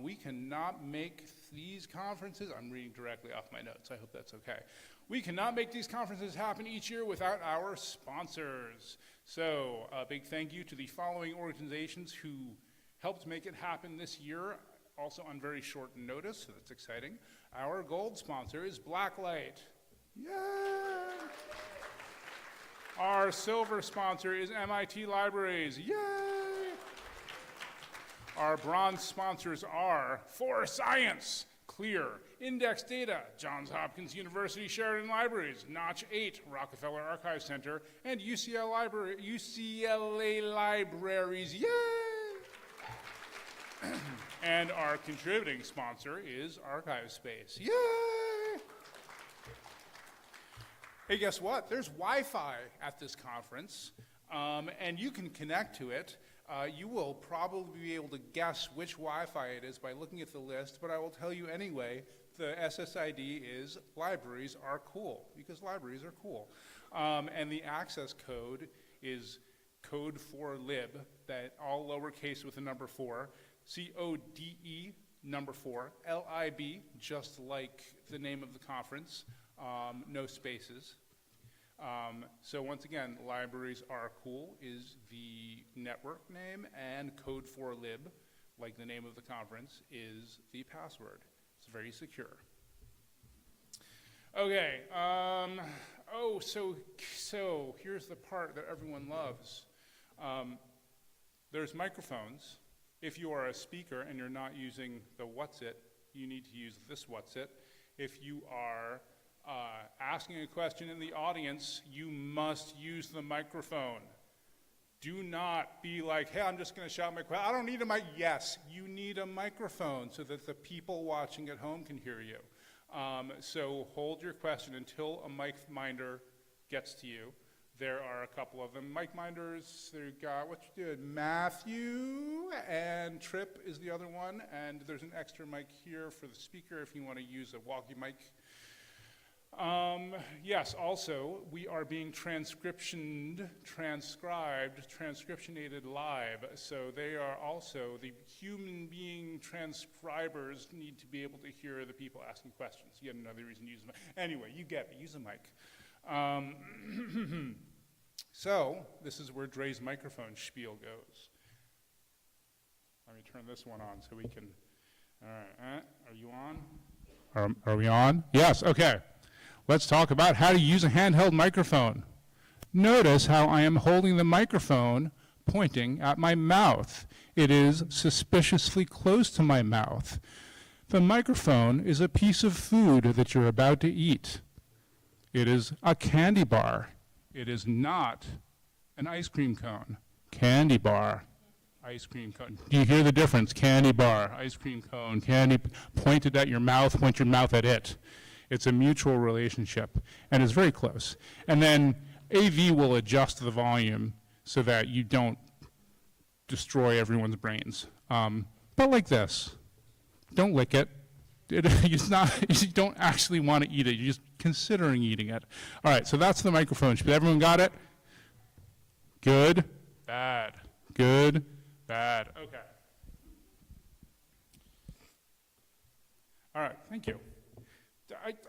We cannot make these conferences, I'm reading directly off my notes, I hope that's okay. We cannot make these conferences happen each year without our sponsors. So a big thank you to the following organizations who helped make it happen this year, also on very short notice, so that's exciting. Our gold sponsor is Blacklight. Yay! Our silver sponsor is MIT Libraries. Yay! Our bronze sponsors are For Science, Clear, Index Data, Johns Hopkins University Sheridan Libraries, Notch 8, Rockefeller Archive Center, and UCLA Libraries. Yay! And our contributing sponsor is Archive Space. Yay! Hey, guess what? There's Wi-Fi at this conference, and you can connect to it. You will probably be able to guess which Wi-Fi it is by looking at the list, but I will tell you anyway, the SSID is libraries are cool, because libraries are cool. And the access code is Code4Lib, that all lowercase with the number 4, CODE number 4, LIB, just like the name of the conference, no spaces. So once again, libraries are cool is the network name, and Code4Lib, like the name of the conference, is the password. It's very secure. Okay, so here's the part that everyone loves. There's microphones. If you are a speaker and you're not using the what's it, you need to use this what's it. If you are asking a question in the audience, you must use the microphone. Do not be like, hey, I'm just going to shout my question. I don't need a mic. Yes, you need a microphone so that the people watching at home can hear you. So hold your question until a mic minder gets to you. There are a couple of them. Mic minders, they've got, what you did, Matthew, and Trip is the other one, and there's an extra mic here for the speaker if you want to use a walkie mic. Yes, also, we are being transcriptionated live, so they are also, the human being transcribers need to be able to hear the people asking questions. Yet another reason to use a mic. Anyway, you get it, use a mic. So, this is where Dre's microphone spiel goes. Let me turn this one on so we can, all right, are you on? Are we on? Yes, okay. Let's talk about how to use a handheld microphone. Notice how I am holding the microphone pointing at my mouth. It is suspiciously close to my mouth. The microphone is a piece of food that you're about to eat. It is a candy bar. It is not an ice cream cone. Candy bar, ice cream cone. Do you hear the difference? Candy bar, ice cream cone, candy pointed at your mouth, point your mouth at it. It's a mutual relationship, and it's very close. And then AV will adjust the volume so that you don't destroy everyone's brains. But like this, don't lick it. It's not, you don't actually want to eat it, you're just considering eating it. All right, so that's the microphone. Everyone got it? Good, bad, good, bad. Okay. All right, thank you.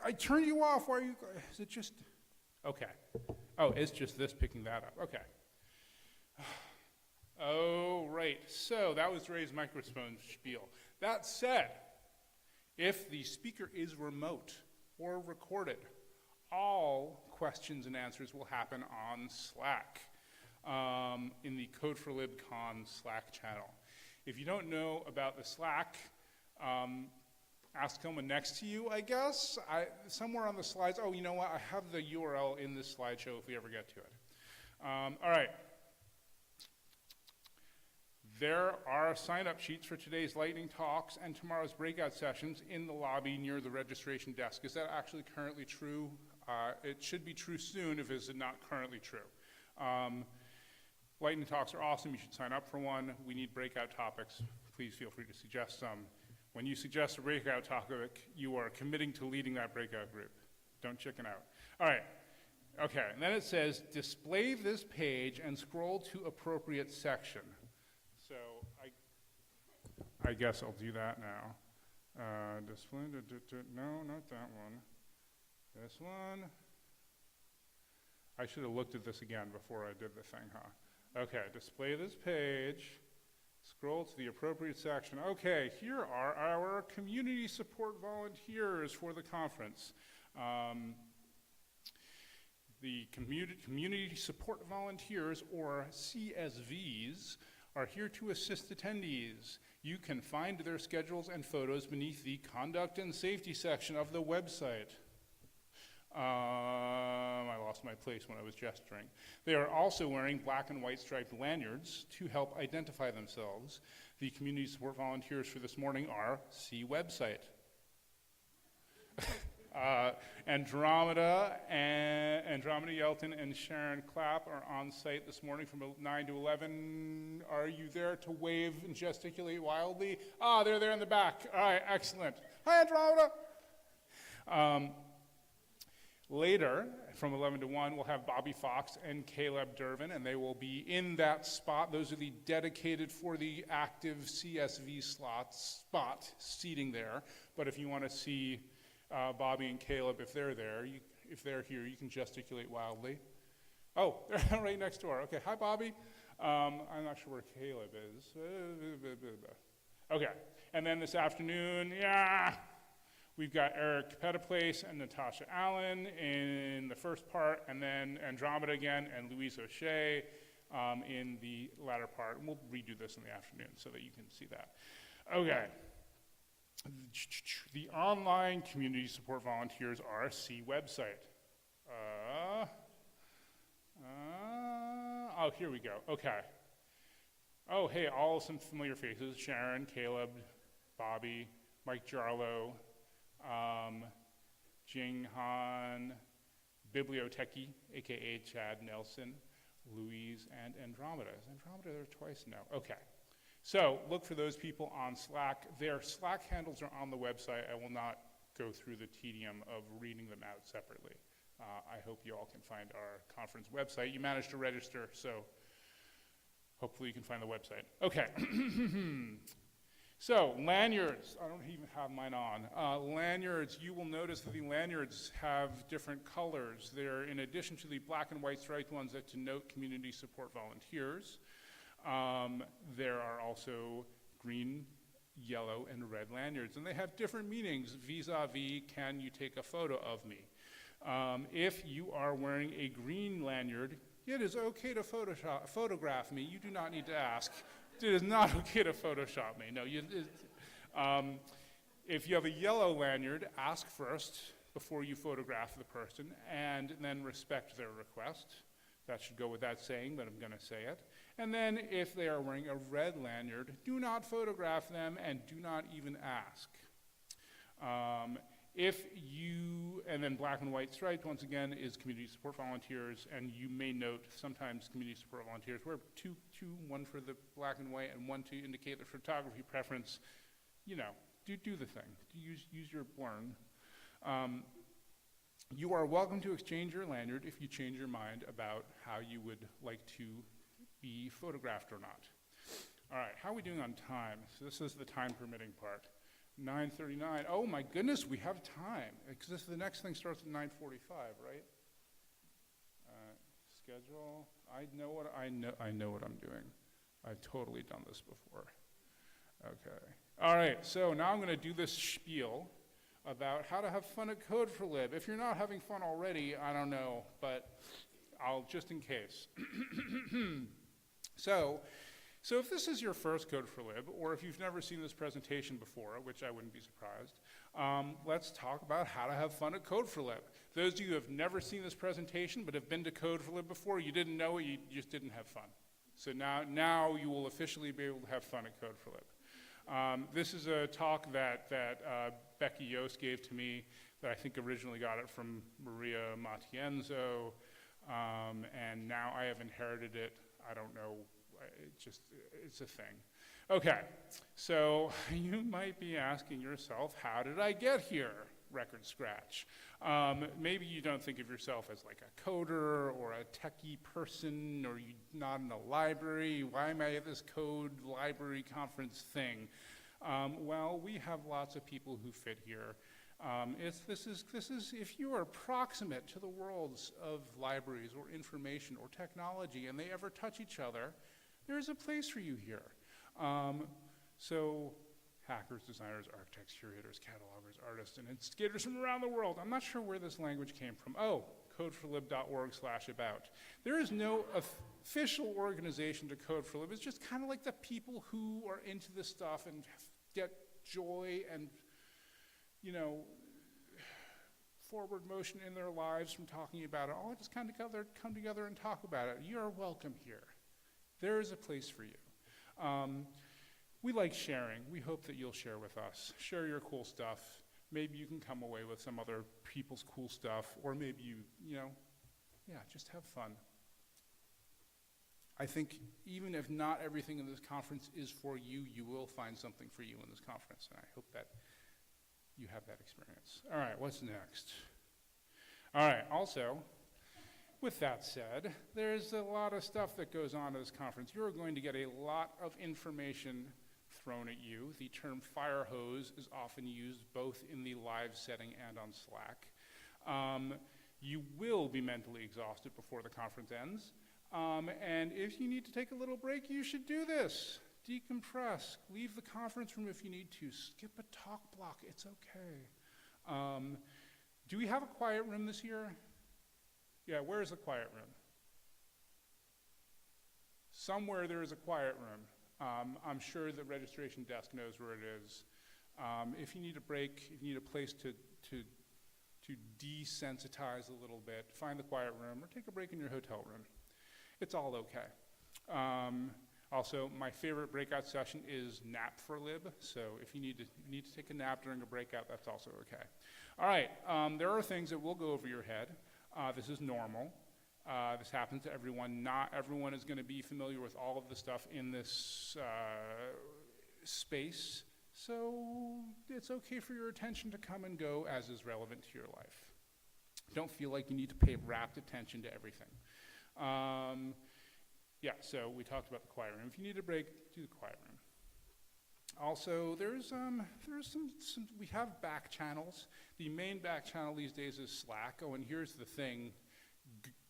I turned you off, why are you, is it just, okay. Oh, it's just this picking that up, okay. Oh, right, so that was Ray's microphone spiel. That said, if the speaker is remote or recorded, all questions and answers will happen on Slack, in the Code4Lib Con Slack channel. If you don't know about the Slack, ask someone next to you, I guess. Somewhere on the slides, oh, you know what? I have the URL in this slideshow if we ever get to it. All right. There are sign-up sheets for today's lightning talks and tomorrow's breakout sessions in the lobby near the registration desk. Is that actually currently true? It should be true soon if it's not currently true. Lightning talks are awesome. You should sign up for one. We need breakout topics. Please feel free to suggest some. When you suggest a breakout topic, you are committing to leading that breakout group. Don't chicken out. All right. Okay. And then it says, display this page and scroll to appropriate section. So I guess I'll do that now. Display, no, not that one. This one. I should have looked at this again before I did the thing, huh? Okay, display this page. Scroll to the appropriate section. Okay, here are our community support volunteers for the conference. The community support volunteers, or CSVs, are here to assist attendees. You can find their schedules and photos beneath the Conduct and Safety section of the website. I lost my place when I was gesturing. They are also wearing black and white striped lanyards to help identify themselves. The community support volunteers for this morning are see website. Andromeda, Yelton, and Sharon Clapp are on site this morning from 9 to 11. Are you there to wave and gesticulate wildly? Ah, they're there in the back. All right, excellent. Hi, Andromeda. Later, from 11 to 1, we'll have Bobby Fox and Caleb Durbin, and they will be in that spot. Those are the dedicated for the active CSV spot seating there. But if you want to see Bobby and Caleb, if they're there, if they're here, you can gesticulate wildly. Oh, they're right next door. Okay, hi, Bobby. I'm not sure where Caleb is. Okay, and then this afternoon, we've got Eric Pettiplace and Natasha Allen in the first part, and then Andromeda again and Louise O'Shea in the latter part. And we'll redo this in the afternoon so that you can see that. Okay. The online community support volunteers are see website. Oh, here we go. Okay. Oh, hey, all some familiar faces. Sharon, Caleb, Bobby, Mike Jarlow, Jing Han, Biblioteki, a.k.a. Chad Nelson, Louise, and Andromeda. Is Andromeda there twice? No. Okay. So look for those people on Slack. Their Slack handles are on the website. I will not go through the tedium of reading them out separately. I hope you all can find our conference website. You managed to register, so hopefully you can find the website. Okay. So lanyards, I don't even have mine on. Lanyards, you will notice that the lanyards have different colors. They're in addition to the black and white striped ones that denote community support volunteers. There are also green, yellow, and red lanyards, and they have different meanings vis-a-vis can you take a photo of me. If you are wearing a green lanyard, it is okay to photograph me. You do not need to ask. It is not okay to Photoshop me. No, if you have a yellow lanyard, ask first before you photograph the person, and then respect their request. That should go without saying, but I'm going to say it. And then if they are wearing a red lanyard, do not photograph them and do not even ask. And then black and white striped, once again, is community support volunteers, and you may note sometimes community support volunteers wear two, one for the black and white and one to indicate their photography preference. You know, do the thing. Use your blurn. You are welcome to exchange your lanyard if you change your mind about how you would like to be photographed or not. All right, how are we doing on time? So this is the time permitting part. 9:39. Oh my goodness, we have time. Because the next thing starts at 9:45, right? Schedule. I know what I'm doing. I've totally done this before. Okay. All right. So now I'm going to do this spiel about how to have fun at Code4Lib. If you're not having fun already, I don't know, but I'll just in case. So if this is your first Code4Lib, or if you've never seen this presentation before, which I wouldn't be surprised, let's talk about how to have fun at Code4Lib. Those of you who have never seen this presentation but have been to Code4Lib before, you didn't know it, you just didn't have fun. So now you will officially be able to have fun at Code4Lib. This is a talk that Becky Yost gave to me that I think originally got it from Maria Matienzo, and now I have inherited it. I don't know. It's a thing. Okay, so you might be asking yourself, how did I get here? Record scratch. Maybe you don't think of yourself as like a coder or a techie person, or you're not in a library. Why am I at this code library conference thing? Well, we have lots of people who fit here. This is if you are proximate to the worlds of libraries or information or technology and they ever touch each other, there's a place for you here. So hackers, designers, architects, curators, catalogers, artists, and instigators from around the world. I'm not sure where this language came from. Oh, code4lib.org/about. There is no official organization to Code4Lib. It's just kind of like the people who are into this stuff and get joy and, you know, forward motion in their lives from talking about it. All just kind of come together and talk about it. You're welcome here. There is a place for you. We like sharing. We hope that you'll share with us. Share your cool stuff. Maybe you can come away with some other people's cool stuff, or maybe just have fun. I think even if not everything in this conference is for you, you will find something for you in this conference, and I hope that you have that experience. All right, what's next? All right, also, with that said, there's a lot of stuff that goes on at this conference. You're going to get a lot of information thrown at you. The term fire hose is often used both in the live setting and on Slack. You will be mentally exhausted before the conference ends. And if you need to take a little break, you should do this. Decompress. Leave the conference room if you need to. Skip a talk block. It's okay. Do we have a quiet room this year? Yeah, where is the quiet room? Somewhere there is a quiet room. I'm sure the registration desk knows where it is. If you need a break, if you need a place to desensitize a little bit, find the quiet room or take a break in your hotel room. It's all okay. Also, my favorite breakout session is Nap4Lib, so if you need to take a nap during a breakout, that's also okay. All right, there are things that will go over your head. This is normal. This happens to everyone. Not everyone is going to be familiar with all of the stuff in this space, so it's okay for your attention to come and go as is relevant to your life. Don't feel like you need to pay rapt attention to everything. Yeah, so we talked about the quiet room. If you need a break, do the quiet room. Also, there's some we have back channels. The main back channel these days is Slack. Oh, and here's the thing.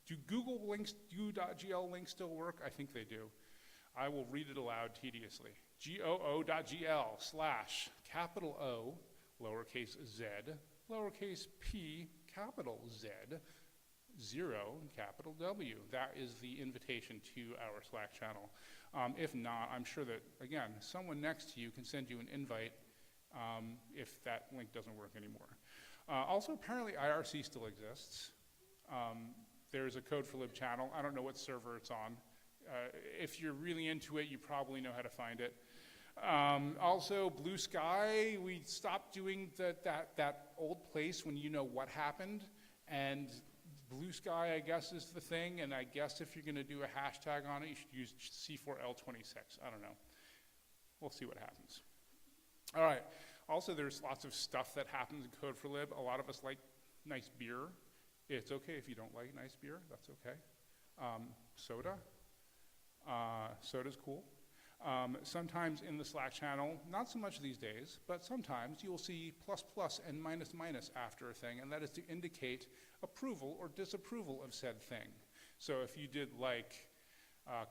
Do Google links, goo.gl links still work? I think they do. I will read it aloud tediously. goo.gl / capital O, lowercase z, lowercase p, capital Z, 0, capital W. That is the invitation to our Slack channel. If not, I'm sure that, again, someone next to you can send you an invite if that link doesn't work anymore. Also, apparently IRC still exists. There's a Code4Lib channel. I don't know what server it's on. If you're really into it, you probably know how to find it. Also, Blue Sky, we stopped doing that old place when you know what happened, and Blue Sky, I guess, is the thing, and I guess if you're going to do a hashtag on it, you should use C4L26. I don't know. We'll see what happens. All right. Also, there's lots of stuff that happens in Code4Lib. A lot of us like nice beer. It's okay if you don't like nice beer. That's okay. Soda. Soda's cool. Sometimes in the Slack channel, not so much these days, but sometimes you will see ++ and -- after a thing, and that is to indicate approval or disapproval of said thing. So if you did like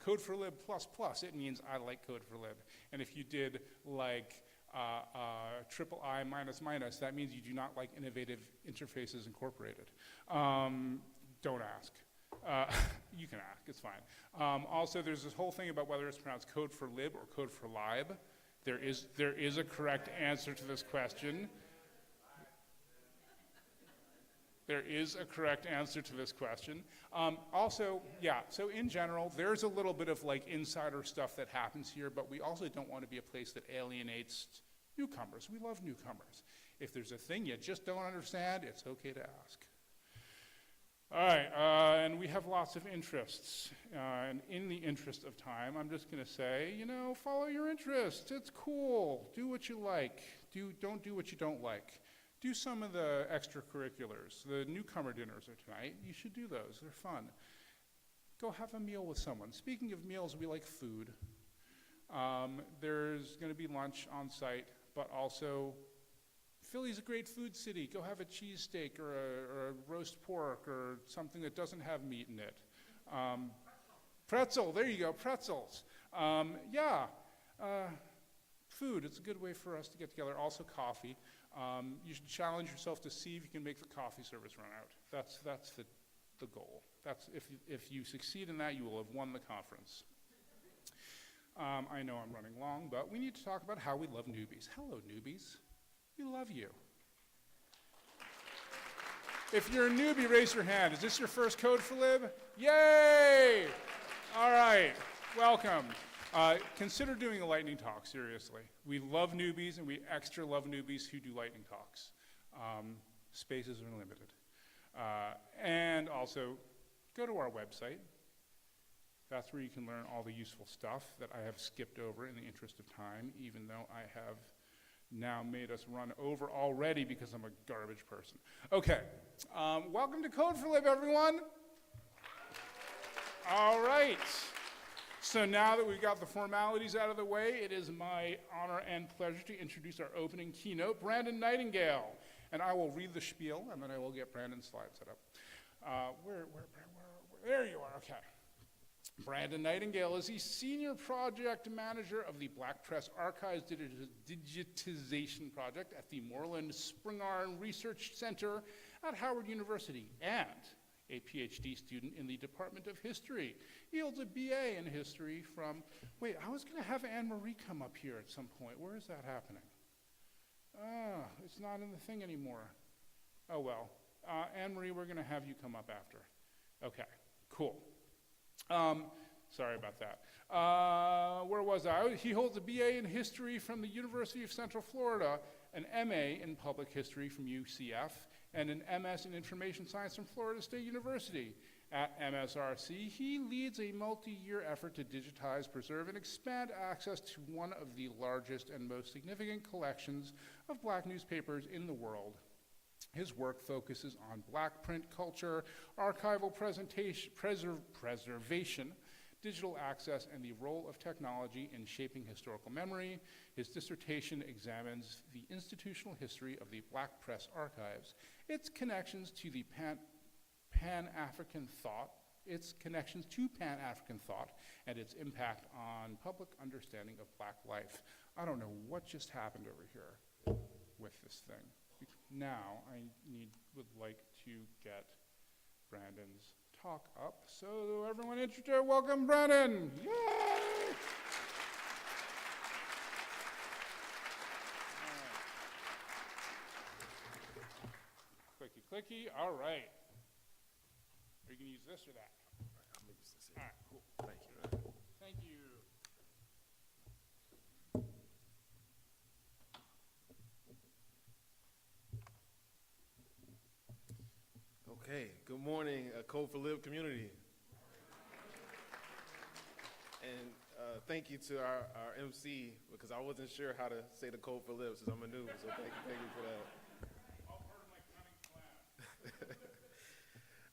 Code4Lib ++, it means I like Code4Lib. And if you did like III -, that means you do not like Innovative Interfaces Incorporated. Don't ask. You can ask, it's fine. Also, there's this whole thing about whether it's pronounced Code4Lib or Code4Lib. There is a correct answer to this question. There is a correct answer to this question. Also, yeah, so in general, there's a little bit of like insider stuff that happens here, but we also don't want to be a place that alienates newcomers. We love newcomers. If there's a thing you just don't understand, it's okay to ask. All right, and we have lots of interests. And in the interest of time, I'm just going to say, follow your interests. It's cool. Do what you like. Don't do what you don't like. Do some of the extracurriculars. The newcomer dinners are tonight. You should do those. They're fun. Go have a meal with someone. Speaking of meals, we like food. There's going to be lunch on site, but also Philly's a great food city. Go have a cheesesteak or a roast pork or something that doesn't have meat in it. Pretzel, there you go, pretzels. Food, it's a good way for us to get together. Also coffee. You should challenge yourself to see if you can make the coffee service run out. That's the goal. If you succeed in that, you will have won the conference. I know I'm running long, but we need to talk about how we love newbies. Hello, newbies. We love you. If you're a newbie, raise your hand. Is this your first Code4Lib? Yay! All right, welcome. Consider doing a lightning talk, seriously. We love newbies, and we extra love newbies who do lightning talks. Spaces are limited. And also, go to our website. That's where you can learn all the useful stuff that I have skipped over in the interest of time, even though I have now made us run over already because I'm a garbage person. Okay, welcome to Code4Lib, everyone. All right. So now that we've got the formalities out of the way, it is my honor and pleasure to introduce our opening keynote, Brandon Nightingale. And I will read the spiel, and then I will get Brandon's slide set up. There you are, okay. Brandon Nightingale is the Senior Project Manager of the Black Press Archives Digitization Project at the Moreland Spingarn Research Center at Howard University, and a PhD student in the Department of History. He holds a BA in history from, wait, I was going to have Anne-Marie come up here at some point. Where is that happening? It's not in the thing anymore. Oh well. Anne-Marie, we're going to have you come up after. Okay, cool. Sorry about that. Where was I? He holds a BA in history from the University of Central Florida, an MA in public history from UCF, and an MS in information science from Florida State University. At MSRC, he leads a multi-year effort to digitize, preserve, and expand access to one of the largest and most significant collections of Black newspapers in the world. His work focuses on Black print culture, archival preservation, digital access, and the role of technology in shaping historical memory. His dissertation examines the institutional history of the Black Press Archives, its connections to the Pan-African thought, and its impact on public understanding of Black life. I don't know what just happened over here with this thing. Now I would like to get Brandon's talk up. So everyone interested, welcome Brandon. Yay! Clicky, clicky, all right. Are you going to use this or that? I'm going to use this. All right, cool. Thank you. Thank you. Okay, good morning, Code4Lib community. And thank you to our MC, because I wasn't sure how to say the Code4Lib since I'm a noob, so thank you for that. All part of my cunning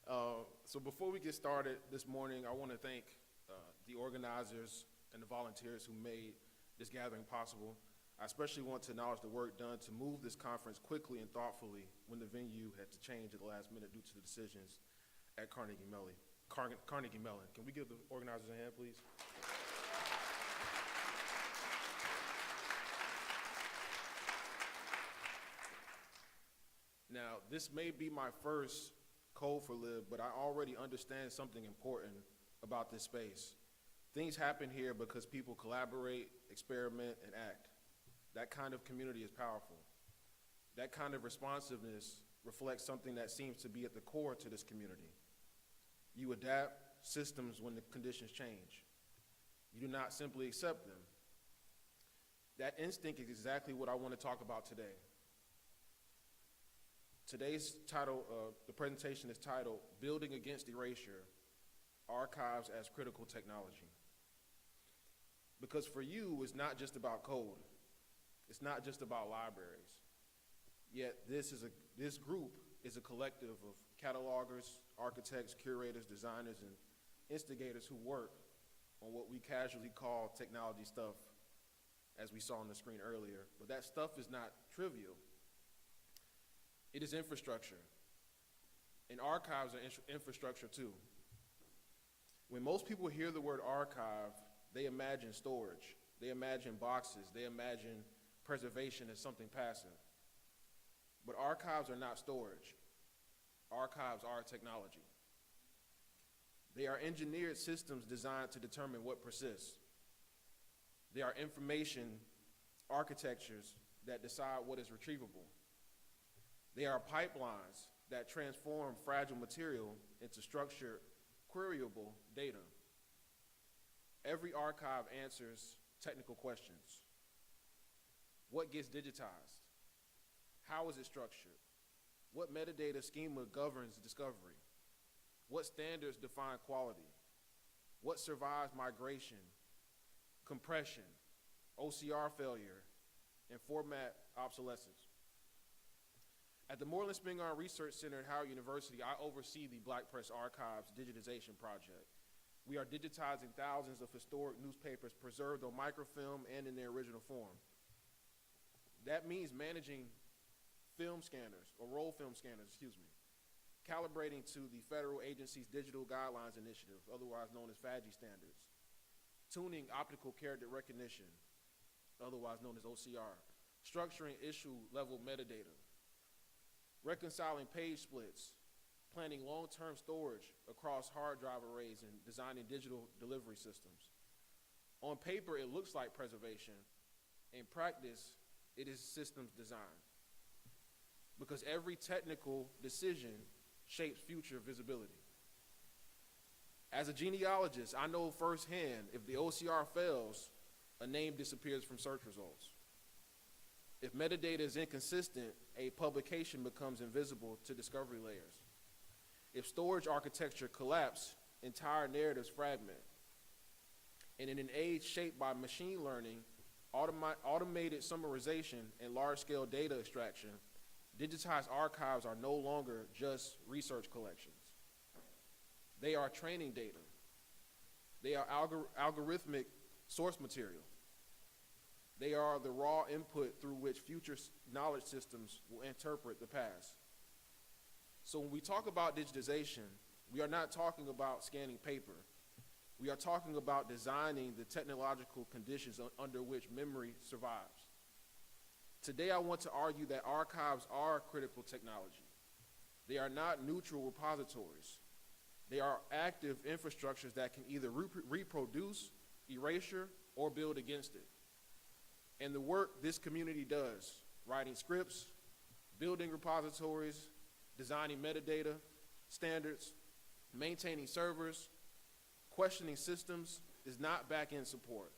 plan. So before we get started this morning, I want to thank the organizers and the volunteers who made this gathering possible. I especially want to acknowledge the work done to move this conference quickly and thoughtfully when the venue had to change at the last minute due to the decisions at Carnegie Mellon. Can we give the organizers a hand, please? Now, this may be my first Code4Lib, but I already understand something important about this space. Things happen here because people collaborate, experiment, and act. That kind of community is powerful. That kind of responsiveness reflects something that seems to be at the core to this community. You adapt systems when the conditions change. You do not simply accept them. That instinct is exactly what I want to talk about today. Today's title, the presentation is titled, Building Against Erasure, Archives as Critical Technology. Because for you, it's not just about code. It's not just about libraries. Yet this group is a collective of catalogers, architects, curators, designers, and instigators who work on what we casually call technology stuff as we saw on the screen earlier, but that stuff is not trivial. It is infrastructure. And archives are infrastructure too. When most people hear the word archive, they imagine storage. They imagine boxes. They imagine preservation as something passive. But archives are not storage. Archives are technology. They are engineered systems designed to determine what persists. They are information architectures that decide what is retrievable. They are pipelines that transform fragile material into structured, queryable data. Every archive answers technical questions. What gets digitized? How is it structured? What metadata schema governs discovery? What standards define quality? What survives migration, compression, OCR failure, and format obsolescence? At the Moreland Spingarn Research Center at Howard University, I oversee the Black Press Archives digitization project. We are digitizing thousands of historic newspapers preserved on microfilm and in their original form. That means managing film scanners, or roll film scanners, calibrating to the federal agency's Digital Guidelines Initiative, otherwise known as FADGI standards, tuning optical character recognition, otherwise known as OCR, structuring issue-level metadata, reconciling page splits, planning long-term storage across hard drive arrays, and designing digital delivery systems. On paper, it looks like preservation. In practice, it is systems design. Because every technical decision shapes future visibility. As a genealogist, I know firsthand if the OCR fails, a name disappears from search results. If metadata is inconsistent, a publication becomes invisible to discovery layers. If storage architecture collapses, entire narratives fragment. And in an age shaped by machine learning, automated summarization, and large-scale data extraction, digitized archives are no longer just research collections. They are training data. They are algorithmic source material. They are the raw input through which future knowledge systems will interpret the past. So when we talk about digitization, we are not talking about scanning paper. We are talking about designing the technological conditions under which memory survives. Today, I want to argue that archives are critical technology. They are not neutral repositories. They are active infrastructures that can either reproduce, erasure, or build against it. And the work this community does, writing scripts, building repositories, designing metadata, standards, maintaining servers, questioning systems, is not back-end support.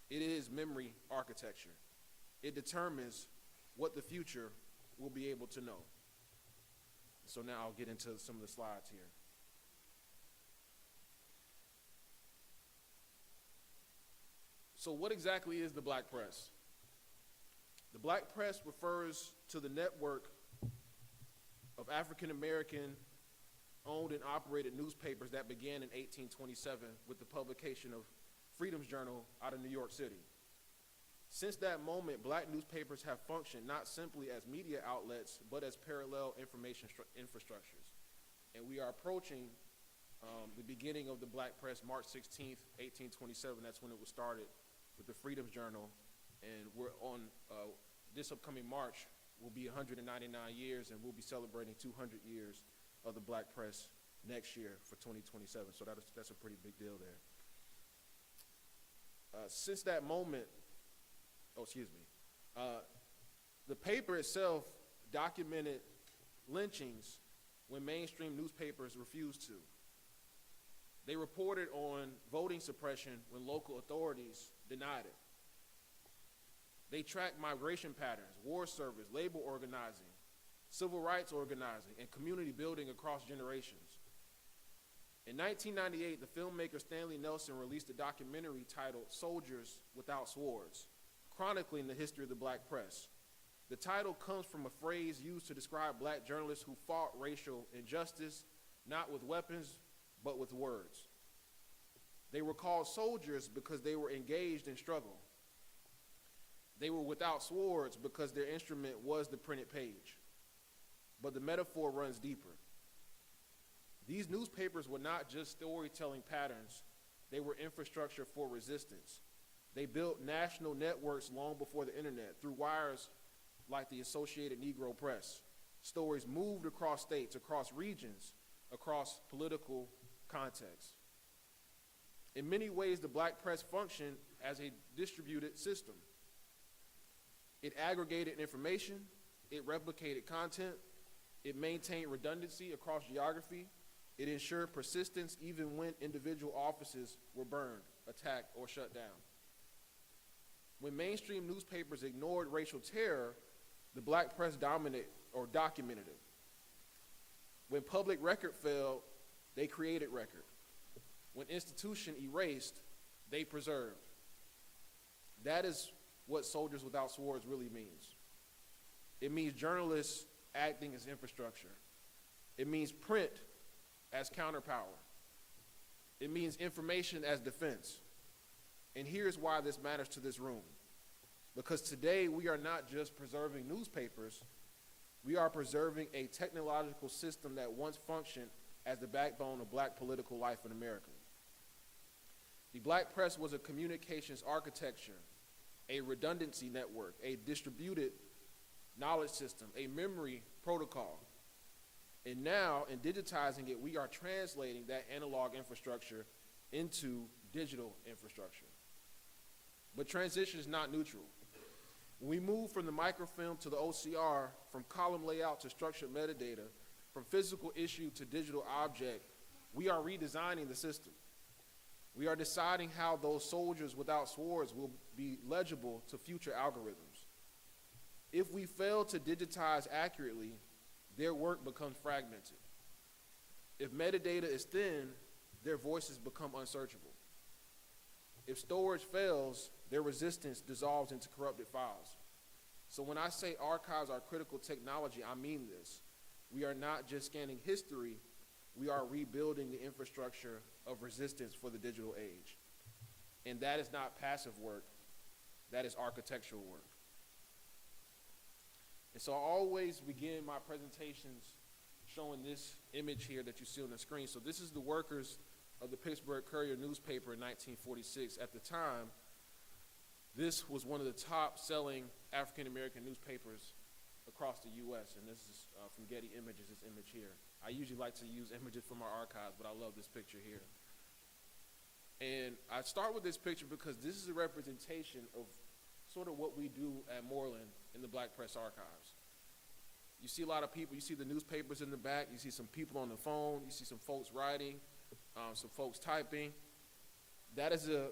It is memory architecture. It determines what the future will be able to know. So now I'll get into some of the slides here. So what exactly is the Black Press? The Black Press refers to the network of African-American owned and operated newspapers that began in 1827 with the publication of Freedom's Journal out of New York City. Since that moment, black newspapers have functioned not simply as media outlets, but as parallel information infrastructures. And we are approaching the beginning of the Black Press, March 16th, 1827. That's when it was started with the Freedom's Journal. And we're on this upcoming March will be 199 years, and we'll be celebrating 200 years of the Black Press next year for 2027. So that's a pretty big deal there. Since that moment, the paper itself documented lynchings when mainstream newspapers refused to. They reported on voting suppression when local authorities denied it. They tracked migration patterns, war service, labor organizing, civil rights organizing, and community building across generations. In 1998, the filmmaker Stanley Nelson released a documentary titled Soldiers Without Swords, chronicling the history of the Black Press. The title comes from a phrase used to describe black journalists who fought racial injustice, not with weapons, but with words. They were called soldiers because they were engaged in struggle. They were without swords because their instrument was the printed page. But the metaphor runs deeper. These newspapers were not just storytelling patterns, they were infrastructure for resistance. They built national networks long before the internet through wires like the Associated Negro Press. Stories moved across states, across regions, across political contexts. In many ways, the black press functioned as a distributed system. It aggregated information, it replicated content, it maintained redundancy across geography, it ensured persistence even when individual offices were burned, attacked, or shut down. When mainstream newspapers ignored racial terror, the black press dominated or documented it. When public record failed, they created record. When institution erased, they preserved. That is what Soldiers Without Swords really means. It means journalists acting as infrastructure. It means print as counterpower. It means information as defense. And here's why this matters to this room. Because today we are not just preserving newspapers, we are preserving a technological system that once functioned as the backbone of black political life in America. The black press was a communications architecture, a redundancy network, a distributed knowledge system, a memory protocol. And now, in digitizing it, we are translating that analog infrastructure into digital infrastructure. But transition is not neutral. When we move from the microfilm to the OCR, from column layout to structured metadata, from physical issue to digital object, we are redesigning the system. We are deciding how those soldiers without swords will be legible to future algorithms. If we fail to digitize accurately, their work becomes fragmented. If metadata is thin, their voices become unsearchable. If storage fails, their resistance dissolves into corrupted files. So when I say archives are critical technology, I mean this. We are not just scanning history, we are rebuilding the infrastructure of resistance for the digital age. And that is not passive work, that is architectural work. And so I always begin my presentations showing this image here that you see on the screen. So this is the workers of the Pittsburgh Courier newspaper in 1946. At the time, this was one of the top selling African-American newspapers across the U.S., and this is from Getty Images, this image here. I usually like to use images from our archives, but I love this picture here. And I start with this picture because this is a representation of sort of what we do at Moreland in the Black Press Archives. You see a lot of people, you see the newspapers in the back, you see some people on the phone, you see some folks writing, some folks typing. That is a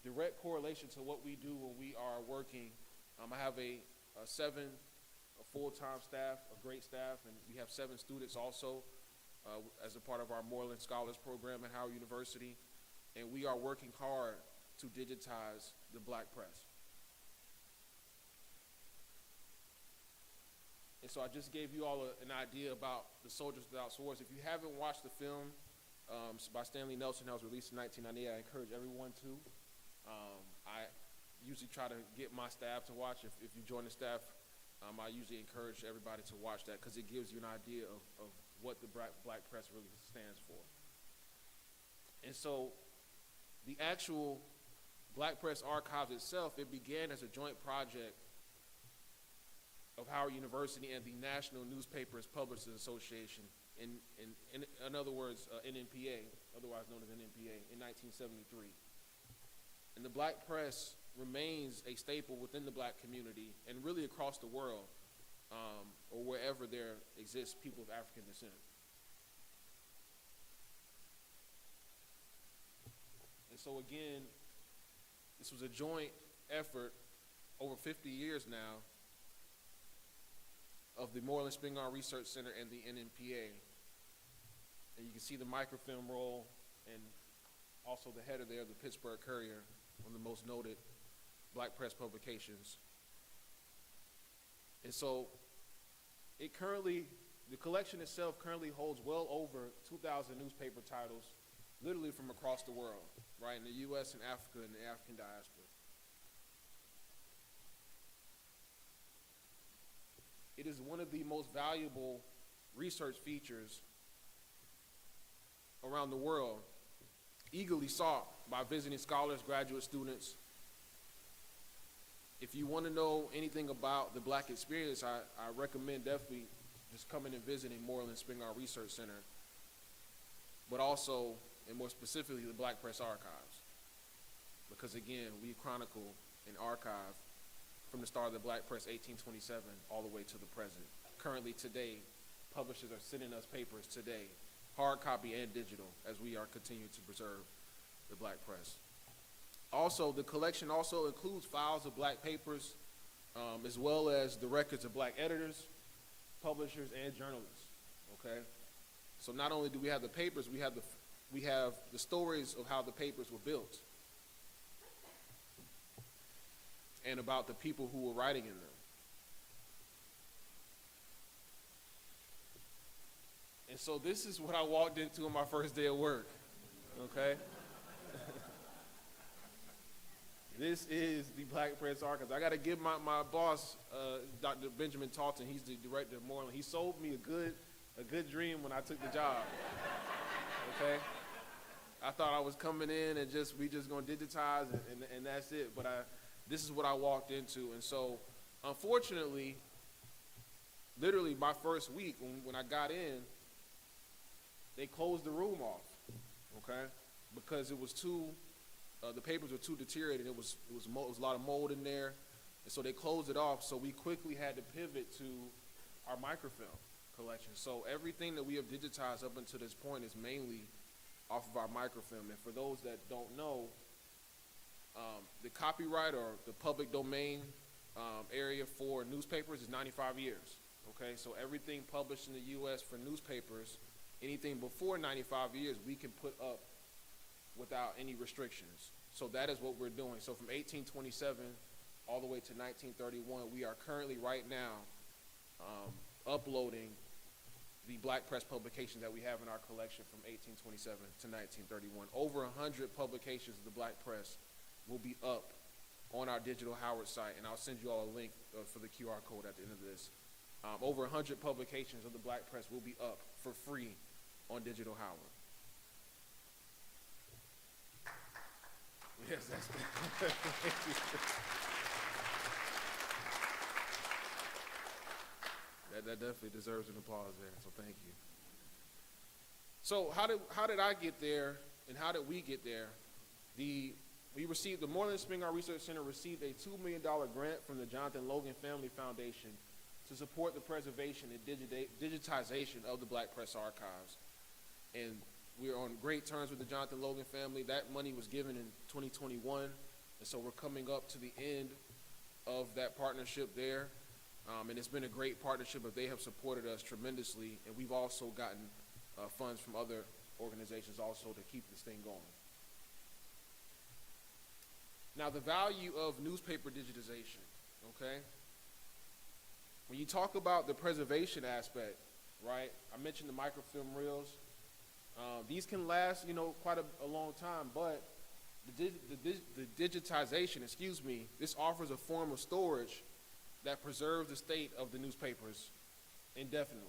direct correlation to what we do when we are working. I have a full-time staff, a great staff, and we have 7 students also as a part of our Moreland Scholars Program at Howard University, and we are working hard to digitize the Black press. And so I just gave you all an idea about the Soldiers Without Swords. If you haven't watched the film by Stanley Nelson that was released in 1998, I encourage everyone to. I usually try to get my staff to watch. If you join the staff, I usually encourage everybody to watch that because it gives you an idea of what the Black press really stands for. And so the actual Black Press Archives itself, it began as a joint project of Howard University and the National Newspapers Publishers Association, in other words, NNPA, otherwise known as NNPA, in 1973. And the Black press remains a staple within the Black community and really across the world, or wherever there exists people of African descent. And so again, this was a joint effort over 50 years now of the Moreland Spingarn Research Center and the NNPA. And you can see the microfilm roll and also the header there, the Pittsburgh Courier, one of the most noted Black press publications. And so the collection itself currently holds well over 2,000 newspaper titles, literally from across the world, right, in the U.S. and Africa and the African diaspora. is one of the most valuable research features around the world, eagerly sought by visiting scholars, graduate students. If you want to know anything about the Black experience, I recommend definitely just coming and visiting Moreland Spingarn Research Center, but also, and more specifically, the Black Press Archives. Because again, we chronicle and archive from the start of the Black Press, 1827, all the way to the present. Currently today, publishers are sending us papers today, hard copy and digital, as we are continuing to preserve the Black Press. Also, the collection also includes files of Black papers, as well as the records of Black editors, publishers, and journalists, okay? So not only do we have the papers, we have the stories of how the papers were built and about the people who were writing in them. And so this is what I walked into on my first day of work, okay? This is the Black Press Archives. I got to give my boss, Dr. Benjamin Talton, he's the director of Moreland. He sold me a good dream when I took the job, okay? I thought I was coming in and we just gonna digitize and that's it, but this is what I walked into. And so, unfortunately, literally my first week when I got in, they closed the room off, okay? Because it was the papers were too deteriorated. It was a lot of mold in there, and so they closed it off. So we quickly had to pivot to our microfilm collection. So everything that we have digitized up until this point is mainly off of our microfilm. And for those that don't know, the copyright or the public domain area for newspapers is 95 years. Okay, so everything published in the U.S. for newspapers, anything before 95 years, we can put up without any restrictions. So that is what we're doing. So from 1827 all the way to 1931, we are currently right now uploading the Black Press publications that we have in our collection from 1827 to 1931. Over 100 publications of the Black Press will be up on our Digital Howard site, and I'll send you all a link for the QR code at the end of this. Over 100 publications of the Black Press will be up for free on Digital Howard. Yes, that's good. That definitely deserves an applause there, so thank you. So how did I get there, and how did we get there? The Moreland Spingarn Research Center received a $2 million grant from the Jonathan Logan Family Foundation to support the preservation and digitization of the Black Press Archives. And we're on great terms with the Jonathan Logan family. That money was given in 2021, and so we're coming up to the end of that partnership there. And it's been a great partnership, but they have supported us tremendously, and we've also gotten funds from other organizations also to keep this thing going. Now, the value of newspaper digitization, okay? When you talk about the preservation aspect, right, I mentioned the microfilm reels. These can last, quite a long time, but the digitization, this offers a form of storage that preserves the state of the newspapers indefinitely.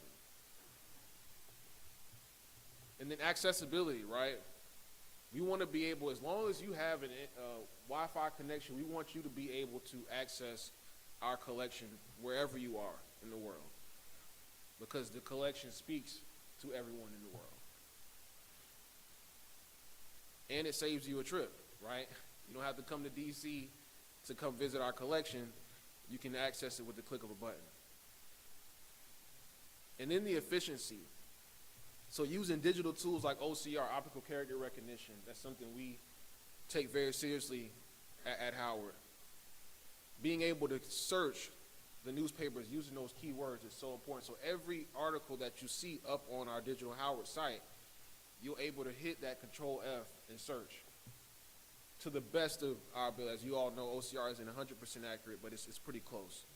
And then accessibility, right? We want to be able, as long as you have a Wi-Fi connection, we want you to be able to access our collection wherever you are in the world, because the collection speaks to everyone in the world. And it saves you a trip, right? You don't have to come to DC to come visit our collection. You can access it with the click of a button. And then the efficiency. So using digital tools like OCR, optical character recognition, that's something we take very seriously at Howard. Being able to search the newspapers using those keywords is so important. So every article that you see up on our Digital Howard site, you're able to hit that Control F and search. To the best of our ability. As you all know, OCR isn't 100% accurate, but it's pretty close.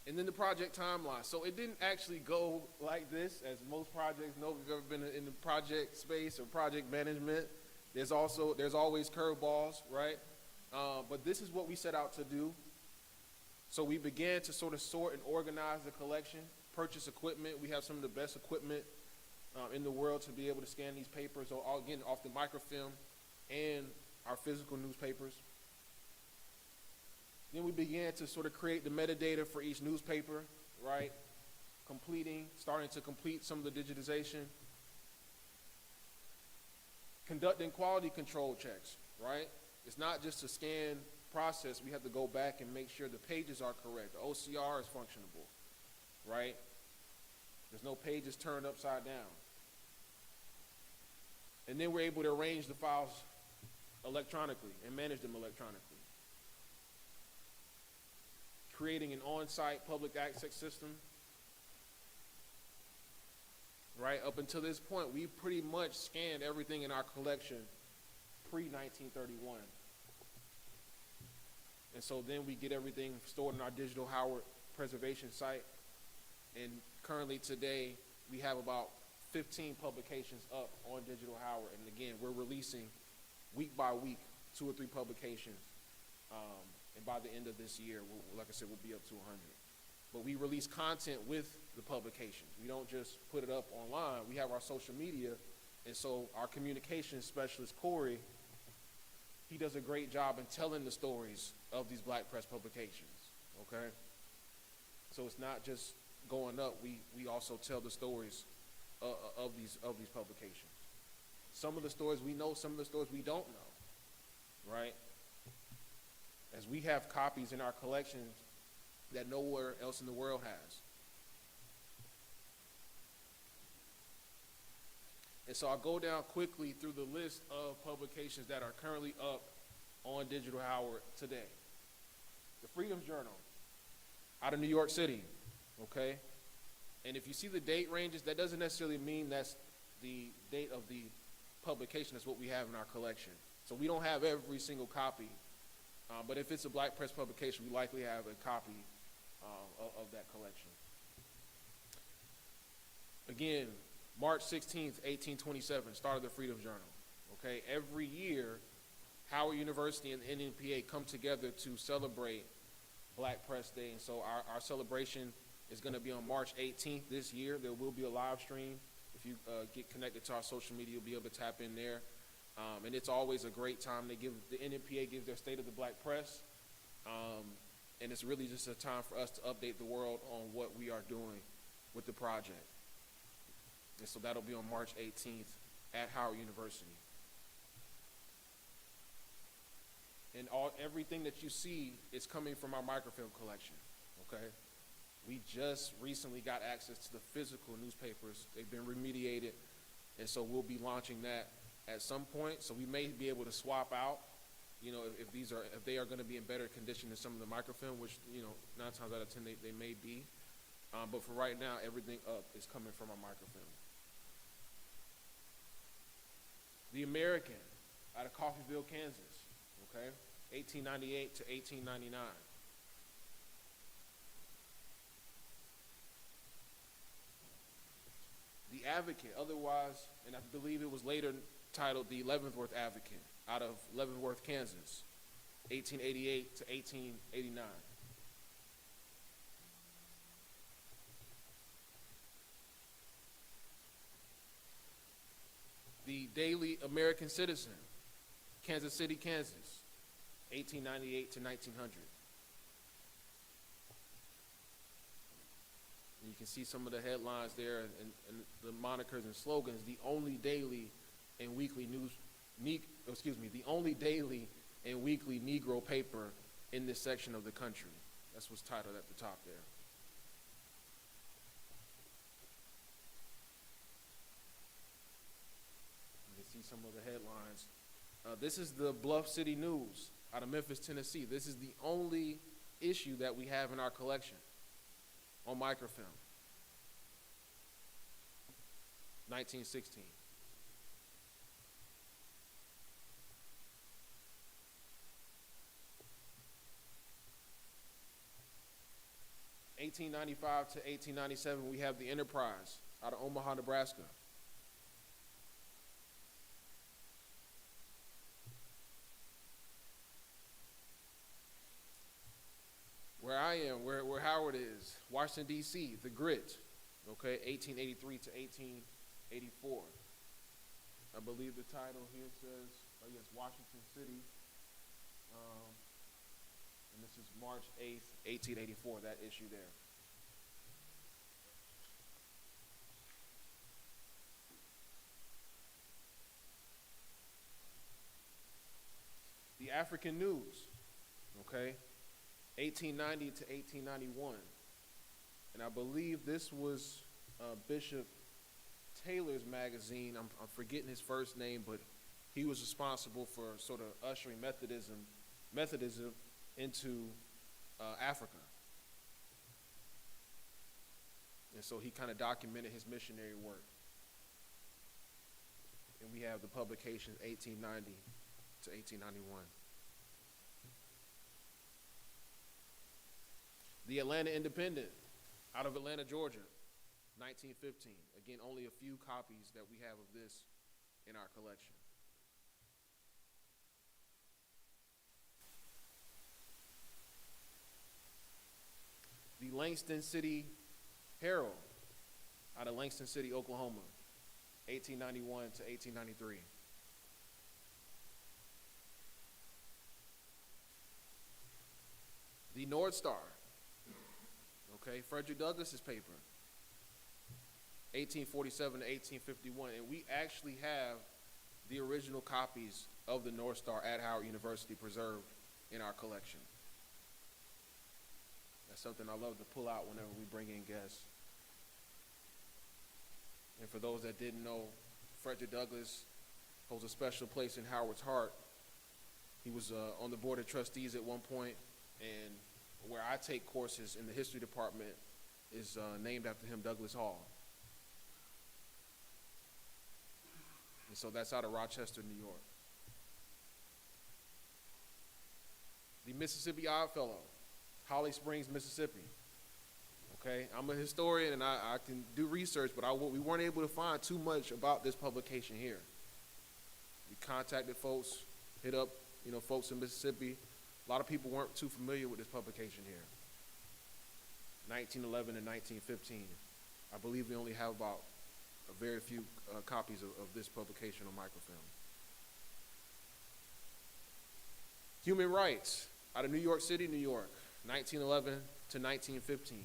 And then the project timeline. So it didn't actually go like this, as most projects know. If you've ever been in the project space or project management, there's always curveballs, right? But this is what we set out to do. So we began to sort of sort and organize the collection, purchase equipment. We have some of the best equipment in the world to be able to scan these papers, or again, off the microfilm and our physical newspapers. Then we began to sort of create the metadata for each newspaper, right? Starting to complete some of the digitization. Conducting quality control checks, right? It's not just a scan process. We have to go back and make sure the pages are correct. The OCR is functionable, right? There's no pages turned upside down. And then we're able to arrange the files electronically and manage them electronically. Creating an on-site public access system. Right, up until this point, we pretty much scanned everything in our collection pre-1931. And so then we get everything stored in our digital Howard preservation site. And currently today, we have about 15 publications up on digital Howard. And again, we're releasing week by week 2 or 3 publications. And by the end of this year, like I said, we'll be up to 100. But we release content with the publications. We don't just put it up online. We have our social media, and so our communications specialist, Corey, he does a great job in telling the stories of these Black press publications, okay? So it's not just going up. We also tell the stories of these publications. Some of the stories we know, some of the stories we don't know, right? As we have copies in our collections that nowhere else in the world has. And so I'll go down quickly through the list of publications that are currently up on Digital Howard today. The Freedom Journal, out of New York City, okay? And if you see the date ranges, that doesn't necessarily mean that's the date of the publication. That's what we have in our collection. So we don't have every single copy, but if it's a Black press publication, we likely have a copy of that collection. Again, March 16th, 1827, start of the Freedom Journal, okay? Every year, Howard University and the NNPA come together to celebrate Black Press Day, and so our celebration is gonna be on March 18th this year. There will be a live stream. If you get connected to our social media, you'll be able to tap in there. And it's always a great time. The NNPA gives their State of the Black Press, and it's really just a time for us to update the world on what we are doing with the project. And so that'll be on March 18th at Howard University. And everything that you see is coming from our microfilm collection, okay? We just recently got access to the physical newspapers. They've been remediated, and so we'll be launching that at some point. So we may be able to swap out, you know, if they are going to be in better condition than some of the microfilm, which, you know, 9 times out of 10 they may be. But for right now, everything up is coming from our microfilm. The American, out of Coffeyville, Kansas, okay, 1898 to 1899. The Advocate, otherwise, and I believe it was later titled the Leavenworth Advocate, out of Leavenworth, Kansas, 1888 to 1889. The Daily American Citizen, Kansas City, Kansas, 1898 to 1900. And you can see some of the headlines there and the monikers and slogans. The only daily and weekly the only daily and weekly Negro paper in this section of the country. That's what's titled at the top there. You can see some of the headlines. This is the Bluff City News out of Memphis, Tennessee. This is the only issue that we have in our collection on microfilm. 1916. (1895 to 1897), we have the Enterprise out of Omaha, Nebraska. Where I I am, where Howard is. Washington, D.C., the grit, okay, 1883 to 1884. I believe the title here says, oh yes, Washington City. And this is March 8th, 1884, that issue there. The African News, okay, 1890 to 1891. And I believe this was Bishop Taylor's magazine. I'm forgetting his first name, but he was responsible for sort of ushering Methodism into Africa. And so he kind of documented his missionary work. And we have the publication 1890 to 1891. The Atlanta Independent, out of Atlanta, Georgia, 1915. Again, only a few copies that we have of this in our collection. The Langston City Herald, out of Langston City, Oklahoma, 1891 to 1893. The North Star, okay, Frederick Douglass's paper, 1847 to 1851, and we actually have the original copies of the North Star at Howard University preserved in our collection. That's something I love to pull out whenever we bring in guests. And for those that didn't know, Frederick Douglass holds a special place in Howard's heart. He was on the board of trustees at one point, and where I take courses in the history department is named after him, Douglass Hall. And so that's out of Rochester, New York. The Mississippi Oddfellow, Holly Springs, Mississippi. Okay, I'm a historian and I can do research, but we weren't able to find too much about this publication here. We contacted folks, hit up, folks in Mississippi. A lot of people weren't too familiar with this publication here. 1911 and 1915. I believe we only have about a very few copies of this publication on microfilm. Human Rights, out of New York City, New York, 1911 to 1915.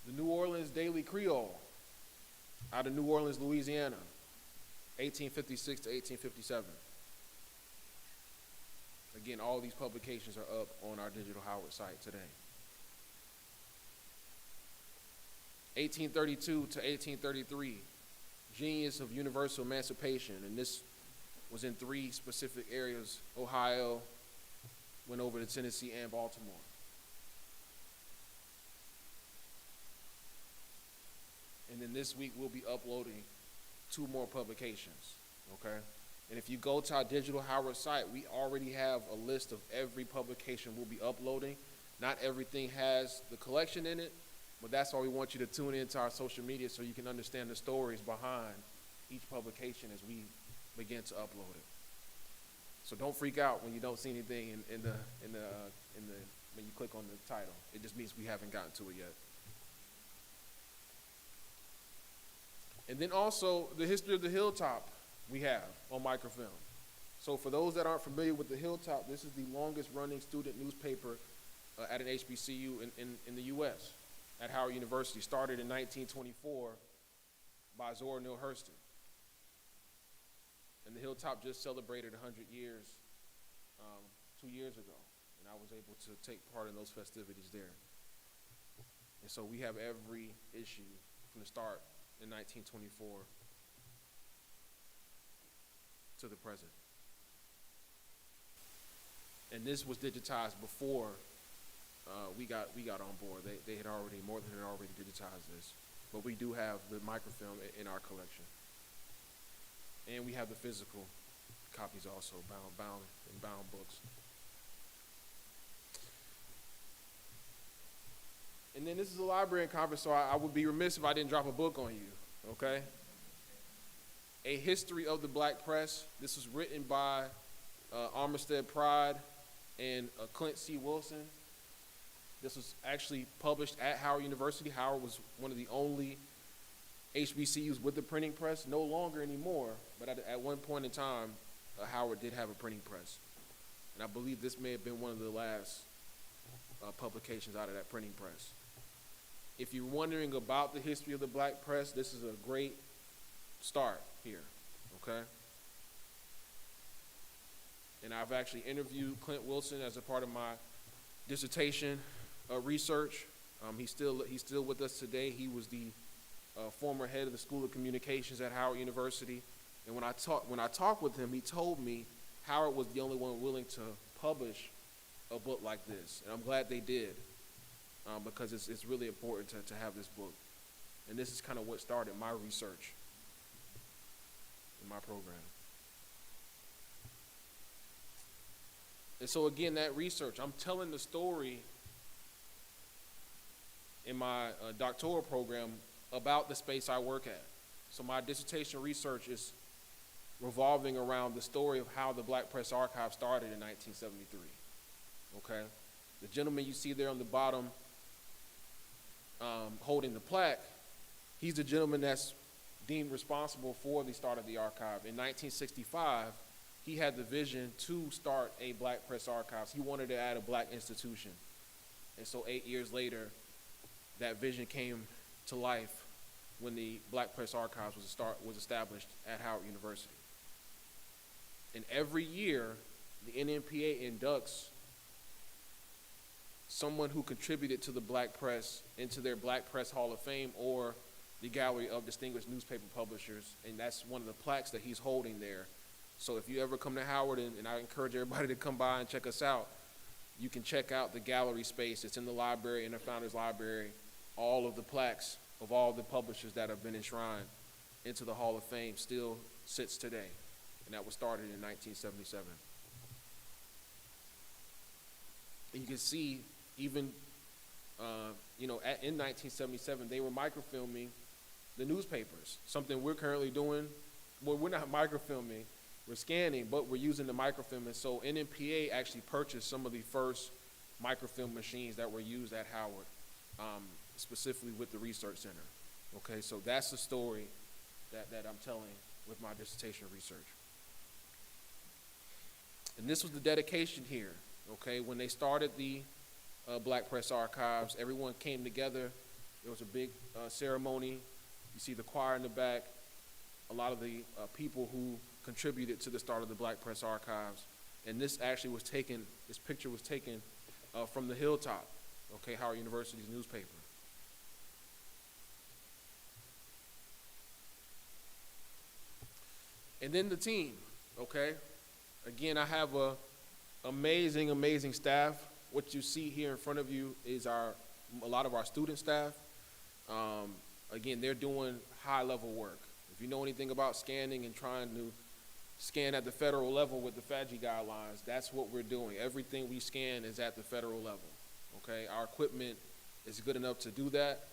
The New Orleans Daily Creole, out of New Orleans, Louisiana, 1856 to 1857. Again, all these publications are up on our Digital Howard site today. 1832 to 1833, Genius of Universal Emancipation, and this was in 3 specific areas: Ohio, went over to Tennessee, and Baltimore. And then this week we'll be uploading 2 more publications, okay? And if you go to our Digital Howard site, we already have a list of every publication we'll be uploading. Not everything has the collection in it, but that's why we want you to tune into our social media so you can understand the stories behind each publication as we begin to upload it. So don't freak out when you don't see anything when you click on the title. It just means we haven't gotten to it yet. And then also the history of the Hilltop we have on microfilm. So for those that aren't familiar with the Hilltop, this is the longest running student newspaper at an HBCU in the U.S. at Howard University. Started in 1924 by Zora Neale Hurston. And the Hilltop just celebrated 100 years 2 years ago. And I was able to take part in those festivities there. And so we have every issue from the start in 1924 to the present. And this was digitized before we got on board. They had already, more than had already digitized this. But we do have the microfilm in our collection. And we have the physical copies also, bound books. And then this is a library conference, so I would be remiss if I didn't drop a book on you, okay? A History of the Black Press. This was written by Armistead Pride and Clint C. Wilson. This was actually published at Howard University. Howard was one of the only HBCUs with a printing press, no longer anymore, but at one point in time, Howard did have a printing press. And I believe this may have been one of the last publications out of that printing press. If you're wondering about the history of the black press, this is a great start here, okay? And I've actually interviewed Clint Wilson as a part of my dissertation research. He's still with us today. He was the former head of the School of Communications at Howard University. And when I talked with him, he told me Howard was the only one willing to publish a book like this. And I'm glad they did, because it's really important to have this book. And this is kind of what started my research in my program. And so again, that research, I'm telling the story in my doctoral program about the space I work at. So my dissertation research is revolving around the story of how the Black Press Archive started in 1973, okay? The gentleman you see there on the bottom holding the plaque, he's the gentleman that's deemed responsible for the start of the archive. In 1965, he had the vision to start a Black Press Archives. He wanted to add a black institution. And so 8 years later, that vision came to life when the Black Press Archives was established at Howard University. And every year, the NNPA inducts someone who contributed to the black press into their Black Press Hall of Fame or the Gallery of Distinguished Newspaper Publishers, and that's one of the plaques that he's holding there. So if you ever come to Howard, and I encourage everybody to come by and check us out, you can check out the gallery space. It's in the library, in the Founders Library, all of the plaques of all the publishers that have been enshrined into the Hall of Fame still sits today, and that was started in 1977. And you can see even, in 1977, they were microfilming the newspapers, something we're currently doing. Well, we're not microfilming, we're scanning, but we're using the microfilm. And so NNPA actually purchased some of the first microfilm machines that were used at Howard, specifically with the Research Center. Okay, so that's the story that I'm telling with my dissertation research. And this was the dedication here, okay? When they started the Black Press Archives, everyone came together. There was a big ceremony. You see the choir in the back, a lot of the people who contributed to the start of the Black Press Archives. And this picture was taken from the hilltop, okay, Howard University's newspaper. And then the team, okay? Again, I have a amazing staff. What you see here in front of you is a lot of our student staff. Again, they're doing high-level work. If you know anything about scanning and trying to scan at the federal level with the FADGI guidelines, that's what we're doing. Everything we scan is at the federal level, okay? Our equipment is good enough to do that,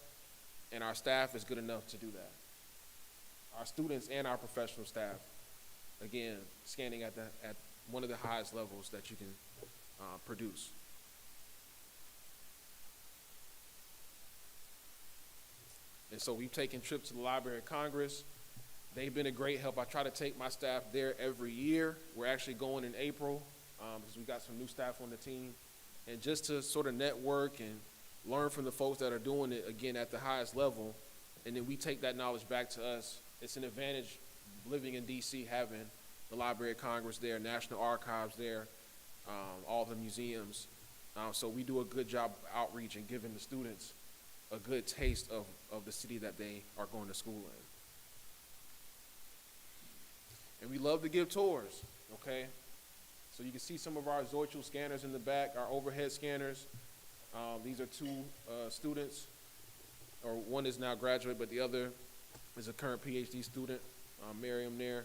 and our staff is good enough to do that. Our students and our professional staff, again, scanning at one of the highest levels that you can produce. And so we've taken trips to the Library of Congress. They've been a great help. I try to take my staff there every year. We're actually going in April because we've got some new staff on the team. And just to sort of network and learn from the folks that are doing it, again, at the highest level, and then we take that knowledge back to us. It's an advantage living in D.C., having the Library of Congress there, National Archives there, all the museums. So we do a good job outreach and giving the students a good taste of the city that they are going to school in. And we love to give tours, okay? So you can see some of our Zoichel scanners in the back, our overhead scanners. These are two students, or one is now graduate, but the other is a current PhD student, Miriam there.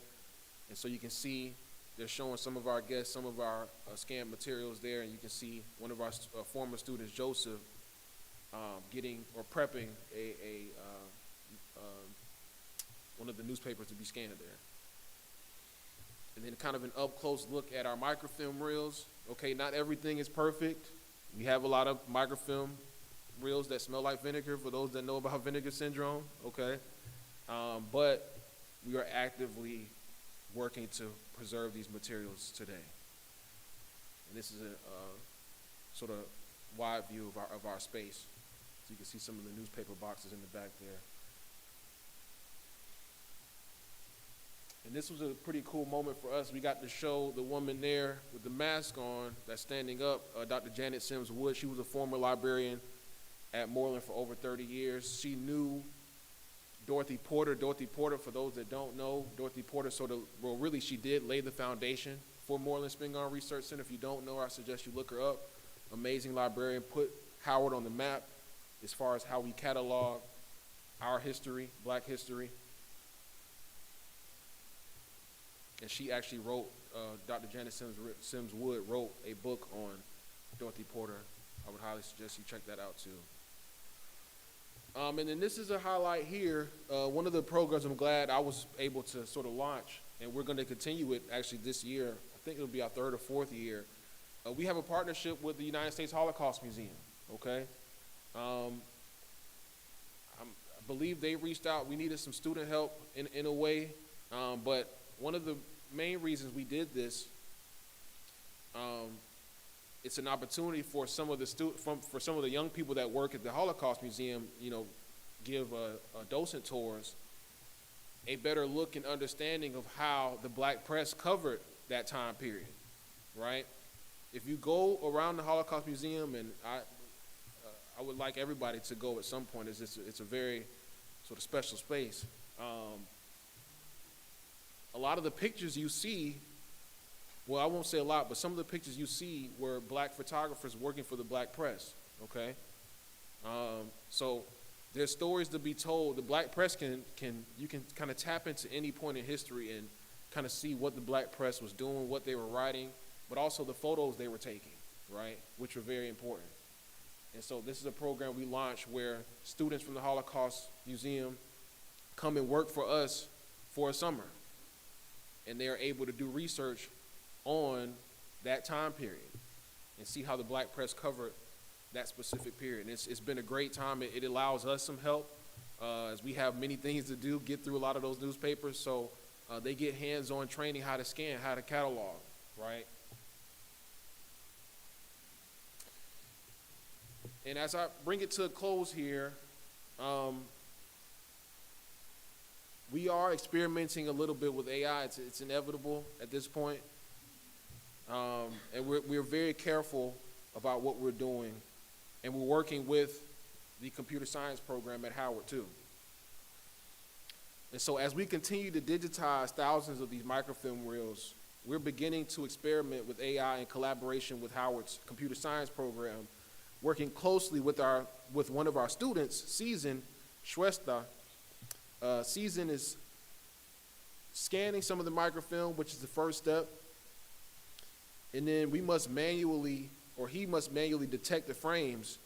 And so you can see they're showing some of our guests, some of our scanned materials there, and you can see one of our former students, Joseph, getting or prepping one of the newspapers to be scanned there. And then kind of an up-close look at our microfilm reels. Okay, not everything is perfect. We have a lot of microfilm reels that smell like vinegar, for those that know about vinegar syndrome, okay? But we are actively working to preserve these materials today. And this is a sort of wide view of our space. So you can see some of the newspaper boxes in the back there. And this was a pretty cool moment for us. We got to show the woman there with the mask on that's standing up, Dr. Janet Sims Wood. She was a former librarian at Moreland for over 30 years. She knew Dorothy Porter. Dorothy Porter, for those that don't know, Dorothy Porter really she did lay the foundation for Moreland Spingarn Research Center. If you don't know her, I suggest you look her up. Amazing librarian, put Howard on the map as far as how we catalog our history, Black history. And she actually wrote, Dr. Janet Sims Wood wrote a book on Dorothy Porter. I would highly suggest you check that out too. And then this is a highlight here. One of the programs I'm glad I was able to sort of launch, and we're going to continue it actually this year. I think it'll be our 3rd or 4th year. We have a partnership with the United States Holocaust Museum, okay? I believe they reached out. We needed some student help in a way, but one of the main reasons we did this, it's an opportunity for some of the young people that work at the Holocaust Museum, give docent tours, a better look and understanding of how the Black press covered that time period, right? If you go around the Holocaust Museum, and I would like everybody to go at some point, it's a very sort of special space. A lot of the pictures you see, well, I won't say a lot, but some of the pictures you see were Black photographers working for the Black press, okay? So there's stories to be told. The Black press you can kind of tap into any point in history and kind of see what the Black press was doing, what they were writing, but also the photos they were taking, right, which were very important. And so this is a program we launched where students from the Holocaust Museum come and work for us for a summer. And they are able to do research on that time period and see how the Black press covered that specific period. And it's been a great time. It allows us some help as we have many things to do, get through a lot of those newspapers. So they get hands-on training, how to scan, how to catalog, right? And as I bring it to a close here, we are experimenting a little bit with AI. It's inevitable at this point. And we're very careful about what we're doing. And we're working with the computer science program at Howard too. And so as we continue to digitize thousands of these microfilm reels, we're beginning to experiment with AI in collaboration with Howard's computer science program, working closely with one of our students, Season Schwester. Season is scanning some of the microfilm, which is the first step. And then he must manually detect the frames,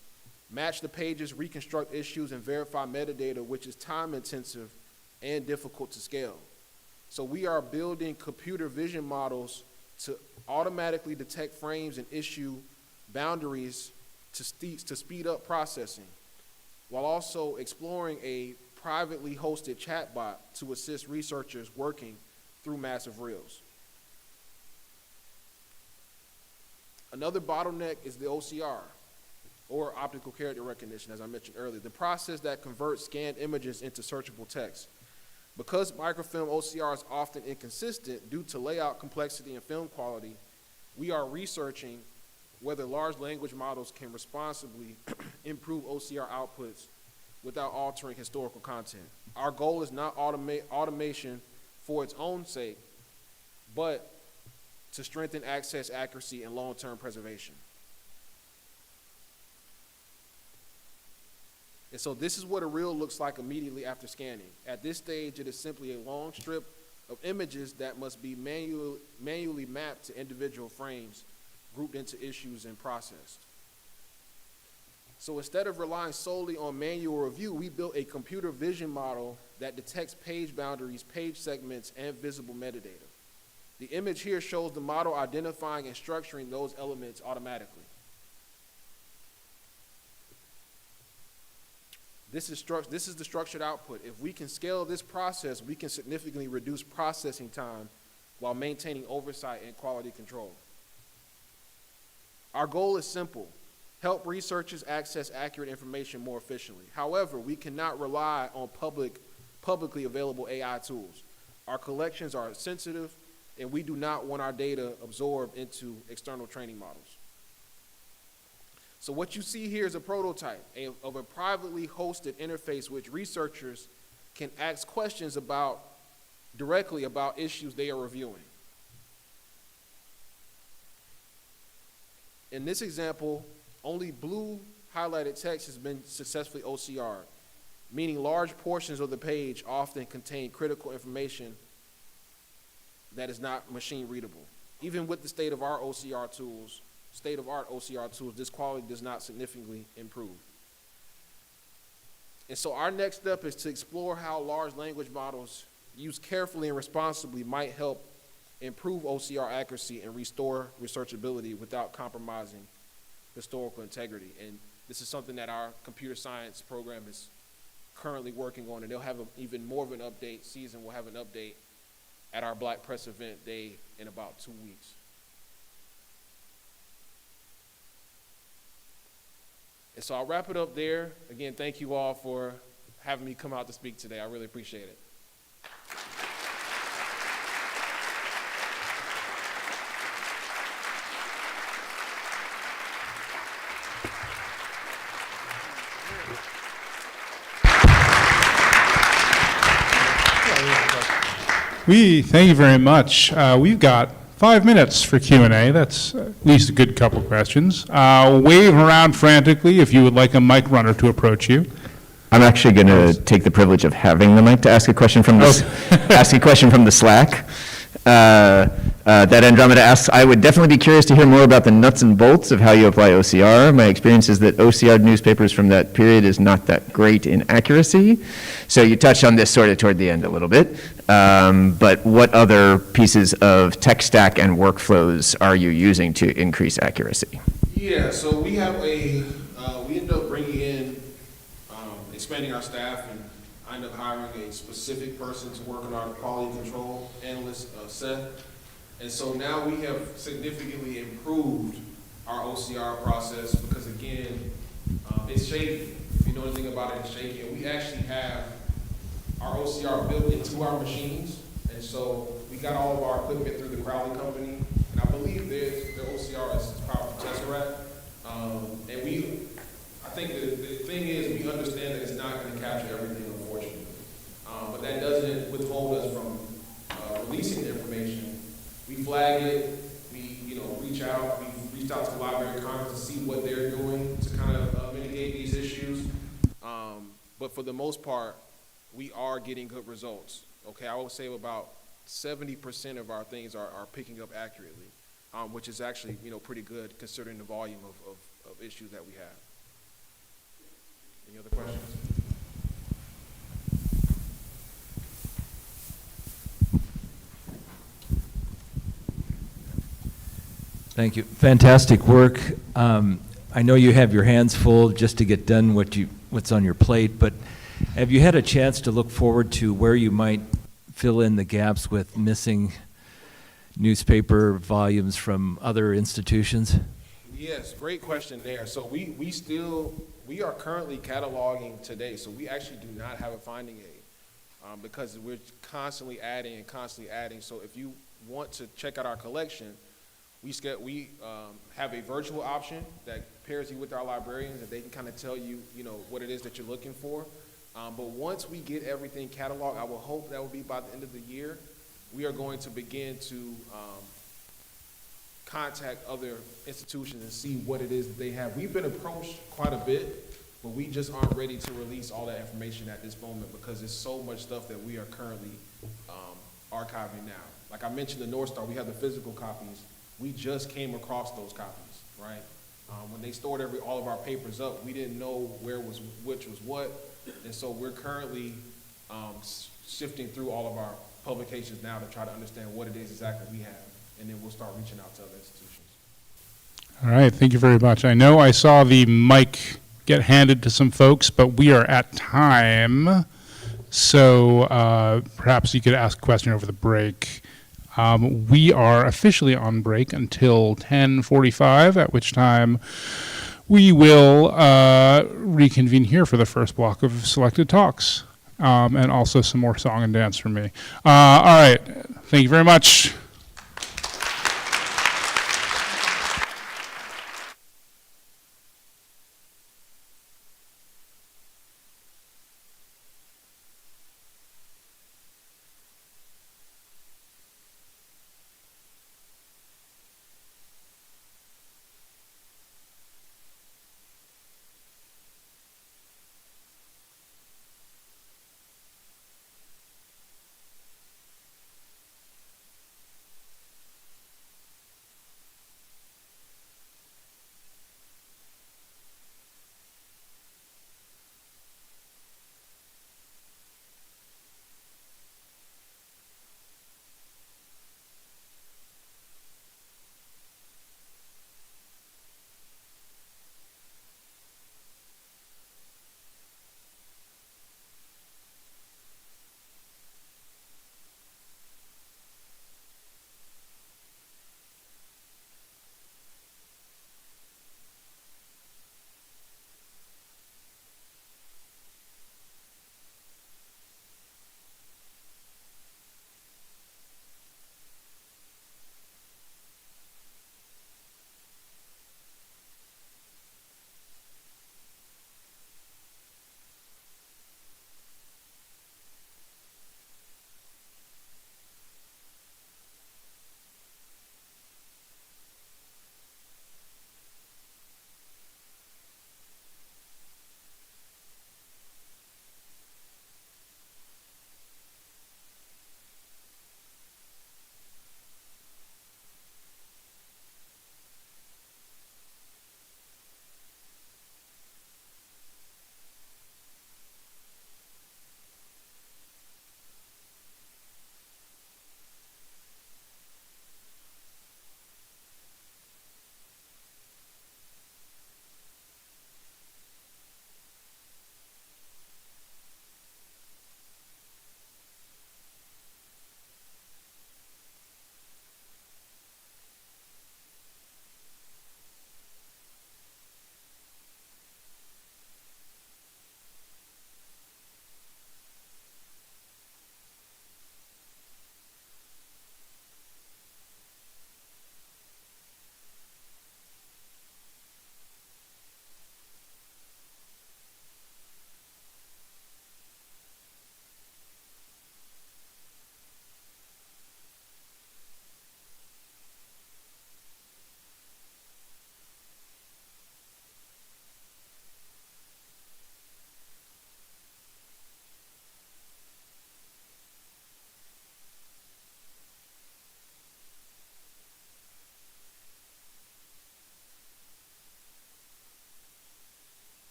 match the pages, reconstruct issues, and verify metadata, which is time intensive and difficult to scale. So we are building computer vision models to automatically detect frames and issue boundaries to speed up processing, while also exploring a privately hosted chatbot to assist researchers working through massive reels. Another bottleneck is the OCR, or optical character recognition, as I mentioned earlier, the process that converts scanned images into searchable text. Because microfilm OCR is often inconsistent due to layout complexity and film quality, we are researching whether large language models can responsibly improve OCR outputs without altering historical content. Our goal is not automation for its own sake, but to strengthen access, accuracy, and long-term preservation. And so this is what a reel looks like immediately after scanning. At this stage, it is simply a long strip of images that must be manually mapped to individual frames, grouped into issues, and processed. So instead of relying solely on manual review, we built a computer vision model that detects page boundaries, page segments, and visible metadata. The image here shows the model identifying and structuring those elements automatically. This is the structured output. If we can scale this process, we can significantly reduce processing time while maintaining oversight and quality control. Our goal is simple: help researchers access accurate information more efficiently. However, we cannot rely on publicly available AI tools. Our collections are sensitive, and we do not want our data absorbed into external training models. So what you see here is a prototype of a privately hosted interface which researchers can ask questions directly about issues they are reviewing. In this example, only blue highlighted text has been successfully OCR'd, meaning large portions of the page often contain critical information that is not machine readable. Even with the state-of-art OCR tools, this quality does not significantly improve. And so our next step is to explore how large language models used carefully and responsibly might help improve OCR accuracy and restore researchability without compromising historical integrity. And this is something that our computer science program is currently working on, and they'll have even more of an update. Season will have an update at our Black Press event day in about 2 weeks. And so I'll wrap it up there. Again, thank you all for having me come out to speak today. I really appreciate it. We thank you very much. We've got 5 minutes for Q&A. That's at least a good couple questions. Wave around frantically if you would like a mic runner to approach you. I'm actually going to take the privilege of having the mic to ask a question from the Slack. That Andromeda asks, I would definitely be curious to hear more about the nuts and bolts of how you apply OCR. My experience is that OCR newspapers from that period is not that great in accuracy. So you touched on this sort of toward the end a little bit. But what other pieces of tech stack and workflows are you using to increase accuracy? Yeah, so we have we end up bringing in, expanding our staff, and I end up hiring a specific person to work on our quality control analyst, Seth. And so now we have significantly improved our OCR process because, again, it's shaky. If you know anything about it, it's shaky. And we actually have our OCR built into our machines. And so we got all of our equipment through the Crowley company. And I believe their OCR is powered from Tesseract. And I think the thing is we understand that it's not going to capture everything, unfortunately. But that doesn't withhold us from releasing the information. We flag it, we reach out, we've reached out to the Library of Congress to see what they're doing to kind of mitigate these issues. But for the most part, we are getting good results. Okay, I would say about 70% of our things are picking up accurately, which is actually pretty good considering the volume of issues that we have. Any other questions? Thank you. Fantastic work. I know you have your hands full just to get done what's on your plate, but have you had a chance to look forward to where you might fill in the gaps with missing newspaper volumes from other institutions? Yes, great question there. So we are currently cataloging today, so we actually do not have a finding aid because we're constantly adding. So if you want to check out our collection, we have a virtual option that pairs you with our librarians, and they can kind of tell you, what it is that you're looking for. But once we get everything cataloged, I will hope that will be by the end of the year. We are going to begin to contact other institutions and see what it is that they have. We've been approached quite a bit, but we just aren't ready to release all that information at this moment because there's so much stuff that we are currently archiving now. Like I mentioned, the North Star, we have the physical copies. We just came across those copies, right? When they stored all of our papers up, we didn't know which was what, and so we're currently sifting through all of our publications now to try to understand what it is exactly we have, and then we'll start reaching out to other institutions. All right, thank you very much. I know I saw the mic get handed to some folks, but we are at time, so perhaps you could ask a question over the break. We are officially on break until 10:45, at which time we will reconvene here for the first block of selected talks, and also some more song and dance from me. All right, thank you very much.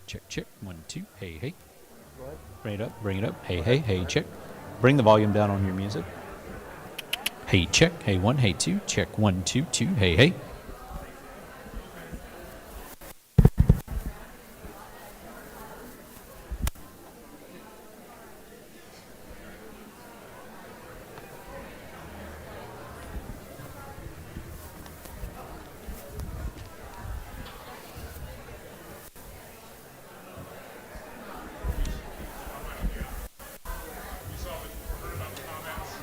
Check, check. 1, 2. Hey, hey. Bring it up, bring it up. Hey, hey, hey, check. Bring the volume down on your music. Hey, check. Hey, 1, hey, 2. Check. 1, 2, 2. Hey, hey.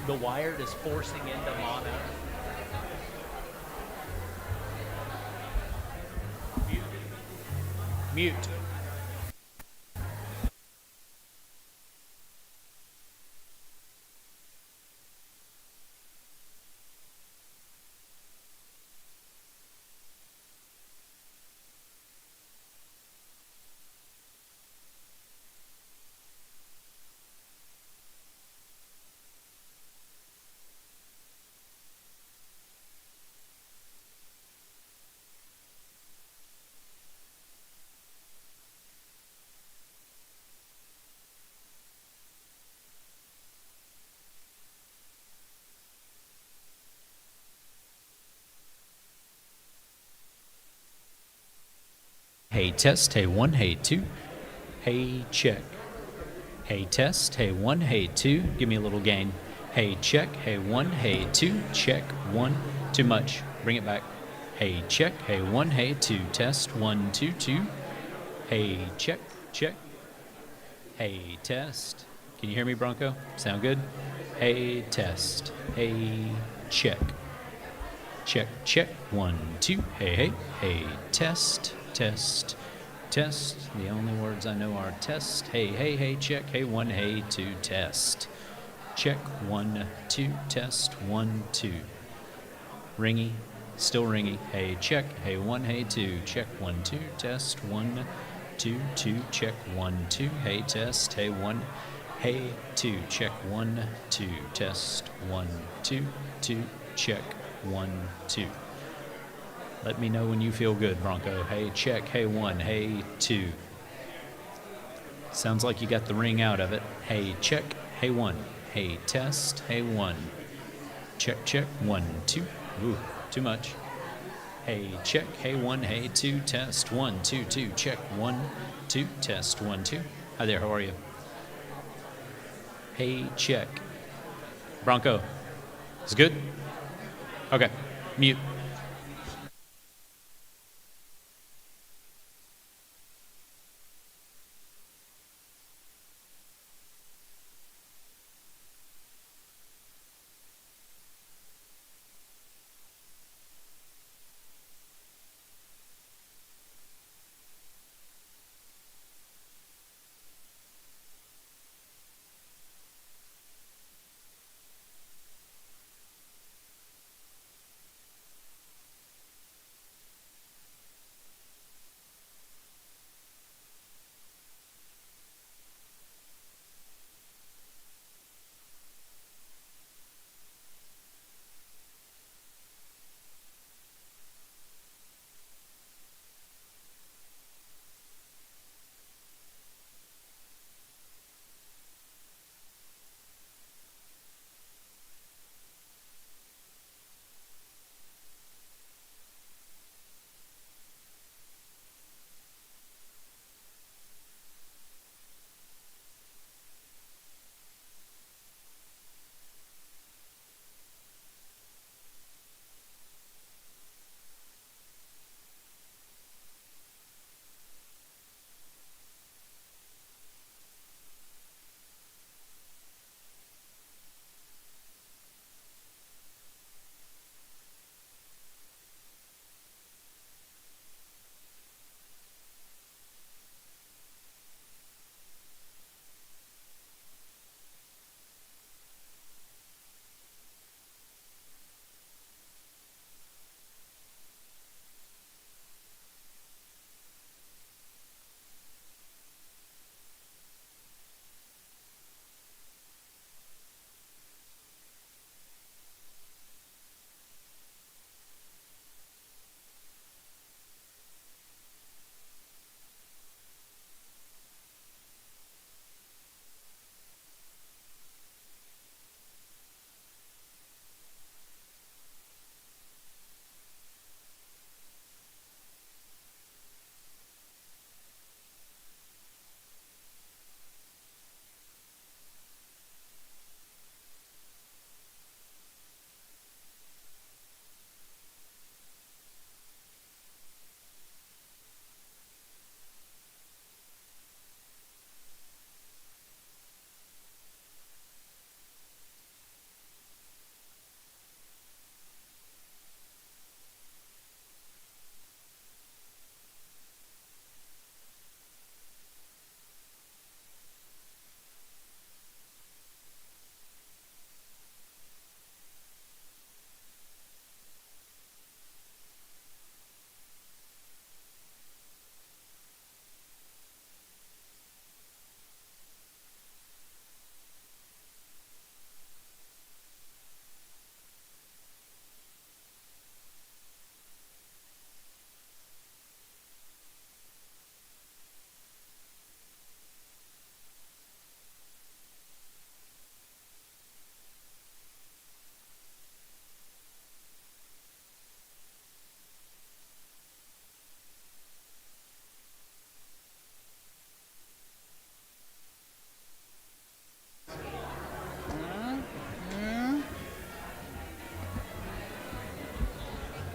The wired is forcing into mono. Mute. Hey, test. Hey, 1, hey, 2. Hey, check. Hey, test. Hey, 1, hey, 2. Give me a little gain. Hey, check. Hey, 1, hey, 2. Check. 1. Too much. Bring it back. Hey, check. Hey, 1, hey, 2. Test. 1, 2, 2. Hey, check. Check. Hey, test. Can you hear me, Bronco? Sound good? Hey, test. Hey, check. Check, check. 1, 2. Hey, hey. Hey, test. Test. Test. The only words I know are test. Hey, hey, hey, check. Hey, 1, hey, 2, test. Check. 1, 2, test. 1, 2. Ringy. Still ringy. Hey, check. Hey, 1, hey, 2. Check. 1, 2, test. 1, 2, 2. Check. 1, 2. Hey, test. Hey, 1. Hey, 2. Check. 1, 2. Test. 1, 2, 2. Check. 1, 2. Let me know when you feel good, Bronco. Hey, check. Hey, 1. Hey, 2. Sounds like you got the ring out of it. Hey, check. Hey, 1. Hey, test. Hey, 1. Check, check. 1, 2. Ooh, too much. Hey, check. Hey, 1. Hey, 2. Test. 1, 2, 2. Check. 1, 2. Test. 1, 2. Hi there. How are you? Hey, check. Bronco. Is it good? Okay. Mute.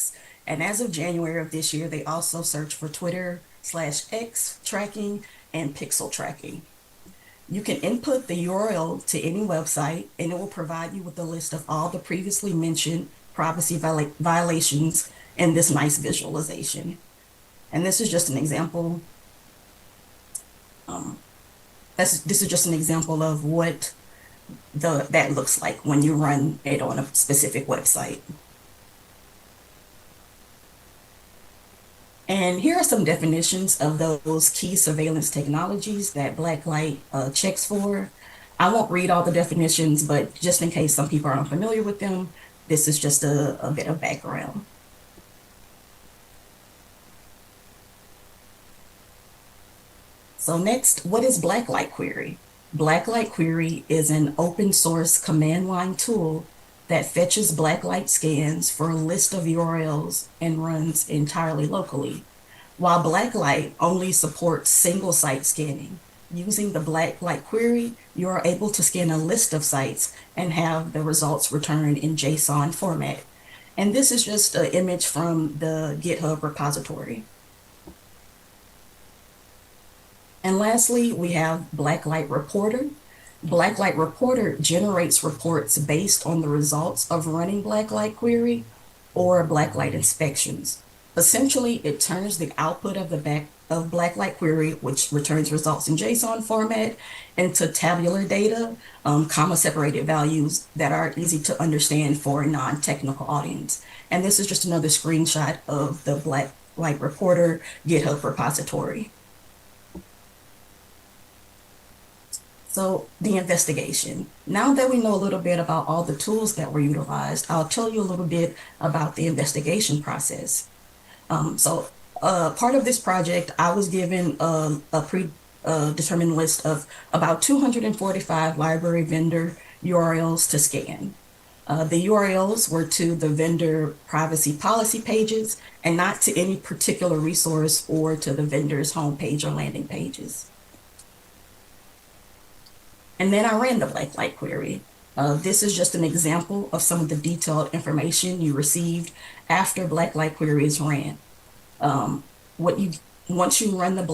analytics. And as of January of this year, they also search for Twitter/X tracking and pixel tracking. You can input the URL to any website, and it will provide you with a list of all the previously mentioned privacy violations in this nice visualization. And this is just an example. This is just an example of what that looks like when you run it on a specific website. And here are some definitions of those key surveillance technologies that Blacklight checks for. I won't read all the definitions, but just in case some people are unfamiliar with them, this is just a bit of background. So next, what is Blacklight Query? Blacklight Query is an open source command line tool that fetches Blacklight scans for a list of URLs and runs entirely locally. While Blacklight only supports single site scanning, using the Blacklight query, you are able to scan a list of sites and have the results returned in JSON format. And this is just an image from the GitHub repository. And lastly, we have Blacklight Reporter. Blacklight Reporter generates reports based on the results of running Blacklight query or Blacklight inspections. Essentially, it turns the output of Blacklight query, which returns results in JSON format, into tabular data, comma-separated values that are easy to understand for a non-technical audience. And this is just another screenshot of the Blacklight Reporter GitHub repository. So the investigation. Now that we know a little bit about all the tools that were utilized, I'll tell you a little bit about the investigation process. Part of this project, I was given a predetermined list of about 245 library vendor URLs to scan. The URLs were to the vendor privacy policy pages and not to any particular resource or to the vendor's homepage or landing pages. And then I ran the Blacklight query. This is just an example of some of the detailed information you received after Blacklight query is ran. Once you run the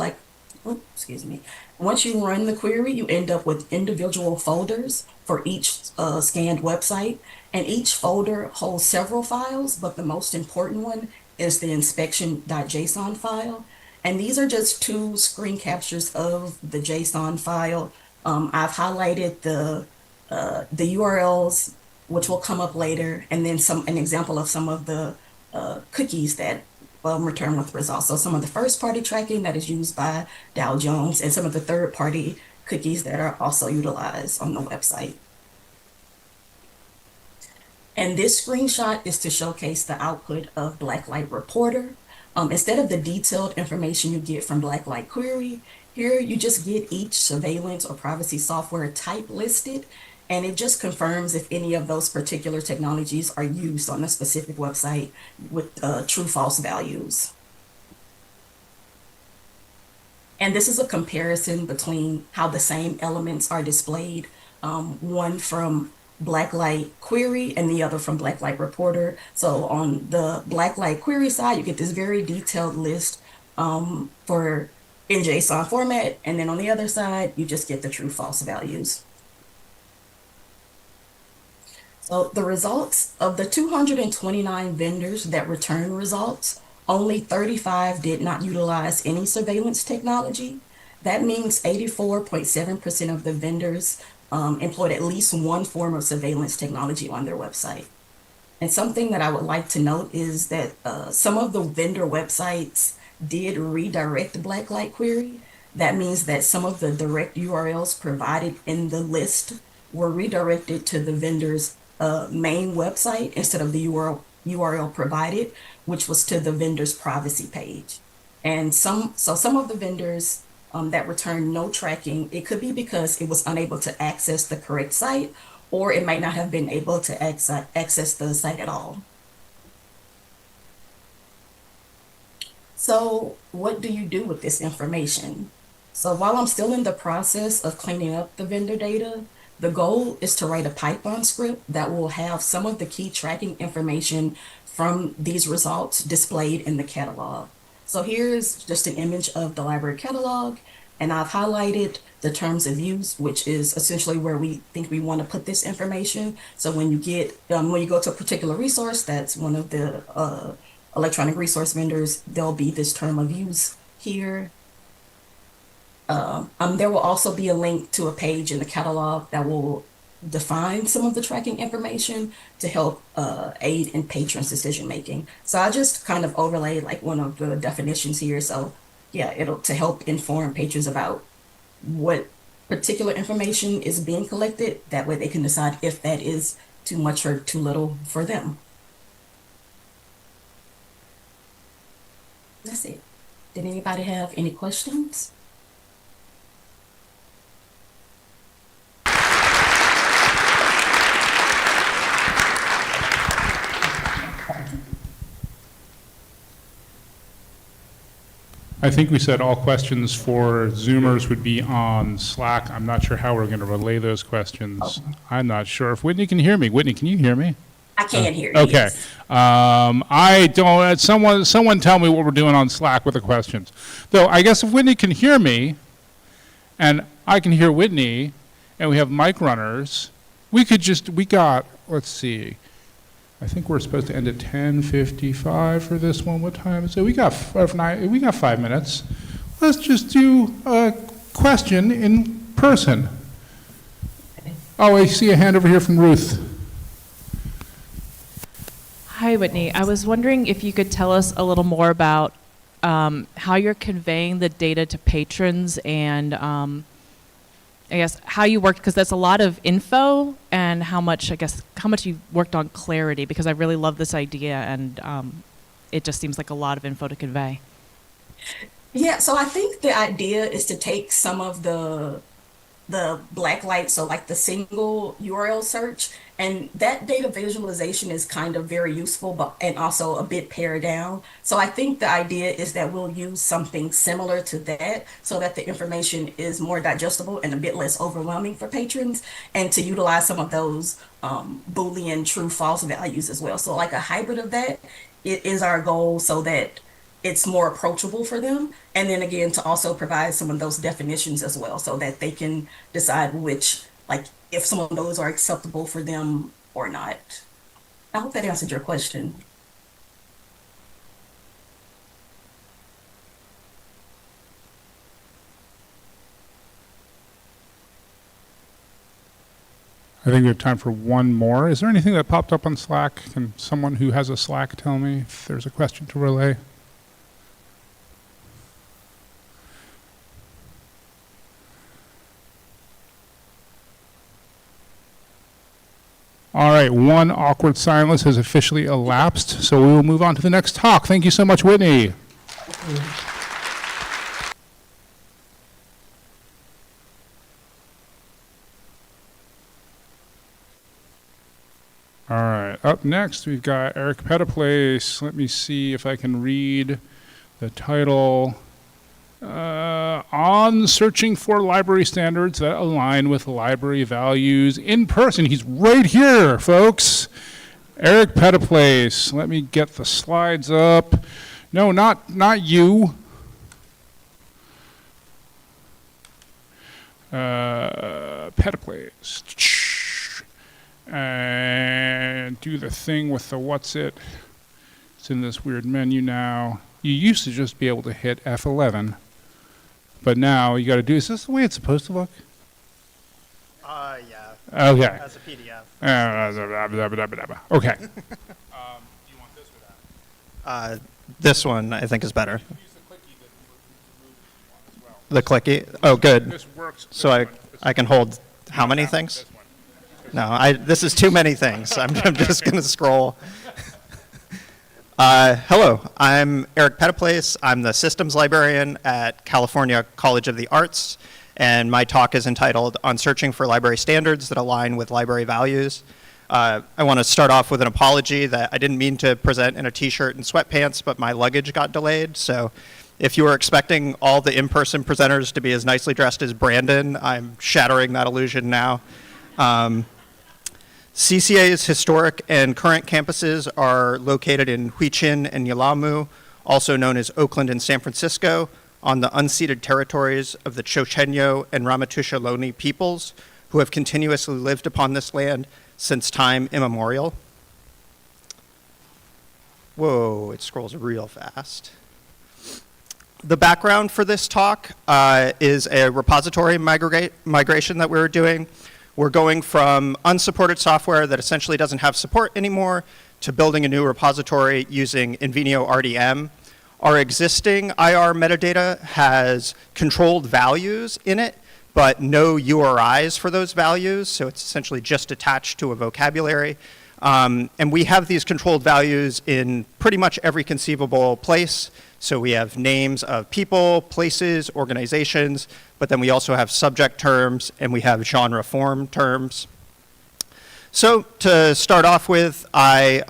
query, you end up with individual folders for each scanned website, and each folder holds several files, but the most important one is the inspection.json file. And these are just two screen captures of the JSON file. I've highlighted the URLs, which will come up later, and then an example of some of the cookies that return with results. So some of the first-party tracking that is used by Dow Jones, and some of the third-party cookies that are also utilized on the website. And this screenshot is to showcase the output of Blacklight Reporter. Instead of the detailed information you get from Blacklight Query, here you just get each surveillance or privacy software type listed, and it just confirms if any of those particular technologies are used on a specific website with true-false values. And this is a comparison between how the same elements are displayed, one from Blacklight Query and the other from Blacklight Reporter. So on the Blacklight Query side, you get this very detailed list in JSON format, and then on the other side, you just get the true-false values. So the results of the 229 vendors that return results, only 35 did not utilize any surveillance technology. That means 84.7% of the vendors employed at least one form of surveillance technology on their website. And something that I would like to note is that some of the vendor websites did redirect Blacklight query. That means that some of the direct URLs provided in the list were redirected to the vendor's main website instead of the URL provided, which was to the vendor's privacy page. And some of the vendors that returned no tracking, it could be because it was unable to access the correct site, or it might not have been able to access the site at all. So what do you do with this information? So while I'm still in the process of cleaning up the vendor data, The goal is to write a Python script that will have some of the key tracking information from these results displayed in the catalog. So here's just an image of the library catalog, and I've highlighted the terms of use, which is essentially where we think we want to put this information. So when you go to a particular resource, that's one of the electronic resource vendors, there'll be this term of use here. There will also be a link to a page in the catalog that will define some of the tracking information to help aid in patrons' decision making. So I just kind of overlaid like one of the definitions here. So yeah, it'll to help inform patrons about what particular information is being collected. That way they can decide if that is too much or too little for them. That's it. Did anybody have any questions? I think we said all questions for Zoomers would be on Slack. I'm not sure how we're going to relay those questions. I'm not sure if Whitney can hear me. Whitney, can you hear me? I can hear you. Okay. Yes. I don't, someone tell me what we're doing on Slack with the questions. Though I guess if Whitney can hear me and I can hear Whitney and we have mic runners, we got, let's see, I think we're supposed to end at 10:55 for this one. What time is it? We got 5 minutes. Let's just do a question in person. Oh, I see a hand over here from Ruth. Hi, Whitney. I was wondering if you could tell us a little more about how you're conveying the data to patrons and I guess how you worked, because that's a lot of info, and how much you worked on clarity, because I really love this idea and it just seems like a lot of info to convey. Yeah, so I think the idea is to take some of the black light, so like the single URL search, and that data visualization is kind of very useful, but and also a bit pared down. So I think the idea is that we'll use something similar to that so that the information is more digestible and a bit less overwhelming for patrons, and to utilize some of those Boolean true false values as well. So like a hybrid of that, it is our goal, so that it's more approachable for them. And then again, to also provide some of those definitions as well, so that they can decide which, like, if some of those are acceptable for them or not. I hope that answered your question. I think we have time for one more. Is there anything that popped up on Slack? Can someone who has a Slack tell me if there's a question to relay? All right, one awkward silence has officially elapsed, so we will move on to the next talk. Thank you so much, Whitney. All right, up next we've got Eric Pettiplace. Let me see if I can read the title. On searching for library standards that align with library values in person. He's right here, folks. Eric Pettiplace. Let me get the slides up. No, not you. Pettiplace. And do the thing with the what's it. It's in this weird menu now. You used to just be able to hit F11. But now you got to do, is this the way it's supposed to look? Yeah. Okay. As a PDF. Okay. Do you want this or that? This one I think is better. The clicky? Oh, good. This works. So I can hold how many things? No, this is too many things. I'm just going to scroll. Hello, I'm Eric Pettiplace. I'm the systems librarian at California College of the Arts, and my talk is entitled On Searching for Library Standards That Align with Library Values. I want to start off with an apology that I didn't mean to present in a t-shirt and sweatpants, but my luggage got delayed. So if you were expecting all the in-person presenters to be as nicely dressed as Brandon, I'm shattering that illusion now. CCA's historic and current campuses are located in Huichin and Yelamu, also known as Oakland and San Francisco, on the unceded territories of the Chochenyo and Ramaytush Ohlone peoples, who have continuously lived upon this land since time immemorial. Whoa, it scrolls real fast. The background for this talk is a repository migration that we're doing. We're going from unsupported software that essentially doesn't have support anymore to building a new repository using Invenio RDM. Our existing IR metadata has controlled values in it, but no URIs for those values, so it's essentially just attached to a vocabulary. And we have these controlled values in pretty much every conceivable place. So we have names of people, places, organizations, but then we also have subject terms and we have genre form terms. So to start off with, I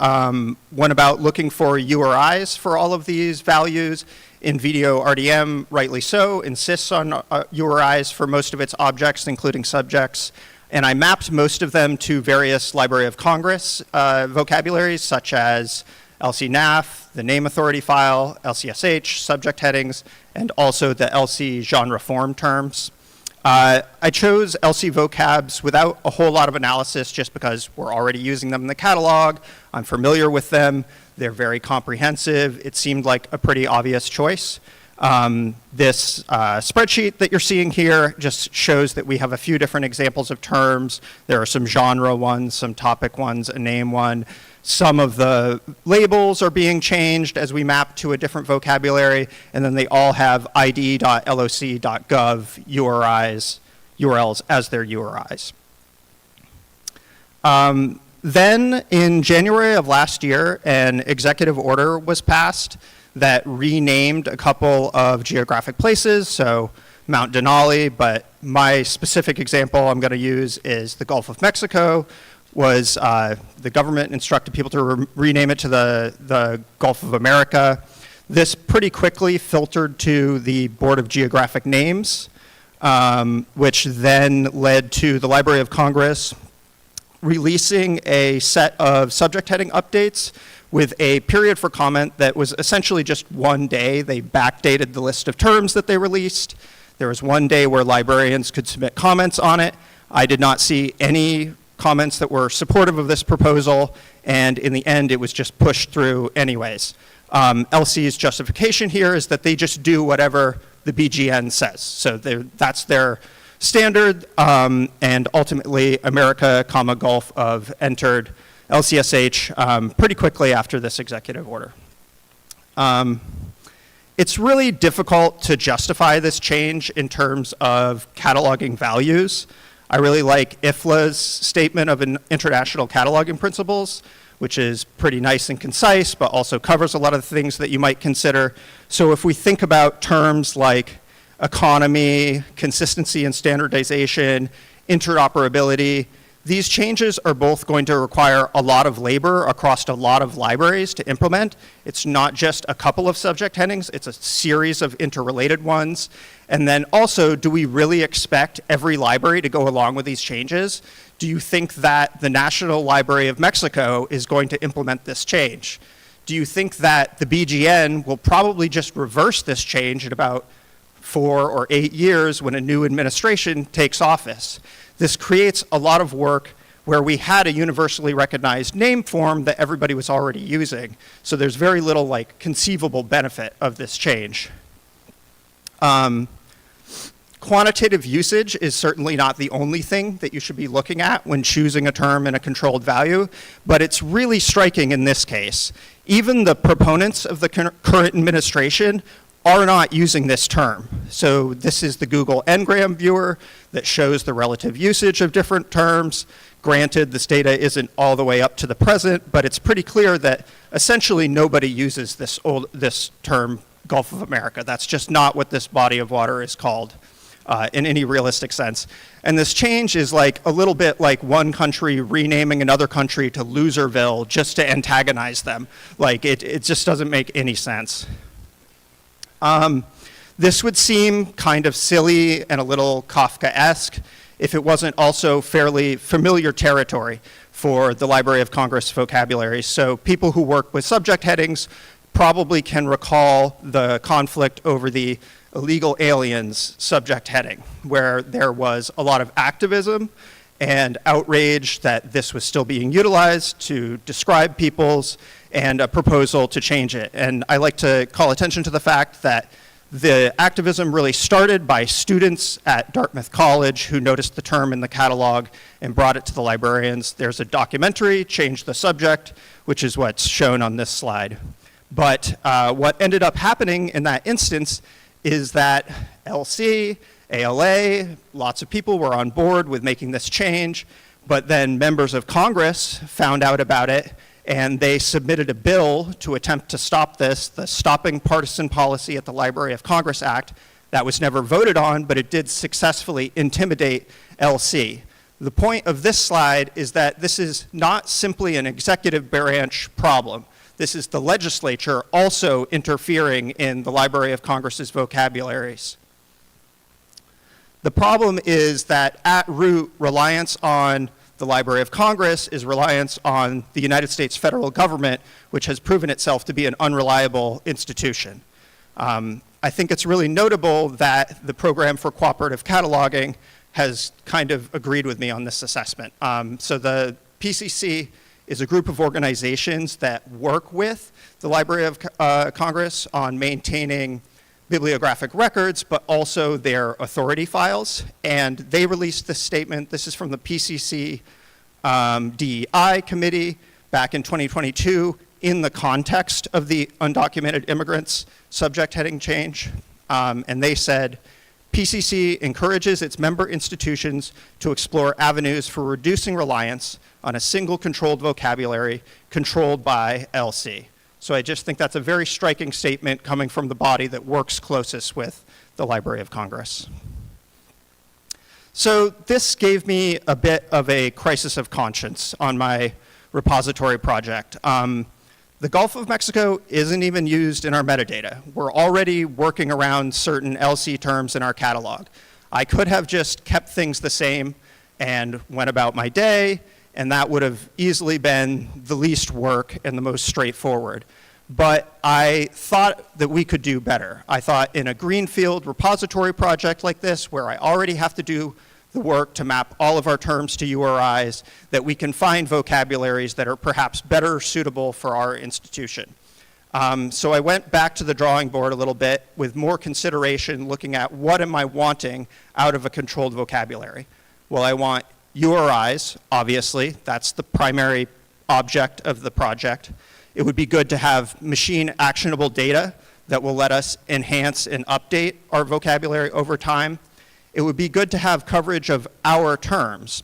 went about looking for URIs for all of these values. Invenio RDM, rightly so, insists on URIs for most of its objects, including subjects. And I mapped most of them to various Library of Congress vocabularies, such as LCNAF, the name authority file, LCSH, subject headings, and also the LC genre form terms. I chose LC vocabs without a whole lot of analysis just because we're already using them in the catalog. I'm familiar with them. They're very comprehensive. It seemed like a pretty obvious choice. This spreadsheet that you're seeing here just shows that we have a few different examples of terms. There are some genre ones, some topic ones, a name one. Some of the labels are being changed as we map to a different vocabulary, and then they all have id.loc.gov URLs as their URIs. Then in January of last year, an executive order was passed that renamed a couple of geographic places, so Mount Denali, but my specific example I'm going to use is the Gulf of Mexico. Was the government instructed people to rename it to the Gulf of America. This pretty quickly filtered to the Board of Geographic Names, which then led to the Library of Congress releasing a set of subject heading updates with a period for comment that was essentially just one day. They backdated the list of terms that they released. There was one day where librarians could submit comments on it. I did not see any comments that were supportive of this proposal, and in the end, it was just pushed through anyways. LC's justification here is that they just do whatever the BGN says. So that's their standard, and ultimately, America, Gulf of entered LCSH pretty quickly after this executive order. It's really difficult to justify this change in terms of cataloging values. I really like IFLA's statement of international cataloging principles, which is pretty nice and concise, but also covers a lot of the things that you might consider. So if we think about terms like economy, consistency and standardization, interoperability, these changes are both going to require a lot of labor across a lot of libraries to implement. It's not just a couple of subject headings, it's a series of interrelated ones. And then also, do we really expect every library to go along with these changes? Do you think that the National Library of Mexico is going to implement this change? Do you think that the BGN will probably just reverse this change in about 4 or 8 years when a new administration takes office? This creates a lot of work where we had a universally recognized name form that everybody was already using. So there's very little conceivable benefit of this change. Quantitative usage is certainly not the only thing that you should be looking at when choosing a term and a controlled value, but it's really striking in this case. Even the proponents of the current administration are not using this term. So this is the Google Ngram viewer that shows the relative usage of different terms. Granted, this data isn't all the way up to the present, but it's pretty clear that essentially nobody uses this term Gulf of America. That's just not what this body of water is called in any realistic sense. And this change is a little bit like one country renaming another country to Loserville just to antagonize them. It just doesn't make any sense. This would seem kind of silly and a little Kafkaesque if it wasn't also fairly familiar territory for the Library of Congress vocabulary. So people who work with subject headings probably can recall the conflict over the illegal aliens subject heading, where there was a lot of activism and outrage that this was still being utilized to describe peoples, and a proposal to change it. And I like to call attention to the fact that the activism really started by students at Dartmouth College who noticed the term in the catalog and brought it to the librarians. There's a documentary, Change the Subject, which is what's shown on this slide. But what ended up happening in that instance is that LC, ALA, lots of people were on board with making this change, but then members of Congress found out about it, and they submitted a bill to attempt to stop this, the Stopping Partisan Policy at the Library of Congress Act. That was never voted on, but it did successfully intimidate LC. The point of this slide is that this is not simply an executive branch problem. This is the legislature also interfering in the Library of Congress's vocabularies. The problem is that at root, reliance on the Library of Congress is reliance on the United States federal government, which has proven itself to be an unreliable institution. I think it's really notable that the Program for Cooperative Cataloging has kind of agreed with me on this assessment. So the PCC is a group of organizations that work with the Library of Congress on maintaining bibliographic records, but also their authority files. And they released this statement. This is from the PCC DEI committee back in 2022 in the context of the undocumented immigrants subject heading change. And they said, PCC encourages its member institutions to explore avenues for reducing reliance on a single controlled vocabulary controlled by LC. So I just think that's a very striking statement coming from the body that works closest with the Library of Congress. So this gave me a bit of a crisis of conscience on my repository project. The Gulf of Mexico isn't even used in our metadata. We're already working around certain LC terms in our catalog. I could have just kept things the same and went about my day, and that would have easily been the least work and the most straightforward. But I thought that we could do better. I thought in a greenfield repository project like this, where I already have to do the work to map all of our terms to URIs, that we can find vocabularies that are perhaps better suitable for our institution. So I went back to the drawing board a little bit with more consideration, looking at what am I wanting out of a controlled vocabulary. Well, I want URIs, obviously. That's the primary object of the project. It would be good to have machine actionable data that will let us enhance and update our vocabulary over time. It would be good to have coverage of our terms.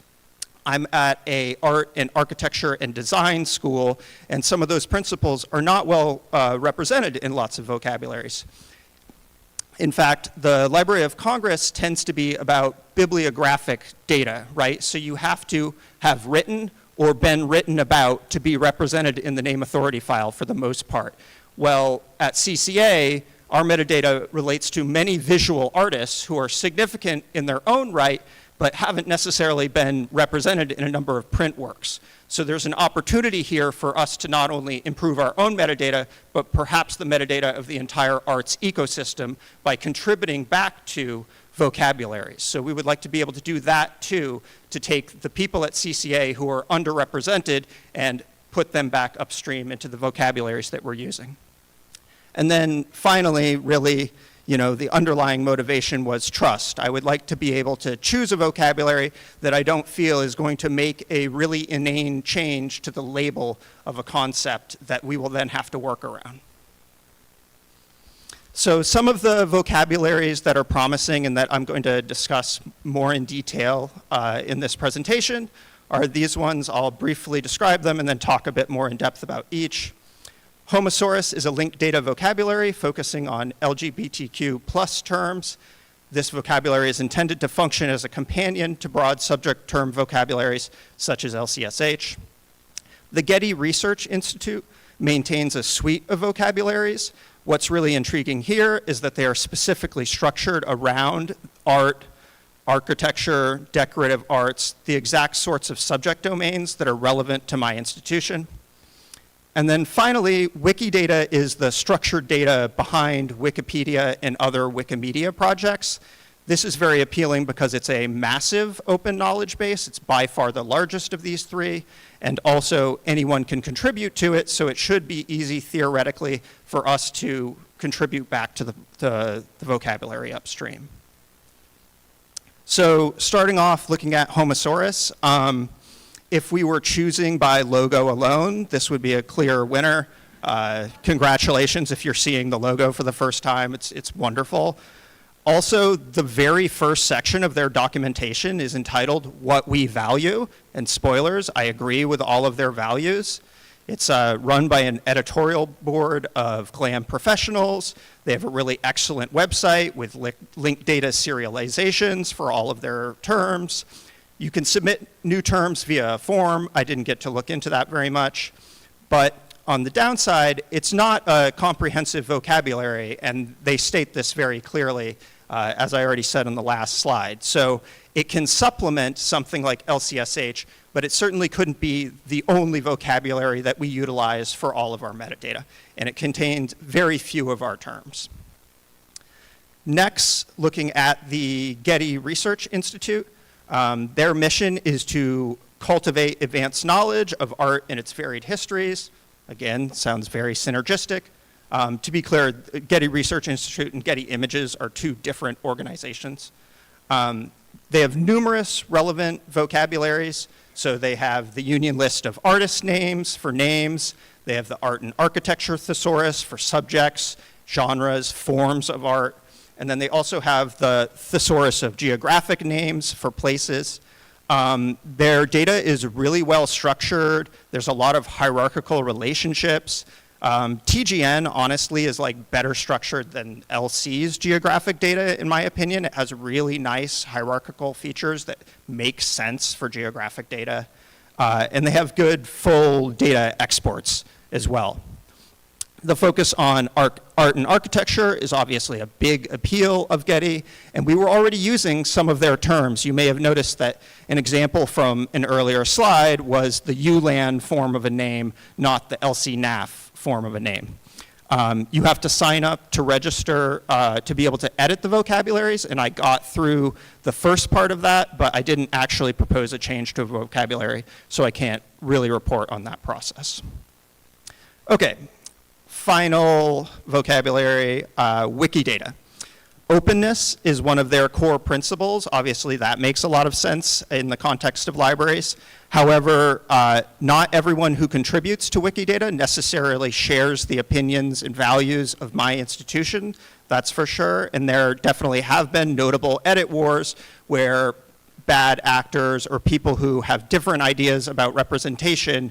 I'm at a art and architecture and design school, and some of those principles are not well represented in lots of vocabularies. In fact, the Library of Congress tends to be about bibliographic data, right? So you have to have written or been written about to be represented in the name authority file for the most part. Well, at CCA, our metadata relates to many visual artists who are significant in their own right, but haven't necessarily been represented in a number of print works. So there's an opportunity here for us to not only improve our own metadata, but perhaps the metadata of the entire arts ecosystem by contributing back to vocabularies. So we would like to be able to do that too, to take the people at CCA who are underrepresented and put them back upstream into the vocabularies that we're using. And then finally, really, the underlying motivation was trust. I would like to be able to choose a vocabulary that I don't feel is going to make a really inane change to the label of a concept that we will then have to work around. So some of the vocabularies that are promising and that I'm going to discuss more in detail in this presentation are these ones. I'll briefly describe them and then talk a bit more in depth about each. Homosaurus is a linked data vocabulary focusing on LGBTQ plus terms. This vocabulary is intended to function as a companion to broad subject term vocabularies such as LCSH. The Getty Research Institute maintains a suite of vocabularies. What's really intriguing here is that they are specifically structured around art, architecture, decorative arts, the exact sorts of subject domains that are relevant to my institution. And then finally, Wikidata is the structured data behind Wikipedia and other Wikimedia projects. This is very appealing because it's a massive open knowledge base. It's by far the largest of these three, and also anyone can contribute to it, so it should be easy theoretically for us to contribute back to the vocabulary upstream. So starting off looking at Homosaurus, if we were choosing by logo alone, this would be a clear winner. Congratulations if you're seeing the logo for the first time, it's wonderful. Also, the very first section of their documentation is entitled What We Value, and spoilers, I agree with all of their values. It's run by an editorial board of GLAM professionals. They have a really excellent website with linked data serializations for all of their terms. You can submit new terms via a form. I didn't get to look into that very much. But on the downside, it's not a comprehensive vocabulary, and they state this very clearly, as I already said on the last slide. So it can supplement something like LCSH, but it certainly couldn't be the only vocabulary that we utilize for all of our metadata, and it contained very few of our terms. Next, looking at the Getty Research Institute, their mission is to cultivate advanced knowledge of art and its varied histories. Again, sounds very synergistic. To be clear, Getty Research Institute and Getty Images are two different organizations. They have numerous relevant vocabularies. So they have the Union List of artist names for names. They have the Art and Architecture Thesaurus for subjects, genres, forms of art. And then they also have the Thesaurus of Geographic Names for places. Their data is really well structured. There's a lot of hierarchical relationships. TGN, honestly, is like better structured than LC's geographic data, in my opinion. It has really nice hierarchical features that make sense for geographic data. And they have good full data exports as well. The focus on art and architecture is obviously a big appeal of Getty, and we were already using some of their terms. You may have noticed that an example from an earlier slide was the ULAN form of a name, not the LCNAF form of a name. You have to sign up to register to be able to edit the vocabularies, and I got through the first part of that, but I didn't actually propose a change to a vocabulary, so I can't really report on that process. Okay. Final vocabulary, Wikidata. Openness is one of their core principles. Obviously, that makes a lot of sense in the context of libraries. However, not everyone who contributes to Wikidata necessarily shares the opinions and values of my institution, that's for sure. And there definitely have been notable edit wars where bad actors or people who have different ideas about representation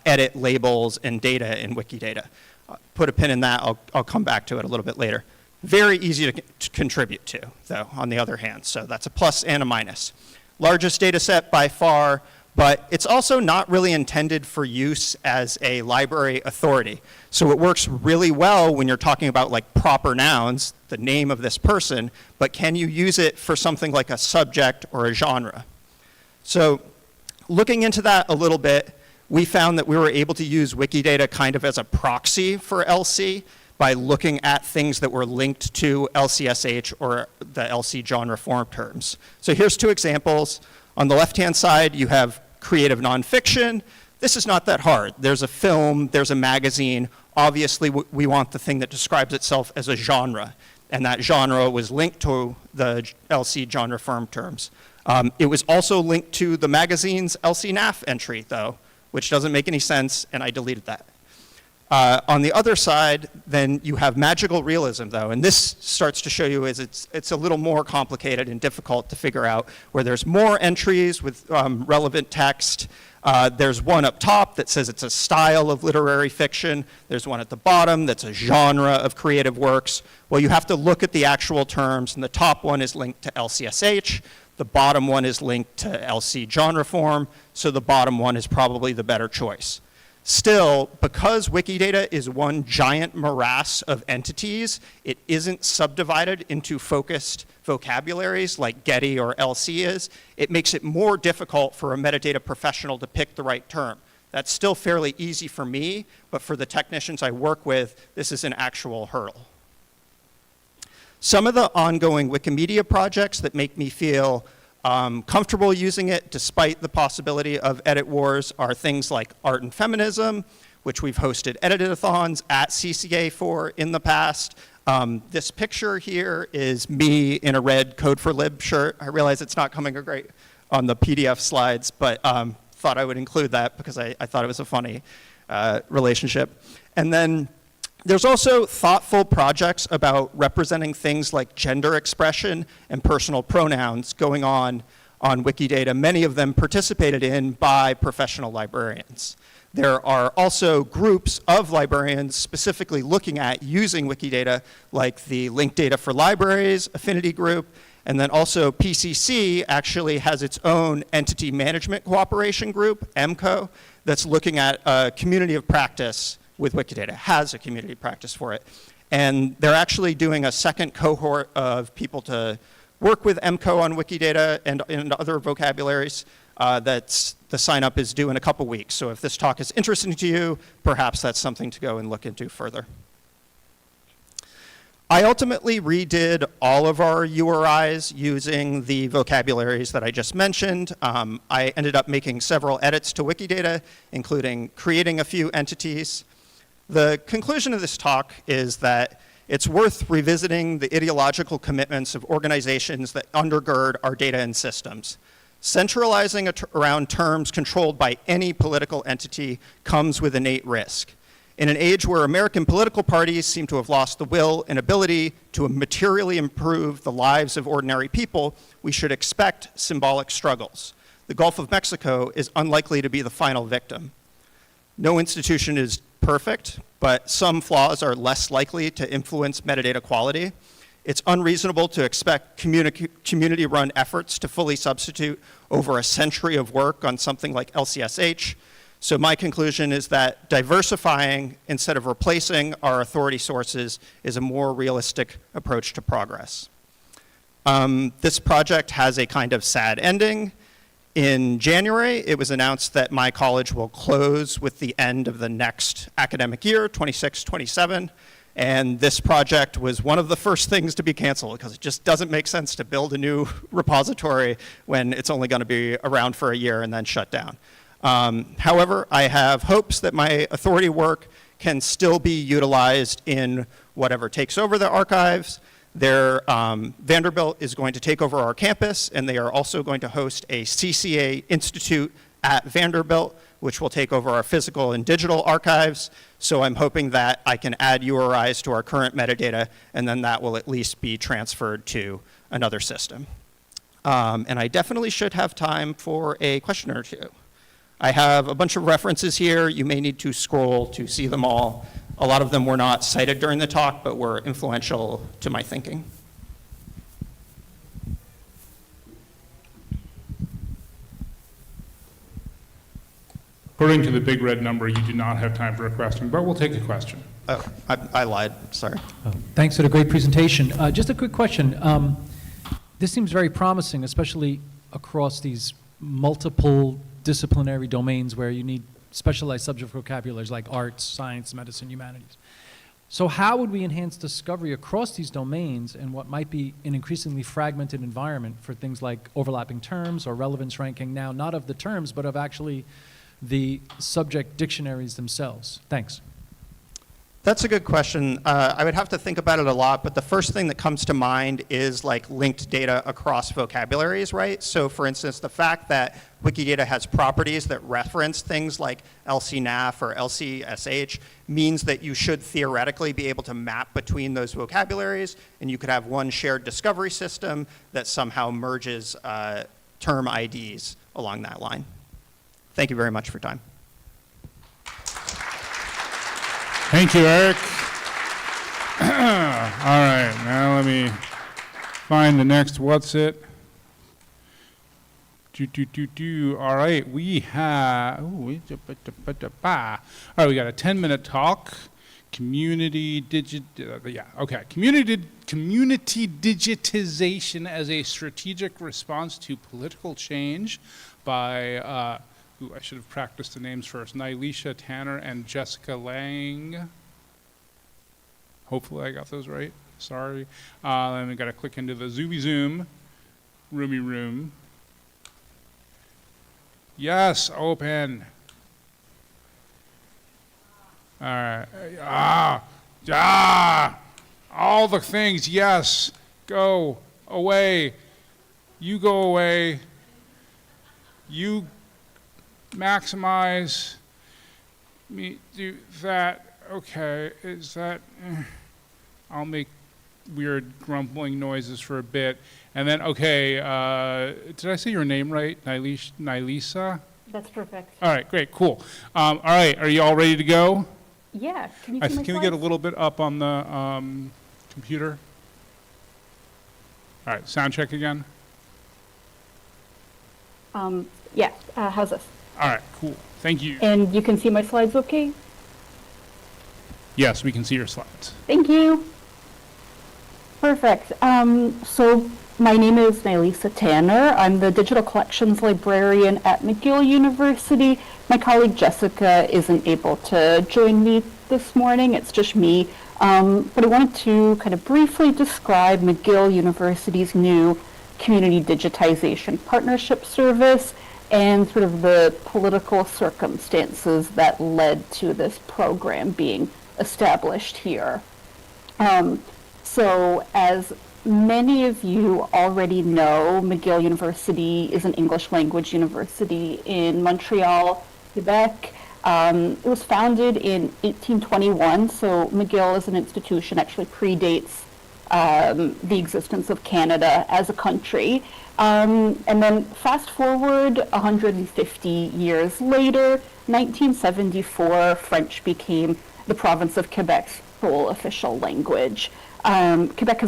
edit labels and data in Wikidata. Put a pin in that, I'll come back to it a little bit later. Very easy to contribute to, though, on the other hand, so that's a plus and a minus. Largest data set by far, but it's also not really intended for use as a library authority. So it works really well when you're talking about like proper nouns, the name of this person, but can you use it for something like a subject or a genre? So looking into that a little bit, we found that we were able to use Wikidata kind of as a proxy for LC by looking at things that were linked to LCSH or the LC genre form terms. So here's two examples. On the left-hand side, you have creative nonfiction. This is not that hard. There's a film, there's a magazine. Obviously, we want the thing that describes itself as a genre, and that genre was linked to the LC genre form terms. It was also linked to the magazine's LCNAF entry, though, which doesn't make any sense, and I deleted that. On the other side, then you have magical realism, though, and this starts to show you is it's a little more complicated and difficult to figure out, where there's more entries with relevant text. There's one up top that says it's a style of literary fiction. There's one at the bottom that's a genre of creative works. Well, you have to look at the actual terms, and the top one is linked to LCSH. The bottom one is linked to LC genre form, so the bottom one is probably the better choice. Still, because Wikidata is one giant morass of entities, it isn't subdivided into focused vocabularies like Getty or LC is. It makes it more difficult for a metadata professional to pick the right term. That's still fairly easy for me, but for the technicians I work with, this is an actual hurdle. Some of the ongoing Wikimedia projects that make me feel comfortable using it despite the possibility of edit wars are things like art and feminism, which we've hosted edit-a-thons at CCA for in the past. This picture here is me in a red Code4Lib shirt. I realize it's not coming great on the PDF slides, but thought I would include that because I thought it was a funny relationship. And then there's also thoughtful projects about representing things like gender expression and personal pronouns going on Wikidata, many of them participated in by professional librarians. There are also groups of librarians specifically looking at using Wikidata, like the Linked Data for Libraries affinity group, and then also PCC actually has its own entity management cooperation group, EMCO, that's looking at a community of practice with Wikidata, has a community practice for it. And they're actually doing a second cohort of people to work with EMCO on Wikidata and other vocabularies. The sign up is due in a couple weeks. So if this talk is interesting to you, perhaps that's something to go and look into further. I ultimately redid all of our URIs using the vocabularies that I just mentioned. I ended up making several edits to Wikidata, including creating a few entities. The conclusion of this talk is that it's worth revisiting the ideological commitments of organizations that undergird our data and systems. Centralizing around terms controlled by any political entity comes with innate risk. In an age where American political parties seem to have lost the will and ability to materially improve the lives of ordinary people, we should expect symbolic struggles. The Gulf of Mexico is unlikely to be the final victim. No institution is perfect, but some flaws are less likely to influence metadata quality. It's unreasonable to expect community-run efforts to fully substitute over a century of work on something like LCSH. So my conclusion is that diversifying instead of replacing our authority sources is a more realistic approach to progress. This project has a kind of sad ending. In January, it was announced that my college will close with the end of the next academic year, 26-27. And this project was one of the first things to be canceled because it just doesn't make sense to build a new repository when it's only going to be around for a year and then shut down. However, I have hopes that my authority work can still be utilized in whatever takes over the archives. Vanderbilt is going to take over our campus, and they are also going to host a CCA Institute at Vanderbilt, which will take over our physical and digital archives. So I'm hoping that I can add URIs to our current metadata, and then that will at least be transferred to another system. And I definitely should have time for a question or two. I have a bunch of references here. You may need to scroll to see them all. A lot of them were not cited during the talk, but were influential to my thinking. According to the big red number, you do not have time for a question, but we'll take a question. Oh, I lied, sorry. Thanks for the great presentation. Just a quick question. This seems very promising, especially across these multiple disciplinary domains where you need specialized subject vocabularies like arts, science, medicine, humanities. So how would we enhance discovery across these domains in what might be an increasingly fragmented environment for things like overlapping terms or relevance ranking, now not of the terms, but of actually the subject dictionaries themselves? Thanks. That's a good question. I would have to think about it a lot, but the first thing that comes to mind is like linked data across vocabularies, right? So for instance, the fact that Wikidata has properties that reference things like LCNAF or LCSH means that you should theoretically be able to map between those vocabularies, and you could have one shared discovery system that somehow merges term IDs along that line. Thank you very much for your time. Thank you, Eric. All right, now let me find the next what's it. All right, we have, all right, we got a 10-minute talk. Community digitization as a strategic response to political change by, I should have practiced the names first, Nightingale Tanner and Jessica Lang. Hopefully I got those right, sorry. Then we gotta click into the Zoomy Zoom, roomy room. Yes, open. All right. All the things, yes. Go away. You go away. You maximize. Me do that. Okay, is that... I'll make weird grumbling noises for a bit. And then, okay, did I say your name right? Nylisa? That's perfect. All right, great, cool. All right, are you all ready to go? Yeah, can you see my Can we get a slides? little bit up on the computer? All right, sound check again. Yeah, how's this? All right, cool, thank you. And you can see my slides okay? Yes, we can see your slides. Thank you. Perfect. So my name is Nylisa Tanner. I'm the Digital Collections Librarian at McGill University. My colleague Jessica isn't able to join me this morning. It's just me. But I wanted to kind of briefly describe McGill University's new Community Digitization Partnership Service and sort of the political circumstances that led to this program being established here. So as many of you already know, McGill University is an English language university in Montreal, Quebec. It was founded in 1821, so McGill as an institution actually predates the existence of Canada as a country. And then fast forward 150 years later, 1974, French became the province of Quebec's sole official language. Quebec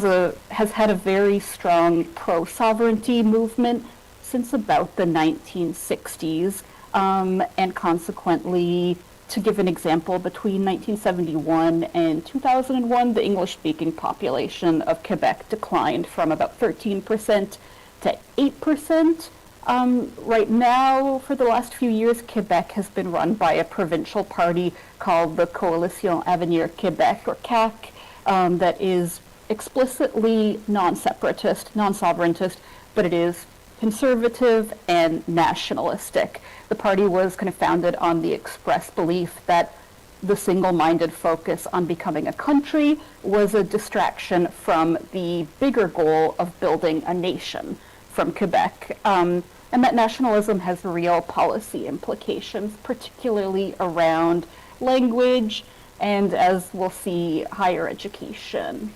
has had a very strong pro-sovereignty movement since about the 1960s, and consequently, to give an example, between 1971 and 2001, the English-speaking population of Quebec declined from about 13% to 8%. Right now, for the last few years, Quebec has been run by a provincial party called the Coalition Avenir Québec, or CAQ, that is explicitly non-separatist, non-sovereigntist, but it is conservative and nationalistic. The party was kind of founded on the express belief that the single-minded focus on becoming a country was a distraction from the bigger goal of building a nation from Quebec. And that nationalism has real policy implications, particularly around language and, as we'll see, higher education.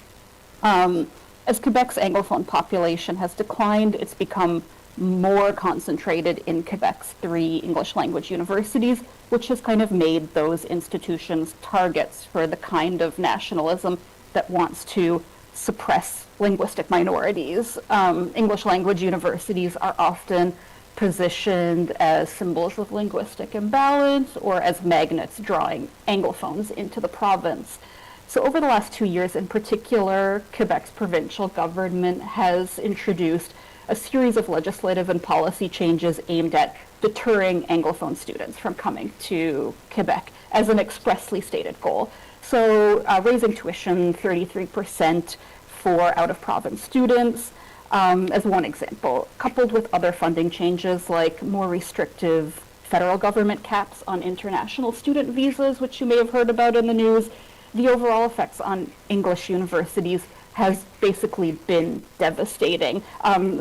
As Quebec's Anglophone population has declined, it's become more concentrated in Quebec's 3 English language universities, which has kind of made those institutions targets for the kind of nationalism that wants to suppress linguistic minorities. English language universities are often positioned as symbols of linguistic imbalance or as magnets drawing Anglophones into the province. So over the last 2 years in particular, Quebec's provincial government has introduced a series of legislative and policy changes aimed at deterring Anglophone students from coming to Quebec as an expressly stated goal. So raising tuition 33% for out-of-province students, as one example, coupled with other funding changes like more restrictive federal government caps on international student visas, which you may have heard about in the news, the overall effects on English universities has basically been devastating.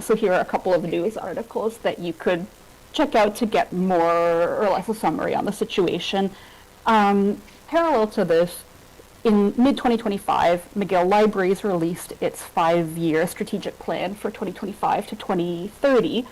So here are a couple of news articles that you could check out to get more or less a summary on the situation. Parallel to this, in mid-2025, McGill Libraries released its 5-year strategic plan for 2025 to 2030.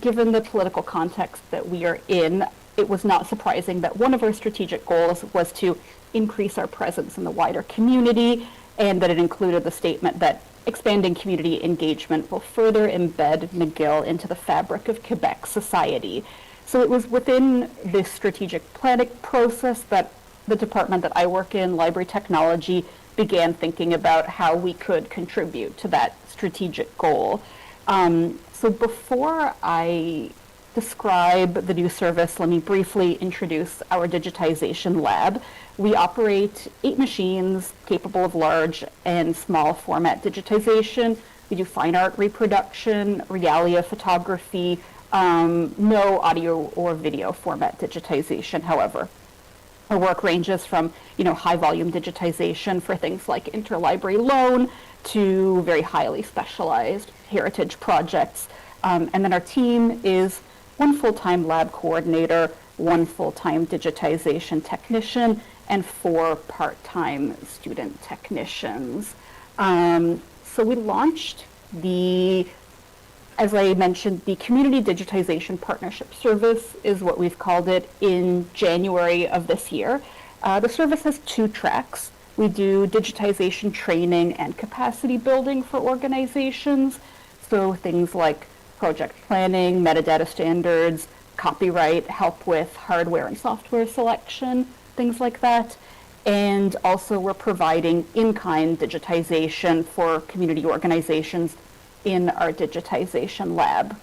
Given the political context that we are in, it was not surprising that one of our strategic goals was to increase our presence in the wider community, and that it included the statement that expanding community engagement will further embed McGill into the fabric of Quebec society. So it was within this strategic planning process that the department that I work in, library technology, began thinking about how we could contribute to that strategic goal. So before I describe the new service, let me briefly introduce our digitization lab. We operate 8 machines capable of large and small format digitization. We do fine art reproduction, realia photography, no audio or video format digitization, however. Our work ranges from, high volume digitization for things like interlibrary loan to very highly specialized heritage projects. And then our team is 1 full-time lab coordinator, 1 full-time digitization technician, and 4 part-time student technicians. So we launched as I mentioned, the Community Digitization Partnership Service is what we've called it in January of this year. The service has 2 tracks. We do digitization training and capacity building for organizations. So things like project planning, metadata standards, copyright, help with hardware and software selection, things like that. And also we're providing in-kind digitization for community organizations in our digitization lab.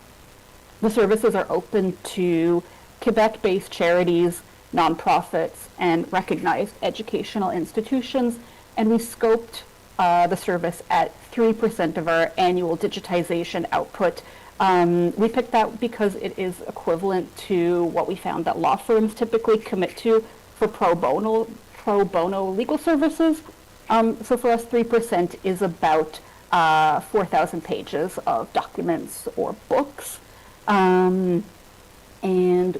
The services are open to Quebec-based charities, nonprofits, and recognized educational institutions, and we scoped the service at 3% of our annual digitization output. We picked that because it is equivalent to what we found that law firms typically commit to for pro bono legal services. So for us, 3% is about 4,000 pages of documents or books. And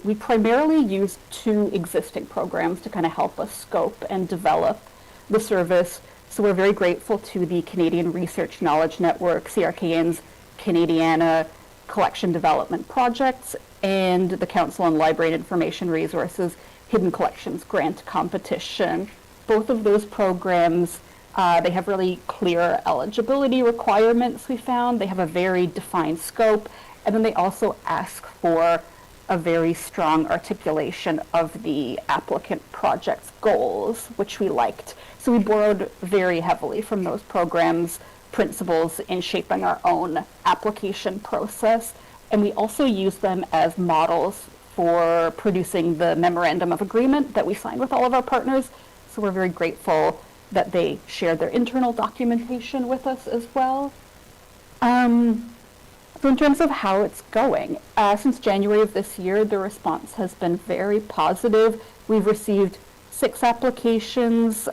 we primarily use 2 existing programs to kind of help us scope and develop the service. So we're very grateful to the Canadian Research Knowledge Network, CRKN's Canadiana Collection Development Projects, and the Council on Library and Information Resources Hidden Collections Grant Competition. Both of those programs, they have really clear eligibility requirements, we found. They have a very defined scope, and then they also ask for a very strong articulation of the applicant project's goals, which we liked. So we borrowed very heavily from those programs' principles in shaping our own application process, and we also use them as models for producing the memorandum of agreement that we signed with all of our partners. So we're very grateful that they shared their internal documentation with us as well. So in terms of how it's going, since January of this year, the response has been very positive. We've received 6 applications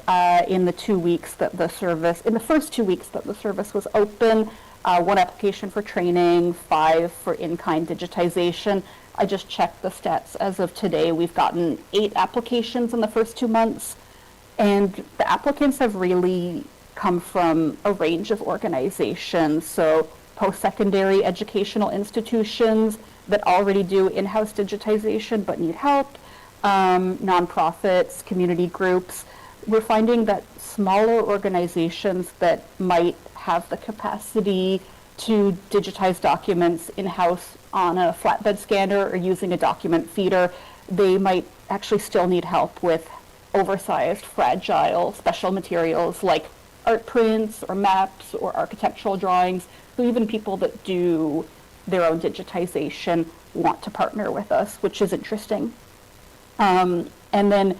in the 2 weeks that the service, in the first 2 weeks that the service was open, 1 application for training, 5 for in-kind digitization. I just checked the stats as of today. We've gotten 8 applications in the first 2 months. And the applicants have really come from a range of organizations. So post-secondary educational institutions that already do in-house digitization but need help, nonprofits, community groups. We're finding that smaller organizations that might have the capacity to digitize documents in-house on a flatbed scanner or using a document feeder, they might actually still need help with oversized, fragile, special materials like art prints or maps or architectural drawings. So even people that do their own digitization want to partner with us, which is interesting. And then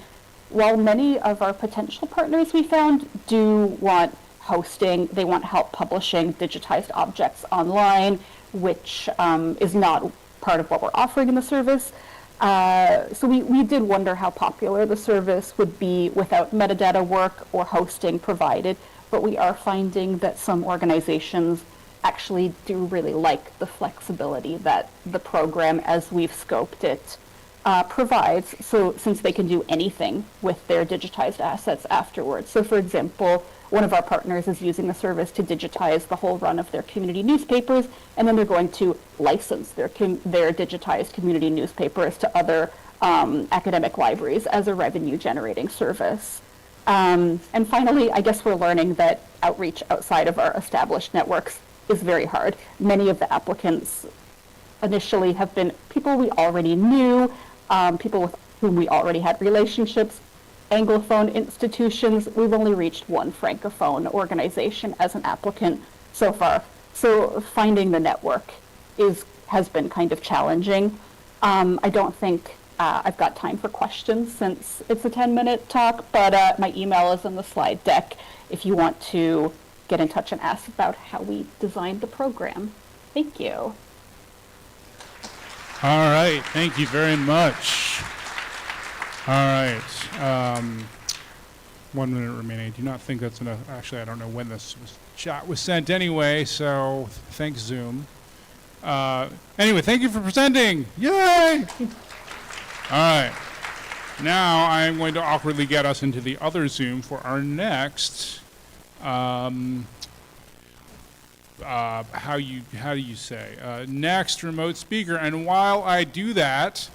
while many of our potential partners we found do want hosting, they want help publishing digitized objects online, which is not part of what we're offering in the service. So we did wonder how popular the service would be without metadata work or hosting provided, but we are finding that some organizations actually do really like the flexibility that the program, as we've scoped it, provides. So since they can do anything with their digitized assets afterwards. So for example, one of our partners is using the service to digitize the whole run of their community newspapers, and then they're going to license their digitized community newspapers to other academic libraries as a revenue-generating service. And finally, I guess we're learning that outreach outside of our established networks is very hard. Many of the applicants initially have been people we already knew, people with whom we already had relationships, Anglophone institutions. We've only reached one Francophone organization as an applicant so far. So finding the network has been kind of challenging. I don't think I've got time for questions since it's a 10-minute talk, but my email is in the slide deck if you want to get in touch and ask about how we designed the program. Thank you. All right, thank you very much. All right, 1 minute remaining. I do not think that's enough. Actually, I don't know when this chat was sent anyway, so thanks, Zoom. Anyway, thank you for presenting. Yay! All right, now I'm going to awkwardly get us into the other Zoom for our next, how do you say, next remote speaker. And while I do that,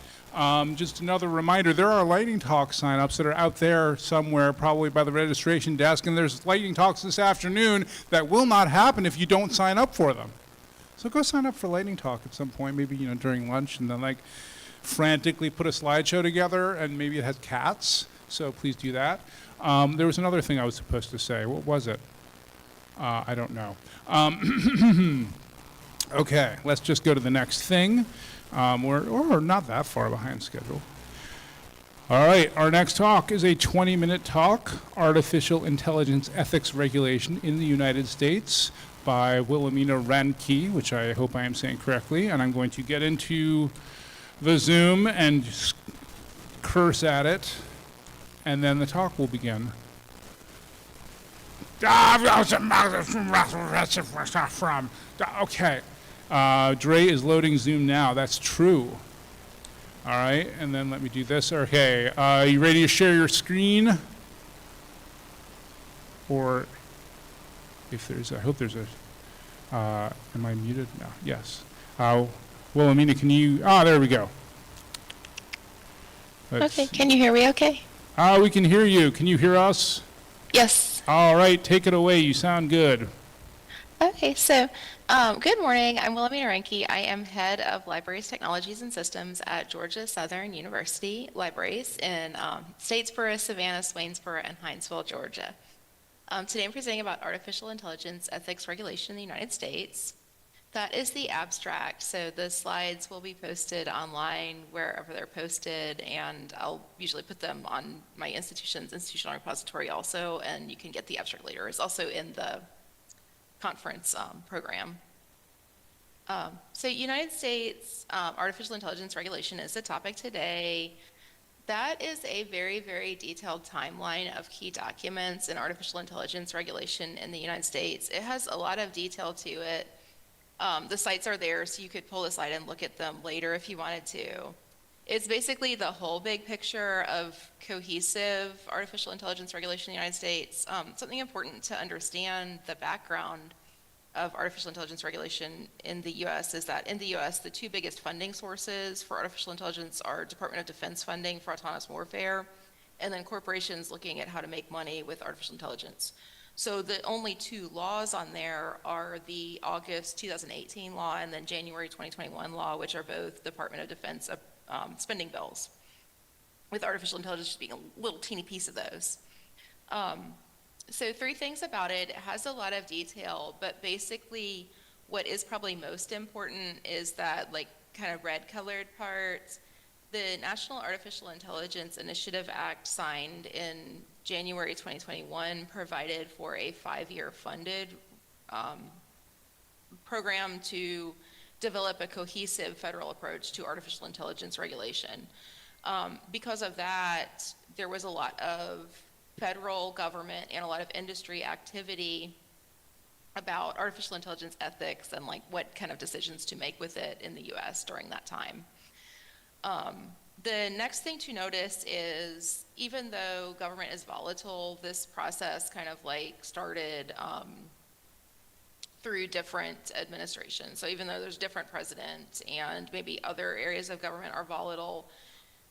just another reminder, there are lightning talk signups that are out there somewhere, probably by the registration desk, and there's lightning talks this afternoon that will not happen if you don't sign up for them. So go sign up for lightning talk at some point, maybe during lunch, and then like frantically put a slideshow together, and maybe it has cats, so please do that. There was another thing I was supposed to say. What was it? I don't know. Okay, let's just go to the next thing. We're not that far behind schedule. All right, our next talk is a 20-minute talk, Artificial Intelligence Ethics Regulation in the United States, by Wilhelmina Ranke, which I hope I am saying correctly, and I'm going to get into the Zoom and curse at it, and then the talk will begin. Okay, Dre is loading Zoom now. That's true. All right, and then let me do this. Okay, you ready to share your screen? Or if there's, I hope there's a, am I muted? No, yes. Wilhelmina, can you, there we go. Okay, can you hear me okay? We can hear you. Can you hear us? Yes. All right, take it away. You sound good. Okay, so good morning. I'm Wilhelmina Ranke. I am head of Libraries, Technologies, and Systems at Georgia Southern University Libraries in Statesboro, Savannah, Swainsboro, and Hinesville, Georgia. Today I'm presenting about artificial intelligence ethics regulation in the United States. That is the abstract, so the slides will be posted online wherever they're posted, and I'll usually put them on my institution's institutional repository also, and you can get the abstract later. It's also in the conference program. So United States artificial intelligence regulation is the topic today. That is a very, very detailed timeline of key documents in artificial intelligence regulation in the United States. It has a lot of detail to it. The sites are there, so you could pull the slide and look at them later if you wanted to. It's basically the whole big picture of cohesive artificial intelligence regulation in the United States. Something important to understand the background of artificial intelligence regulation in the U.S. is that in the U.S., the two biggest funding sources for artificial intelligence are Department of Defense funding for autonomous warfare, and then corporations looking at how to make money with artificial intelligence. So the only two laws on there are the August 2018 law and then January 2021 law, which are both Department of Defense spending bills, with artificial intelligence just being a little teeny piece of those. So three things about it. It has a lot of detail, but basically what is probably most important is that like kind of red colored part. The National Artificial Intelligence Initiative Act signed in January 2021 provided for a 5-year funded program to develop a cohesive federal approach to artificial intelligence regulation. Because of that, there was a lot of federal government and a lot of industry activity about artificial intelligence ethics and like what kind of decisions to make with it in the US during that time. The next thing to notice is even though government is volatile, this process kind of like started through different administrations. So even though there's different presidents and maybe other areas of government are volatile,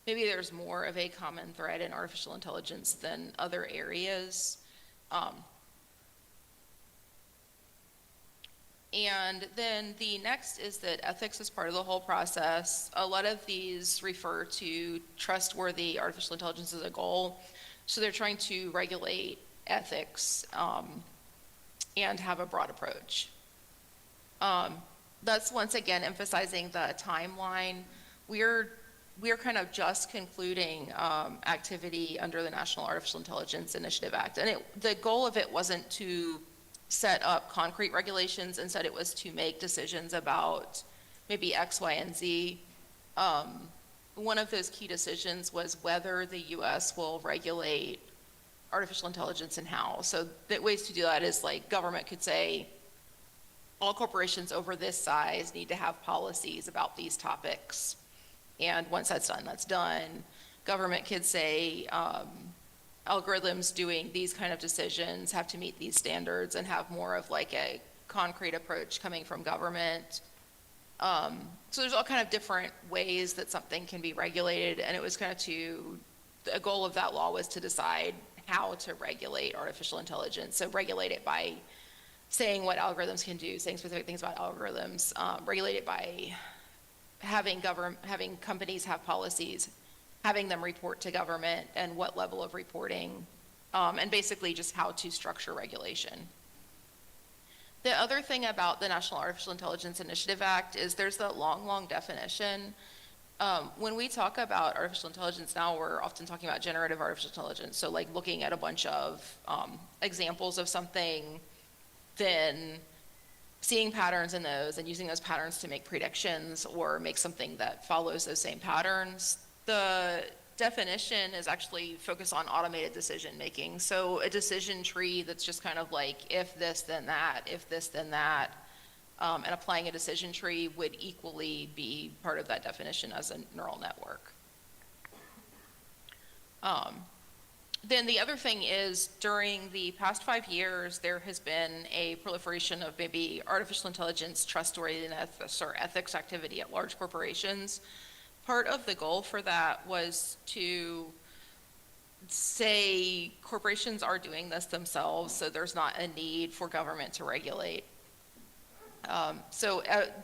maybe there's more of a common thread in artificial intelligence than other areas. And then the next is that ethics is part of the whole process. A lot of these refer to trustworthy artificial intelligence as a goal. So they're trying to regulate ethics and have a broad approach. That's once again emphasizing the timeline. We're kind of just concluding activity under the National Artificial Intelligence Initiative Act. And the goal of it wasn't to set up concrete regulations. Instead, it was to make decisions about maybe X, Y, and Z. One of those key decisions was whether the U.S. will regulate artificial intelligence and how. So the ways to do that is like government could say, all corporations over this size need to have policies about these topics. And once that's done, that's done. Government could say, algorithms doing these kind of decisions have to meet these standards and have more of like a concrete approach coming from government. So there's all kind of different ways that something can be regulated, and it was kind of a goal of that law was to decide how to regulate artificial intelligence. So regulate it by saying what algorithms can do, saying specific things about algorithms, regulate it by having companies have policies, having them report to government and what level of reporting, and basically just how to structure regulation. The other thing about the National Artificial Intelligence Initiative Act is there's that long definition. When we talk about artificial intelligence now, we're often talking about generative artificial intelligence. So like looking at a bunch of examples of something, then seeing patterns in those and using those patterns to make predictions or make something that follows those same patterns. The definition is actually focused on automated decision making. So a decision tree that's just kind of like if this, then that, if this, then that, and applying a decision tree would equally be part of that definition as a neural network. Then the other thing is during the past 5 years, there has been a proliferation of maybe artificial intelligence trustworthiness or ethics activity at large corporations. Part of the goal for that was to say corporations are doing this themselves, so there's not a need for government to regulate.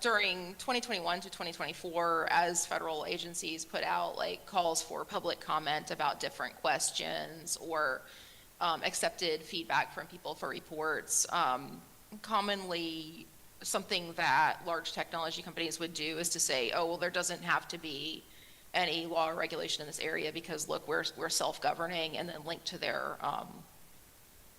During 2021 to 2024, as federal agencies put out like calls for public comment about different questions or accepted feedback from people for reports, commonly something that large technology companies would do is to say, oh, well, there doesn't have to be any law or regulation in this area because look, we're self-governing, and then link to their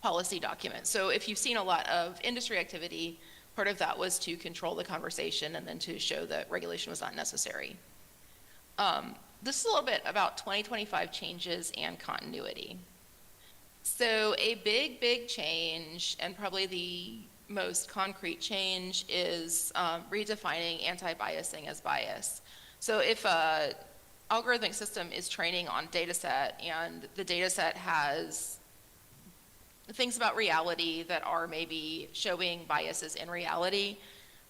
policy documents. So if you've seen a lot of industry activity, part of that was to control the conversation and then to show that regulation was not necessary. This is a little bit about 2025 changes and continuity. So a big change, and probably the most concrete change, is redefining anti-biasing as bias. So if a algorithmic system is training on data set and the data set has things about reality that are maybe showing biases in reality,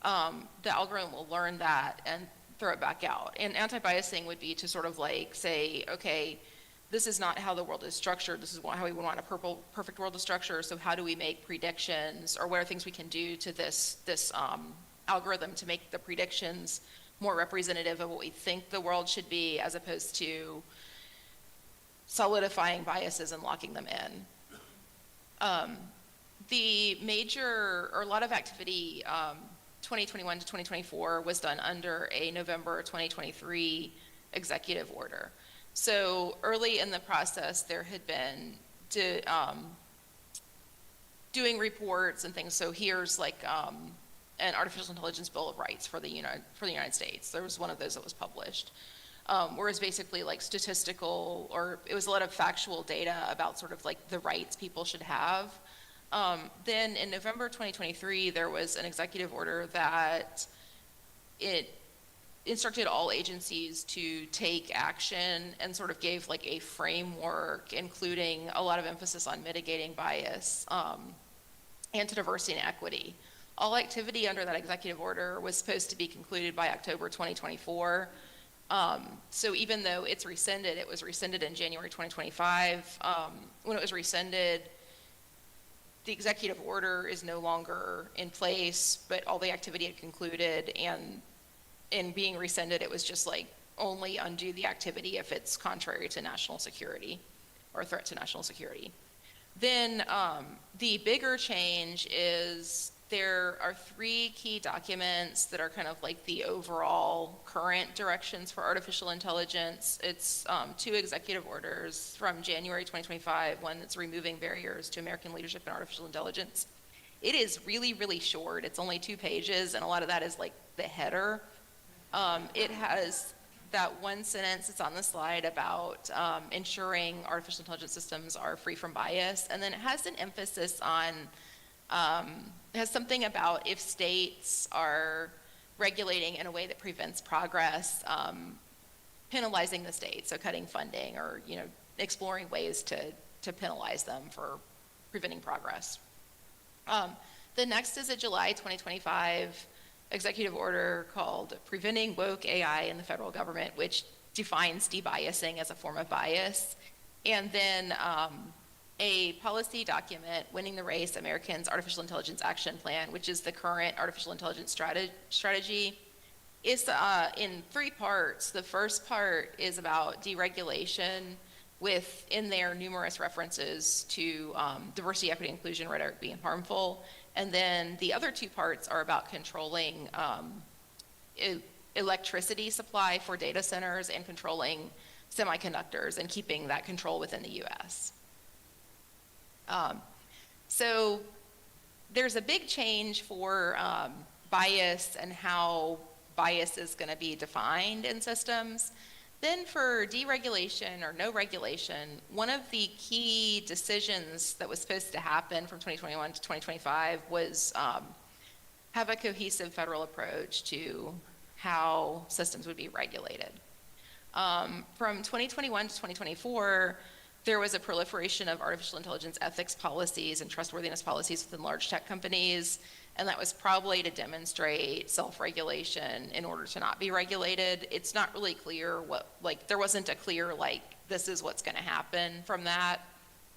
the algorithm will learn that and throw it back out. And anti-biasing would be to sort of like say, okay, this is not how the world is structured, this is how we would want a perfect world to structure, so how do we make predictions, or what are things we can do to this algorithm to make the predictions more representative of what we think the world should be, as opposed to solidifying biases and locking them in. The major, or a lot of activity, 2021 to 2024 was done under a November 2023 executive order. So early in the process, there had been doing reports and things. So here's like an artificial intelligence bill of rights for the United States. There was one of those that was published. Whereas basically like statistical, or it was a lot of factual data about sort of like the rights people should have. Then in November 2023, there was an executive order that it instructed all agencies to take action and sort of gave like a framework, including a lot of emphasis on mitigating bias and to diversity and equity. All activity under that executive order was supposed to be concluded by October 2024. So even though it's rescinded, it was rescinded in January 2025. When it was rescinded, the executive order is no longer in place, but all the activity had concluded, and in being rescinded, it was just like only undo the activity if it's contrary to national security or a threat to national security. Then the bigger change is there are 3 key documents that are kind of like the overall current directions for artificial intelligence. It's 2 executive orders from January 2025, one that's removing barriers to American leadership in artificial intelligence. It is really, really short. It's only 2 pages, and a lot of that is like the header. It has that one sentence that's on the slide about ensuring artificial intelligence systems are free from bias, and then it has an emphasis on it has something about if states are regulating in a way that prevents progress, penalizing the state, so cutting funding or exploring ways to penalize them for preventing progress. The next is a July 2025 executive order called Preventing Woke AI in the Federal Government, which defines debiasing as a form of bias. And then a policy document, Winning the Race, Americans' Artificial Intelligence Action Plan, which is the current artificial intelligence strategy, is in 3 parts. The first part is about deregulation, with in there numerous references to diversity, equity, inclusion rhetoric being harmful. And then the other 2 parts are about controlling electricity supply for data centers and controlling semiconductors and keeping that control within the US. So there's a big change for bias and how bias is going to be defined in systems. Then for deregulation or no regulation, one of the key decisions that was supposed to happen from 2021 to 2025 was have a cohesive federal approach to how systems would be regulated. From 2021 to 2024, there was a proliferation of artificial intelligence ethics policies and trustworthiness policies within large tech companies, and that was probably to demonstrate self-regulation in order to not be regulated. It's not really clear there wasn't a clear, this is what's gonna happen from that.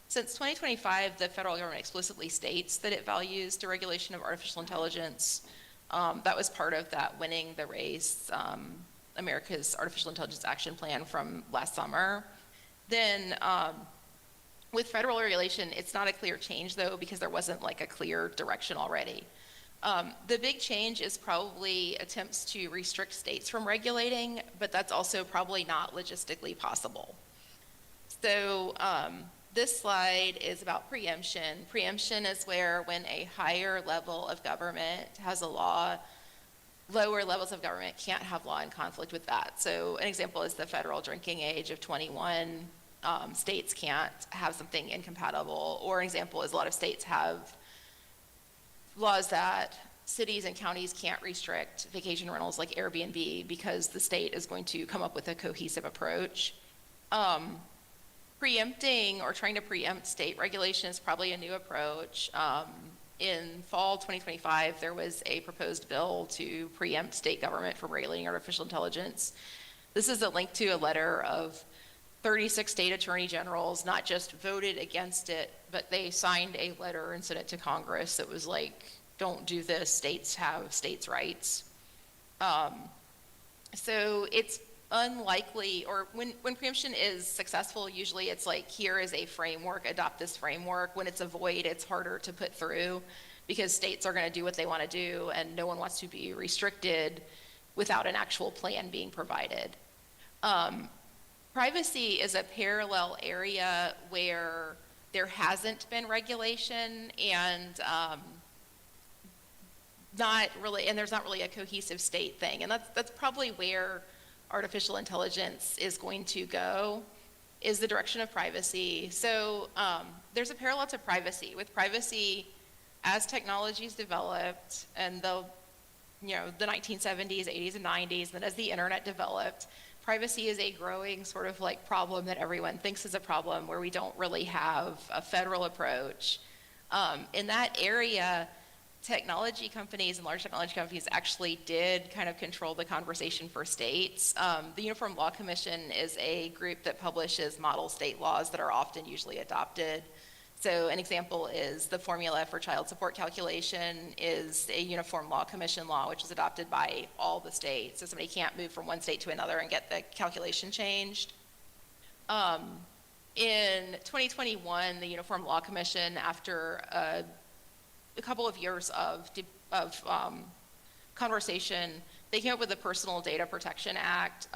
Since 2025, the federal government explicitly states that it values deregulation of artificial intelligence. That was part of that Winning the Race, America's Artificial Intelligence Action Plan from last summer. Then with federal regulation, it's not a clear change though, because there wasn't a clear direction already. The big change is probably attempts to restrict states from regulating, but that's also probably not logistically possible. So this slide is about preemption. Preemption is where when a higher level of government has a law, lower levels of government can't have law in conflict with that. So an example is the federal drinking age of 21. States can't have something incompatible. Or an example is a lot of states have laws that cities and counties can't restrict vacation rentals like Airbnb because the state is going to come up with a cohesive approach. Preempting or trying to preempt state regulation is probably a new approach. In fall 2025, there was a proposed bill to preempt state government from regulating artificial intelligence. This is a link to a letter of 36 state attorney generals, not just voted against it, but they signed a letter and sent it to Congress that was don't do this, states have states' rights. So it's unlikely, or when preemption is successful, usually it's here is a framework, adopt this framework. When it's a void, it's harder to put through because states are going to do what they want to do and no one wants to be restricted without an actual plan being provided. Privacy is a parallel area where there hasn't been regulation and there's not really a cohesive state thing. And that's probably where artificial intelligence is going to go, is the direction of privacy. So there's a parallel to privacy. With privacy, as technologies developed and the 1970s, 80s, and 90s, then as the internet developed, privacy is a growing sort of problem that everyone thinks is a problem where we don't really have a federal approach. In that area, technology companies and large technology companies actually did kind of control the conversation for states. The Uniform Law Commission is a group that publishes model state laws that are often usually adopted. So an example is the formula for child support calculation is a Uniform Law Commission law, which is adopted by all the states. So somebody can't move from one state to another and get the calculation changed. In 2021, the Uniform Law Commission, after a couple of years of conversation, they came up with the Personal Data Protection Act.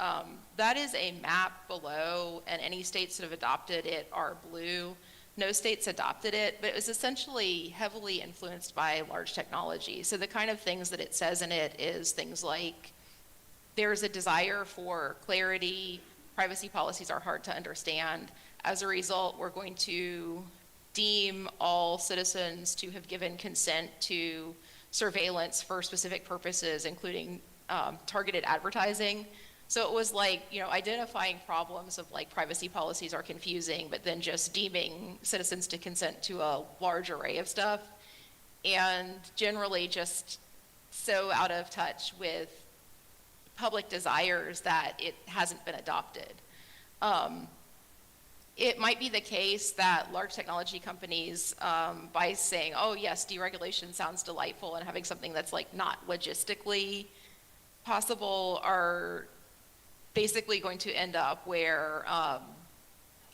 That is a map below, and any states that have adopted it are blue. No states adopted it, but it was essentially heavily influenced by large technology. So the kind of things that it says in it is things like there's a desire for clarity, privacy policies are hard to understand. As a result, we're going to deem all citizens to have given consent to surveillance for specific purposes, including targeted advertising. So it was like, identifying problems of like privacy policies are confusing, but then just deeming citizens to consent to a large array of stuff, and generally just so out of touch with public desires that it hasn't been adopted. It might be the case that large technology companies, by saying, oh yes, deregulation sounds delightful, and having something that's like not logistically possible, are basically going to end up where,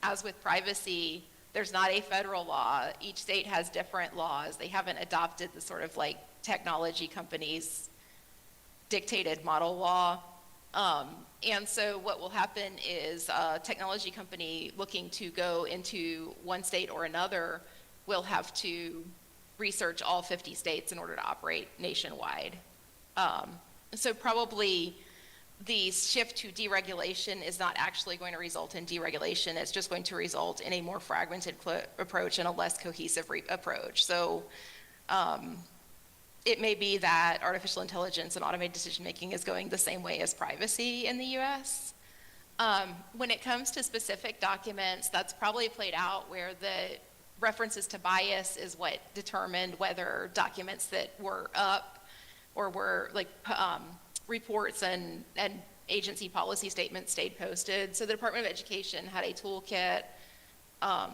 as with privacy, there's not a federal law. Each state has different laws. They haven't adopted the sort of like technology companies dictated model law. And so what will happen is a technology company looking to go into one state or another will have to research all 50 states in order to operate nationwide. So probably the shift to deregulation is not actually going to result in deregulation. It's just going to result in a more fragmented approach and a less cohesive approach. So it may be that artificial intelligence and automated decision-making is going the same way as privacy in the US. When it comes to specific documents, that's probably played out where the references to bias is what determined whether documents that were up or were like reports and agency policy statements stayed posted. So the Department of Education had a toolkit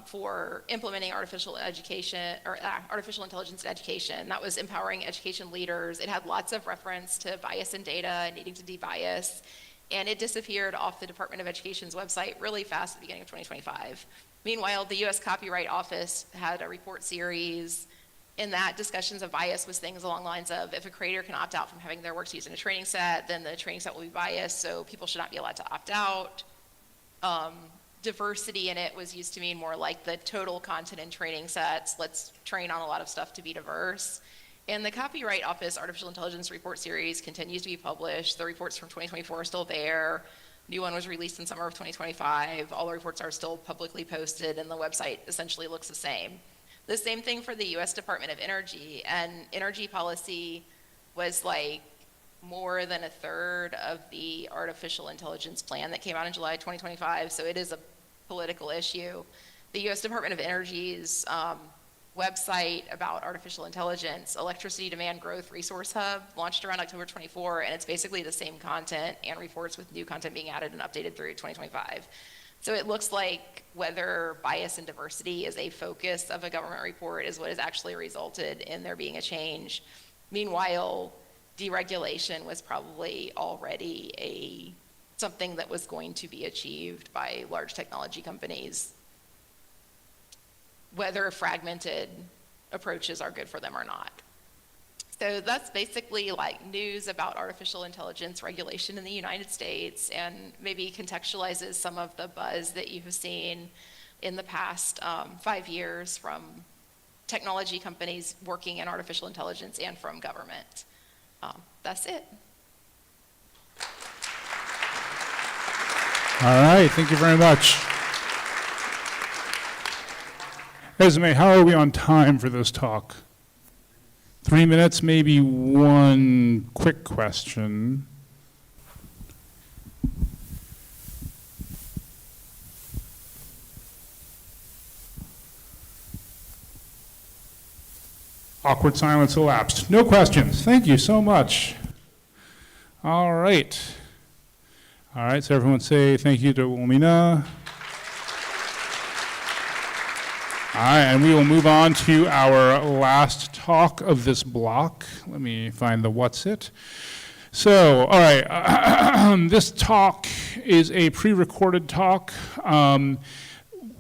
for implementing artificial intelligence in education. That was empowering education leaders. It had lots of reference to bias in data and needing to debias, and it disappeared off the Department of Education's website really fast at the beginning of 2025. Meanwhile, the US Copyright Office had a report series. In that, discussions of bias was things along the lines of, if a creator can opt out from having their works used in a training set, then the training set will be biased, so people should not be allowed to opt out. Diversity in it was used to mean more like the total content in training sets. Let's train on a lot of stuff to be diverse. And the Copyright Office Artificial Intelligence Report Series continues to be published. The reports from 2024 are still there. New one was released in summer of 2025. All the reports are still publicly posted, and the website essentially looks the same. The same thing for the US Department of Energy, and energy policy was like more than a third of the artificial intelligence plan that came out in July 2025, so it is a political issue. The US Department of Energy's website about artificial intelligence, Electricity Demand Growth Resource Hub, launched around October 24, and it's basically the same content and reports with new content being added and updated through 2025. So it looks like whether bias and diversity is a focus of a government report is what has actually resulted in there being a change. Meanwhile, deregulation was probably already something that was going to be achieved by large technology companies, whether fragmented approaches are good for them or not. So that's basically like news about artificial intelligence regulation in the United States, and maybe contextualizes some of the buzz that you have seen in the past 5 years from technology companies working in artificial intelligence and from government. That's it. All right, thank you very much. Resume, how are we on time for this talk? 3 minutes, maybe one quick question. Awkward silence elapsed. No questions. Thank you so much. All right. All right, so everyone say thank you to Wilmina. All right, and we will move on to our last talk of this block. Let me find the what's it. So, all right, this talk is a pre-recorded talk. I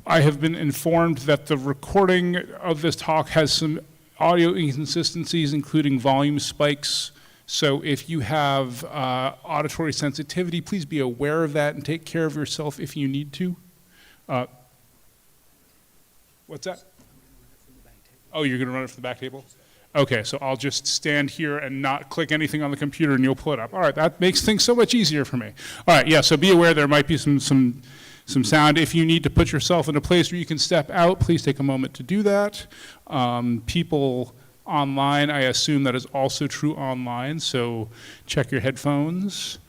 have been informed that the recording of this talk has some audio inconsistencies, including volume spikes. So if you have auditory sensitivity, please be aware of that and take care of yourself if you need to. What's that? Oh, you're going to run it from the back table? Okay, so I'll just stand here and not click anything on the computer and you'll pull it up. All right, that makes things so much easier for me. All right, yeah, so be aware there might be some sound. If you need to put yourself in a place where you can step out, please take a moment to do that. People online, I assume that is also true online, so check your headphones.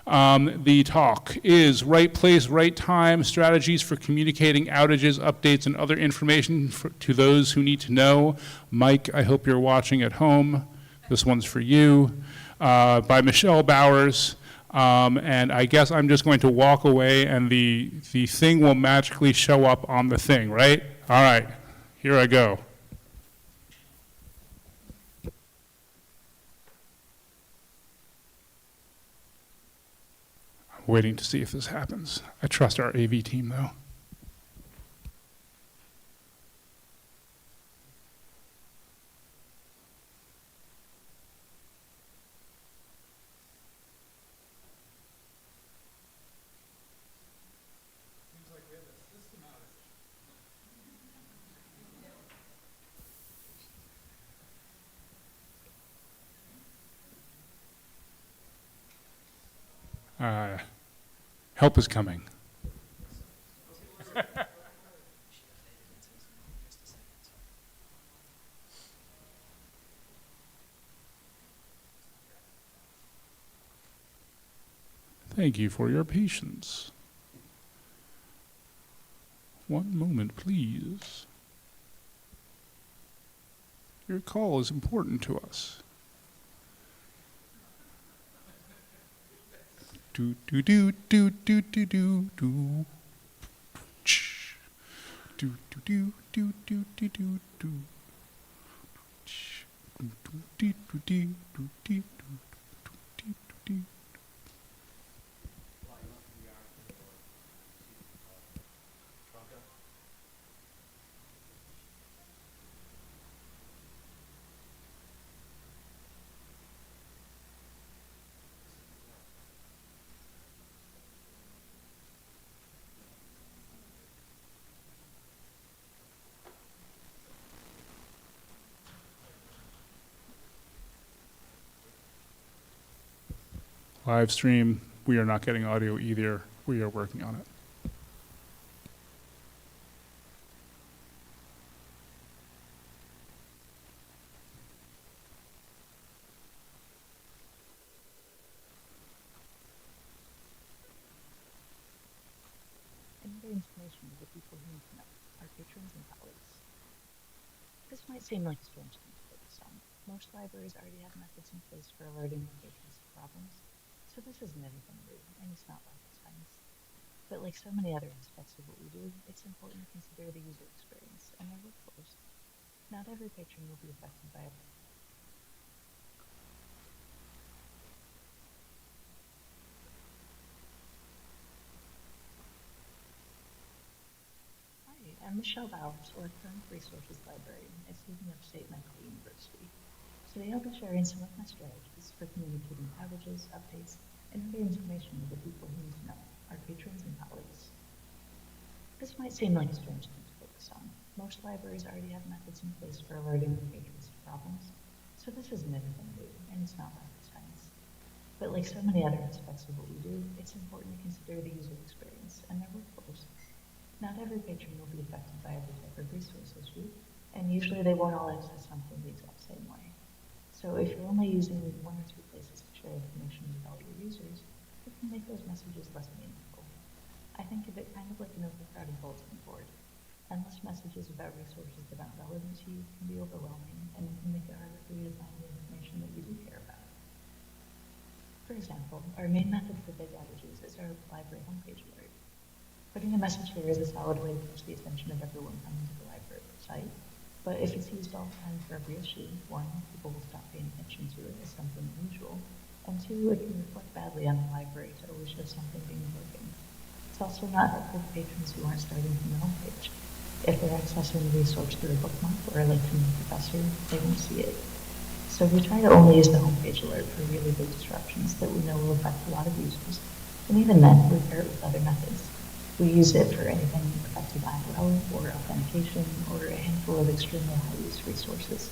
The talk is Right Place, Right Time, Strategies for Communicating Outages, Updates, and Other Information to Those Who Need to Know. Mike, I hope you're watching at home. This one's for you. By Michelle Bowers. And I guess I'm just going to walk away and the thing will magically show up on the thing, right? All right, here I go. Waiting to see if this happens. I trust our AV team, though. Help is coming. Thank you for your patience. One moment, please. Your call is important to us. Do do do do do do do do. Do do do do do do do do. Do do do do do do do. Live stream, we are not getting audio either. We are working on it. Information to the people who need to know, our patrons and colleagues. This might seem like a strange thing to focus on. Most libraries already have methods in place for alerting their patrons to problems, so this isn't anything new, and it's not rocket science. But like so many other aspects of what we do, it's important to consider the user experience and their workflows. Not every patron will be affected by it. Hi, I'm Michelle Bowers, or Current Resources Librarian at New York State Medical University. Today I'll be sharing some of my strategies for communicating outages, updates, and other information to the people who need to know, our patrons and colleagues. This might seem like a strange thing to focus on. Most libraries already have methods in place for alerting their patrons to problems, so this isn't anything new, and it's not rocket science. But like so many other aspects of what we do, it's important to consider the user experience and their workflows. Not every patron will be affected by every type of resource issue, and usually they won't all access something the exact same way. So if you're only using one or two places to share information with all your users, it can make those messages less meaningful. I think of it kind of like an overcrowded bulletin board. Endless messages about resources that aren't relevant to you can be overwhelming, and it can make it harder for you to find the information that you do care about. For example, our main method for big outages is our library homepage alert. Putting a message here is a solid way to catch the attention of everyone coming to the library site, but if it's used all the time for every issue, one, people will stop paying attention to it as something unusual, and two, it can reflect badly on the library to always show something being broken. It's also not helpful for patrons who aren't starting from the homepage. If they're accessing the resource through a bookmark or a link from the professor, they won't see it. So we try to only use the homepage alert for really big disruptions that we know will affect a lot of users. And even then, we pair it with other methods. We use it for anything affecting IRL or authentication or a handful of extremely high-use resources.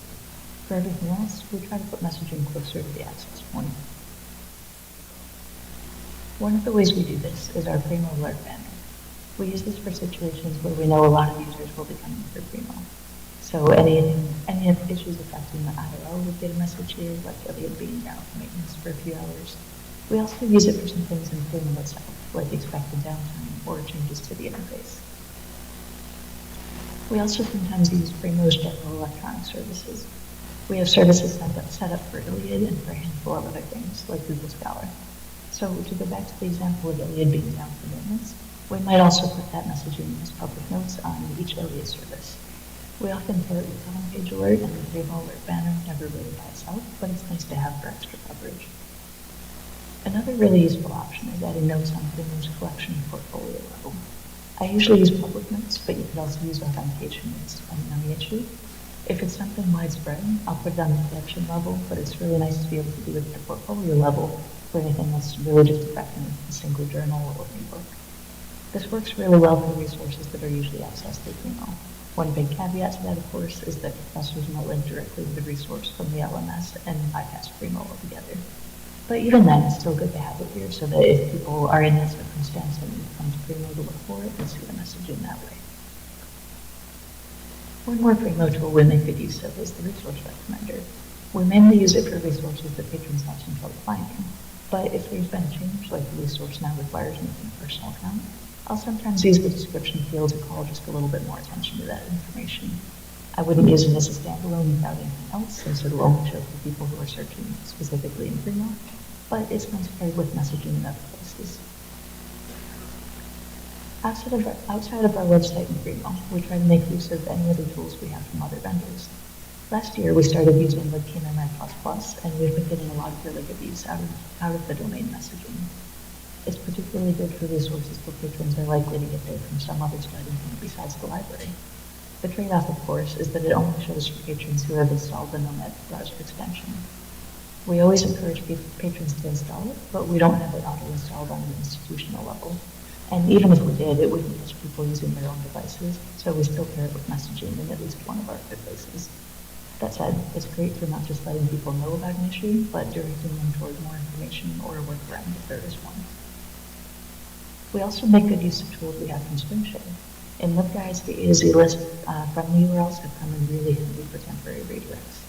For everything else, we try to put messaging closer to the access point. One of the ways we do this is our Primo alert banner. We use this for situations where we know a lot of users will be coming for Primo. So any of the issues affecting the IRL would get a message here, like Elliot being down for maintenance for a few hours. We also use it for some things in Primo itself, like expected downtime or changes to the interface. We also sometimes use Primo's general electronic services. We have services set up for Iliad and for a handful of other things, like Google Scholar. So to go back to the example of Iliad being down for maintenance, we might also put that messaging as public notes on each Iliad service. We often pair it with the homepage alert, and the Primo alert banner never really by itself, but it's nice to have for extra coverage. Another really useful option is adding notes on Primo's collection portfolio level. I usually use public notes, but you could also use authentication notes depending on the issue. If it's something widespread, I'll put it on the collection level, but it's really nice to be able to do it at the portfolio level for anything that's really just affecting a single journal or ebook. This works really well for resources that are usually accessed through Primo. One big caveat to that, of course, is that professors might link directly to the resource from the LMS and bypass Primo altogether. But even then, it's still good to have it here so that if people are in that circumstance and come to Primo to look for it, they'll see the messaging that way. One more Primo tool we make good use of is the resource recommender. We mainly use it for resources that patrons have some trouble finding. But if there's been a change, like the resource now requires making a personal account, I'll sometimes use the description field to call just a little bit more attention to that information. I wouldn't use it as a standalone without anything else, since it'll only show for people who are searching specifically in Primo, but it's nice paired with messaging in other places. Outside of our website in Primo, we try to make use of any other tools we have from other vendors. Last year, we started using libkmmi++, and we've been getting a lot of really good use out of the domain messaging. It's particularly good for resources where patrons are likely to get there from some other starting point besides the library. The trade-off, of course, is that it only shows for patrons who have installed the Nomad browser extension. We always encourage patrons to install it, but we don't have it auto-installed on the institutional level. And even if we did, it wouldn't catch people using their own devices, so we still pair it with messaging in at least one of our good places. That said, it's great for not just letting people know about an issue, but directing them toward more information or a workaround if there is one. We also make good use of tools we have from SpringShare. In LibGuides, the A to Z list from the URLs have come in really handy for temporary redirects.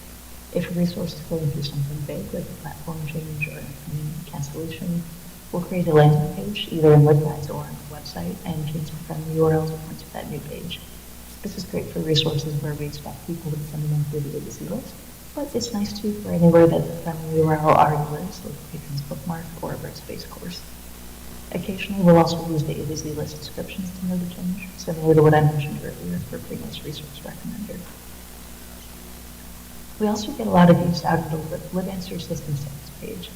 If a resource is going through something big, like a platform change or a cancellation, we'll create a landing page, either in LibGuides or on the website, and change the friendly URL to point to that new page. This is great for resources where we expect people to be coming in through the A to Z list, but it's nice too for anywhere that the friendly URL already lives, like a patron's bookmark or a Brightspace course. Occasionally, we'll also use the A to Z list descriptions to know the change, similar to what I mentioned earlier for Primo's resource recommender. We also get a lot of use out of the LibAnswer system status page.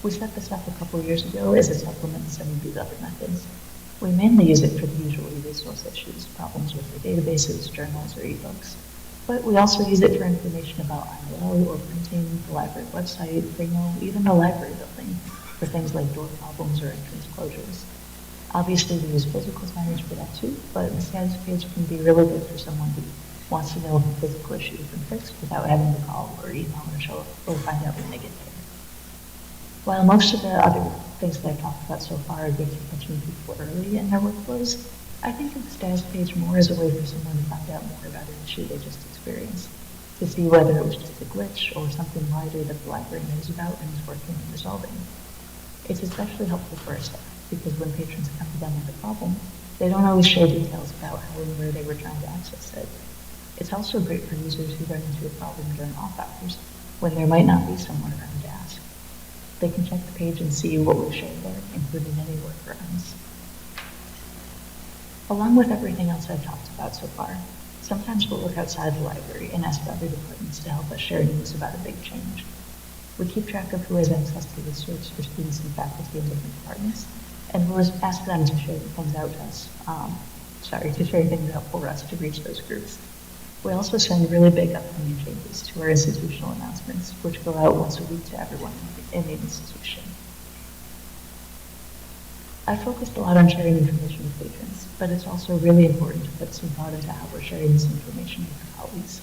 We set this up a couple years ago as a supplement to some of these other methods. We mainly use it for the usual resource issues, problems with the databases, journals, or ebooks. But we also use it for information about IRL or printing, the library website, Primo, even the library building, for things like door problems or entrance closures. Obviously, we use physical signage for that too, but the status page can be really good for someone who wants to know if a physical issue has been fixed without having to call or email or show up or find out when they get there. While most of the other things that I've talked about so far are good for catching people early in their workflows, I think of the status page more as a way for someone to find out more about an issue they just experienced, to see whether it was just a glitch or something wider that the library knows about and is working on resolving. It's especially helpful for our staff, because when patrons come to them with a problem, they don't always share details about how and where they were trying to access access it. It's also great for users who run into a problem during off hours, when there might not be someone around to ask. They can check the page and see what we've shared there, including any workarounds. Along with everything else I've talked about so far, sometimes we'll look outside the library and ask other departments to help us share news about a big change. We keep track of who has access to this source for students and faculty in different departments, and we'll ask them to share things out to us, to share things out for us to reach those groups. We also send really big upcoming changes to our institutional announcements, which go out once a week to everyone in the institution. I focused a lot on sharing information with patrons, but it's also really important to put some thought into how we're sharing this information with our colleagues.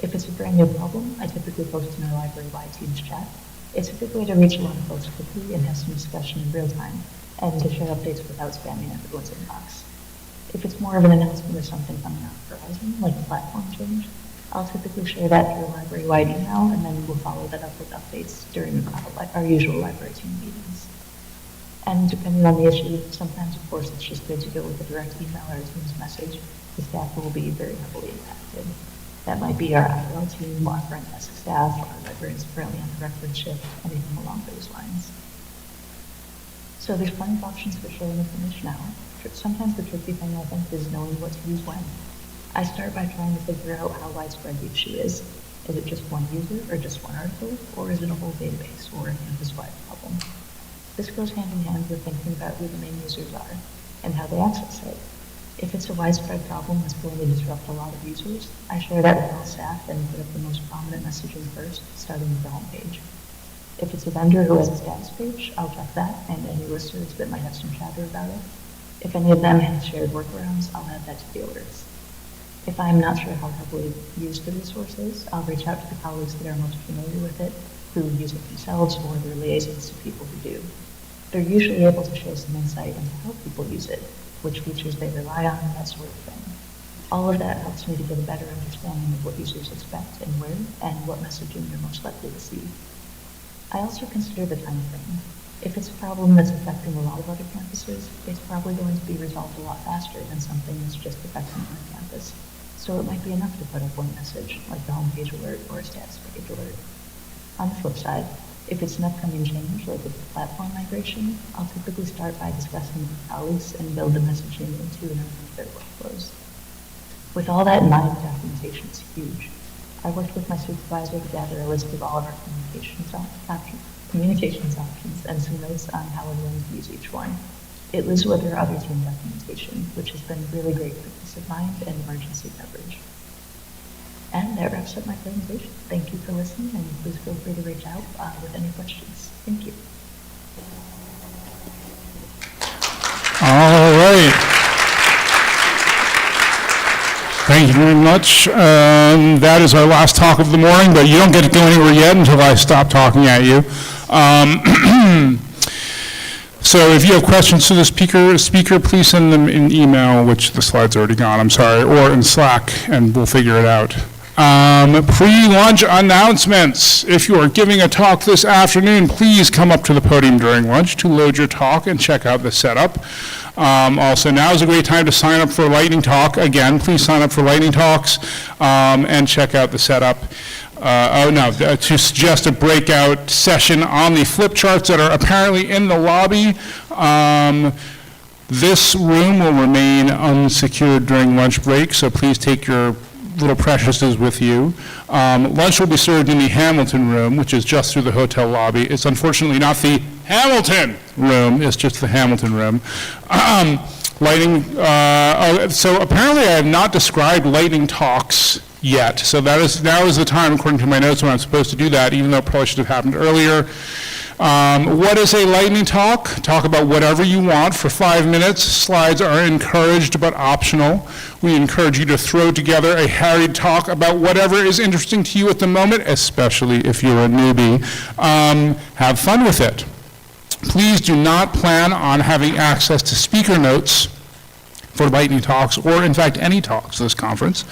If it's a brand new problem, I typically post in our library-wide Teams chat. It's a good way to reach a lot of folks quickly and have some discussion in real time, and to share updates without spamming everyone's inbox. If it's more of an announcement of something coming on the horizon, like a platform change, I'll typically share that through a library-wide email, and then we'll follow that up with updates during our usual library team meetings. And depending on the issue, sometimes, of course, it's just good to go with a direct email or a Teams message. The staff will be very heavily impacted. That might be our IRL team, our front desk staff, our librarians currently on the reference shift, anything along those lines. So there's plenty of options for sharing information now. Sometimes the tricky thing, I think, is knowing what to use when. I start by trying to figure out how widespread the issue is. Is it just one user or just one article, or is it a whole database or a campus-wide problem? This goes hand in hand with thinking about who the main users are and how they access it. If it's a widespread problem that's going to disrupt a lot of users, I share that with all staff and put up the most prominent messaging first, starting with the homepage. If it's a vendor who has a status page, I'll check that and any listservs that might have some chatter about it. If any of them have shared workarounds, I'll add that to the alerts. If I'm not sure how heavily used the resource is, I'll reach out to the colleagues that are most familiar with it, who use it themselves, or their liaisons to people who do. They're usually able to share some insight into how people use it, which features they rely on, that sort of thing. All of that helps me to get a better understanding of what users expect and where, and what messaging they're most likely to see. I also consider the time frame. If it's a problem that's affecting a lot of other campuses, it's probably going to be resolved a lot faster than something that's just affecting our campus. So it might be enough to put up one message, like the homepage alert or a status page alert. On the flip side, if it's an upcoming change, like a platform migration, I'll typically start by discussing with colleagues and build the messaging into and around their workflows. With all that in mind, documentation is huge. I worked with my supervisor to gather a list of all of our communications options and some notes on how and when to use each one. It lives with our other team documentation, which has been really great for peace of mind and emergency coverage. And that wraps up my presentation. Thank you for listening, and please feel free to reach out with any questions. Thank you. All right. Thank you very much. That is our last talk of the morning, but you don't get to go anywhere yet until I stop talking at you. So if you have questions to the speaker, please send them in email, which the slide's already gone, I'm sorry, or in Slack, and we'll figure it out. Pre-lunch announcements. If you are giving a talk this afternoon, please come up to the podium during lunch to load your talk and check out the setup. Also, now is a great time to sign up for Lightning Talk. Again, please sign up for Lightning Talks and check out the setup. To suggest a breakout session on the flip charts that are apparently in the lobby. This room will remain unsecured during lunch break, so please take your little preciouses with you. Lunch will be served in the Hamilton room, which is just through the hotel lobby. It's unfortunately not the Hamilton room, it's just the Hamilton room. So apparently I have not described lightning talks yet. So now is the time, according to my notes, when I'm supposed to do that, even though it probably should have happened earlier. What is a lightning talk? Talk about whatever you want for 5 minutes. Slides are encouraged but optional. We encourage you to throw together a harried talk about whatever is interesting to you at the moment, especially if you're a newbie. Have fun with it. Please do not plan on having access to speaker notes for lightning talks, or in fact any talks this conference.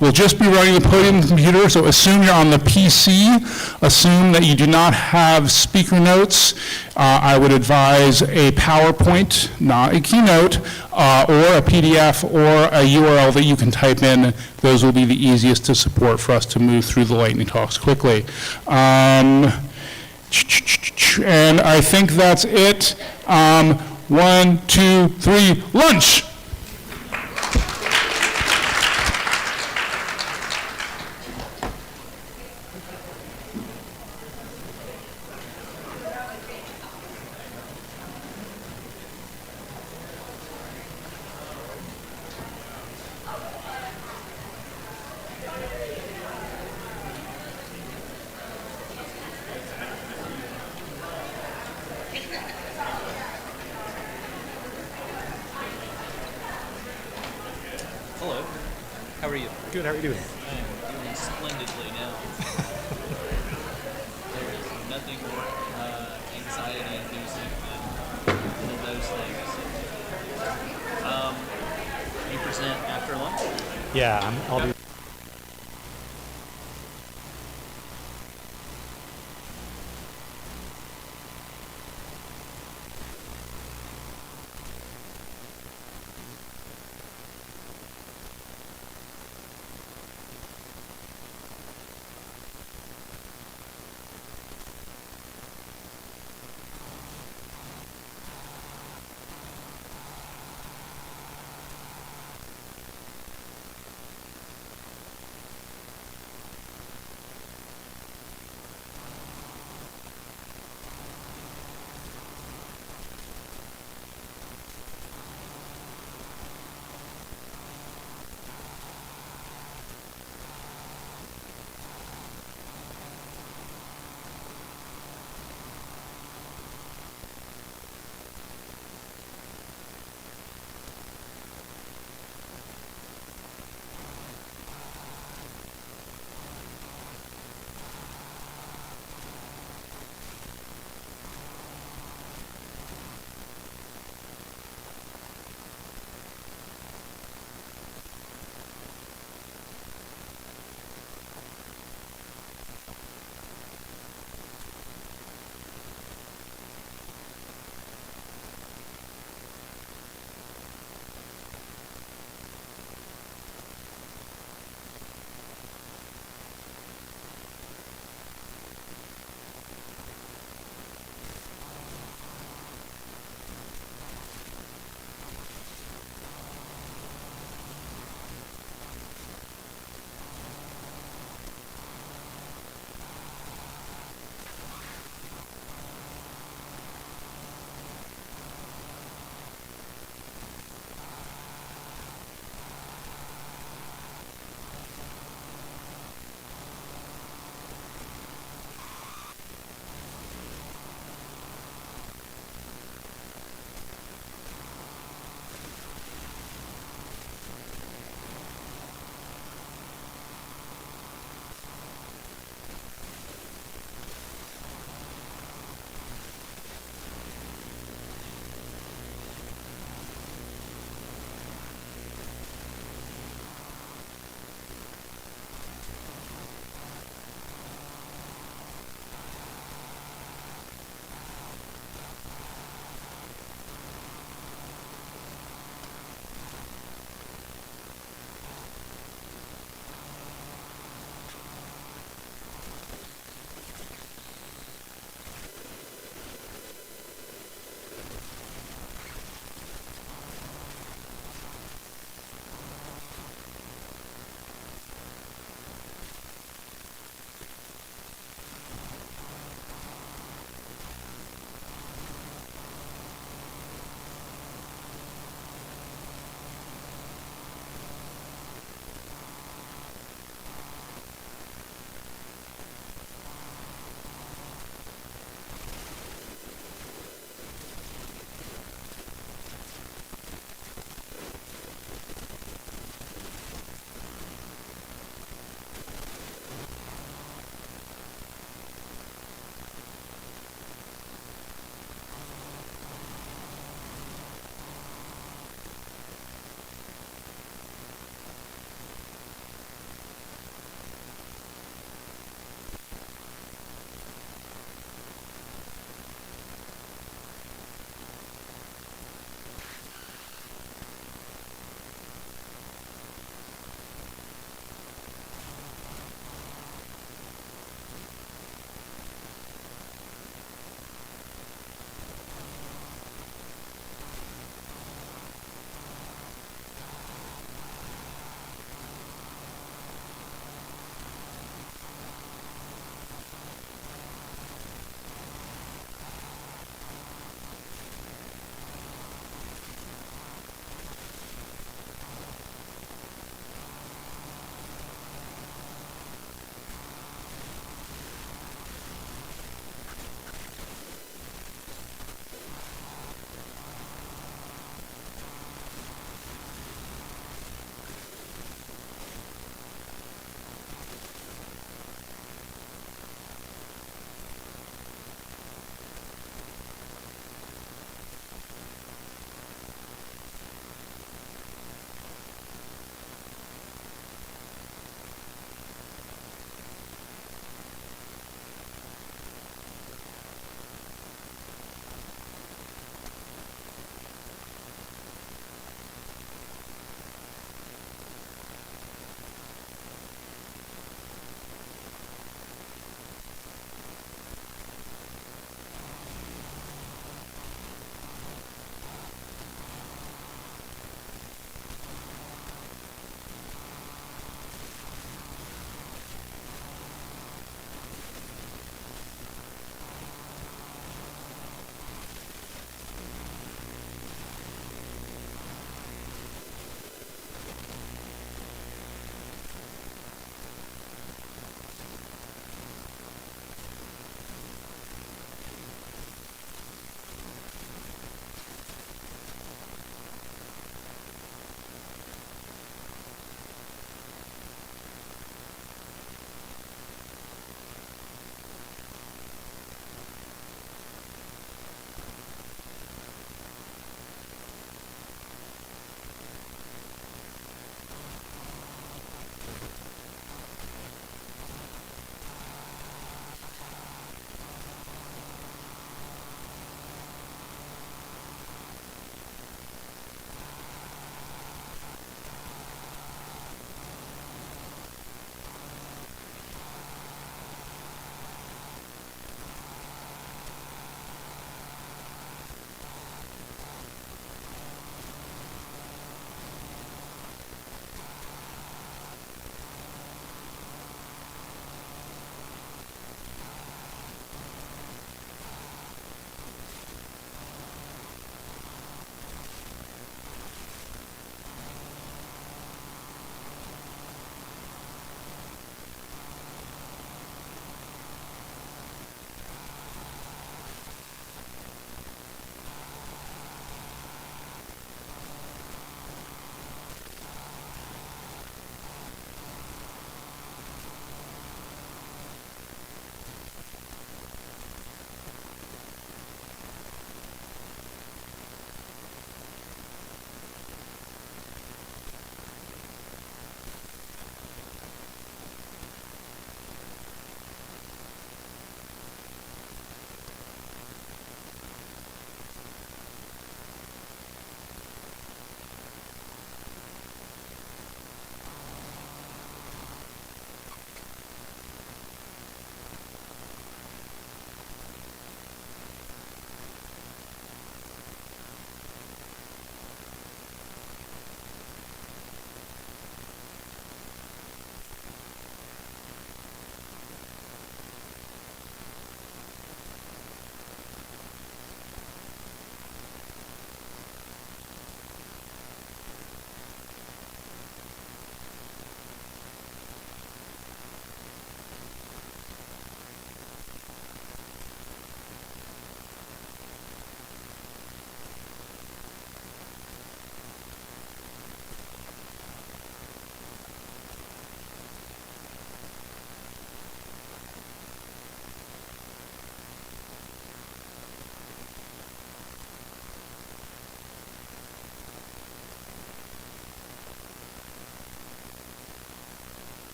We'll just be running the podium computer, so assume you're on the PC, assume that you do not have speaker notes. I would advise a PowerPoint, not a Keynote, or a PDF or a URL that you can type in. Those will be the easiest to support for us to move through the lightning talks quickly. And I think that's it. 1, 2, 3, lunch! Hello. How are you? Good, how are you doing? I am doing splendidly now. There is nothing more anxiety-inducing than those things. You present after lunch? Yeah, I'll be.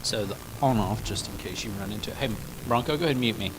So the on-off, just in case you run into it. Hey, Bronco, go ahead and mute me.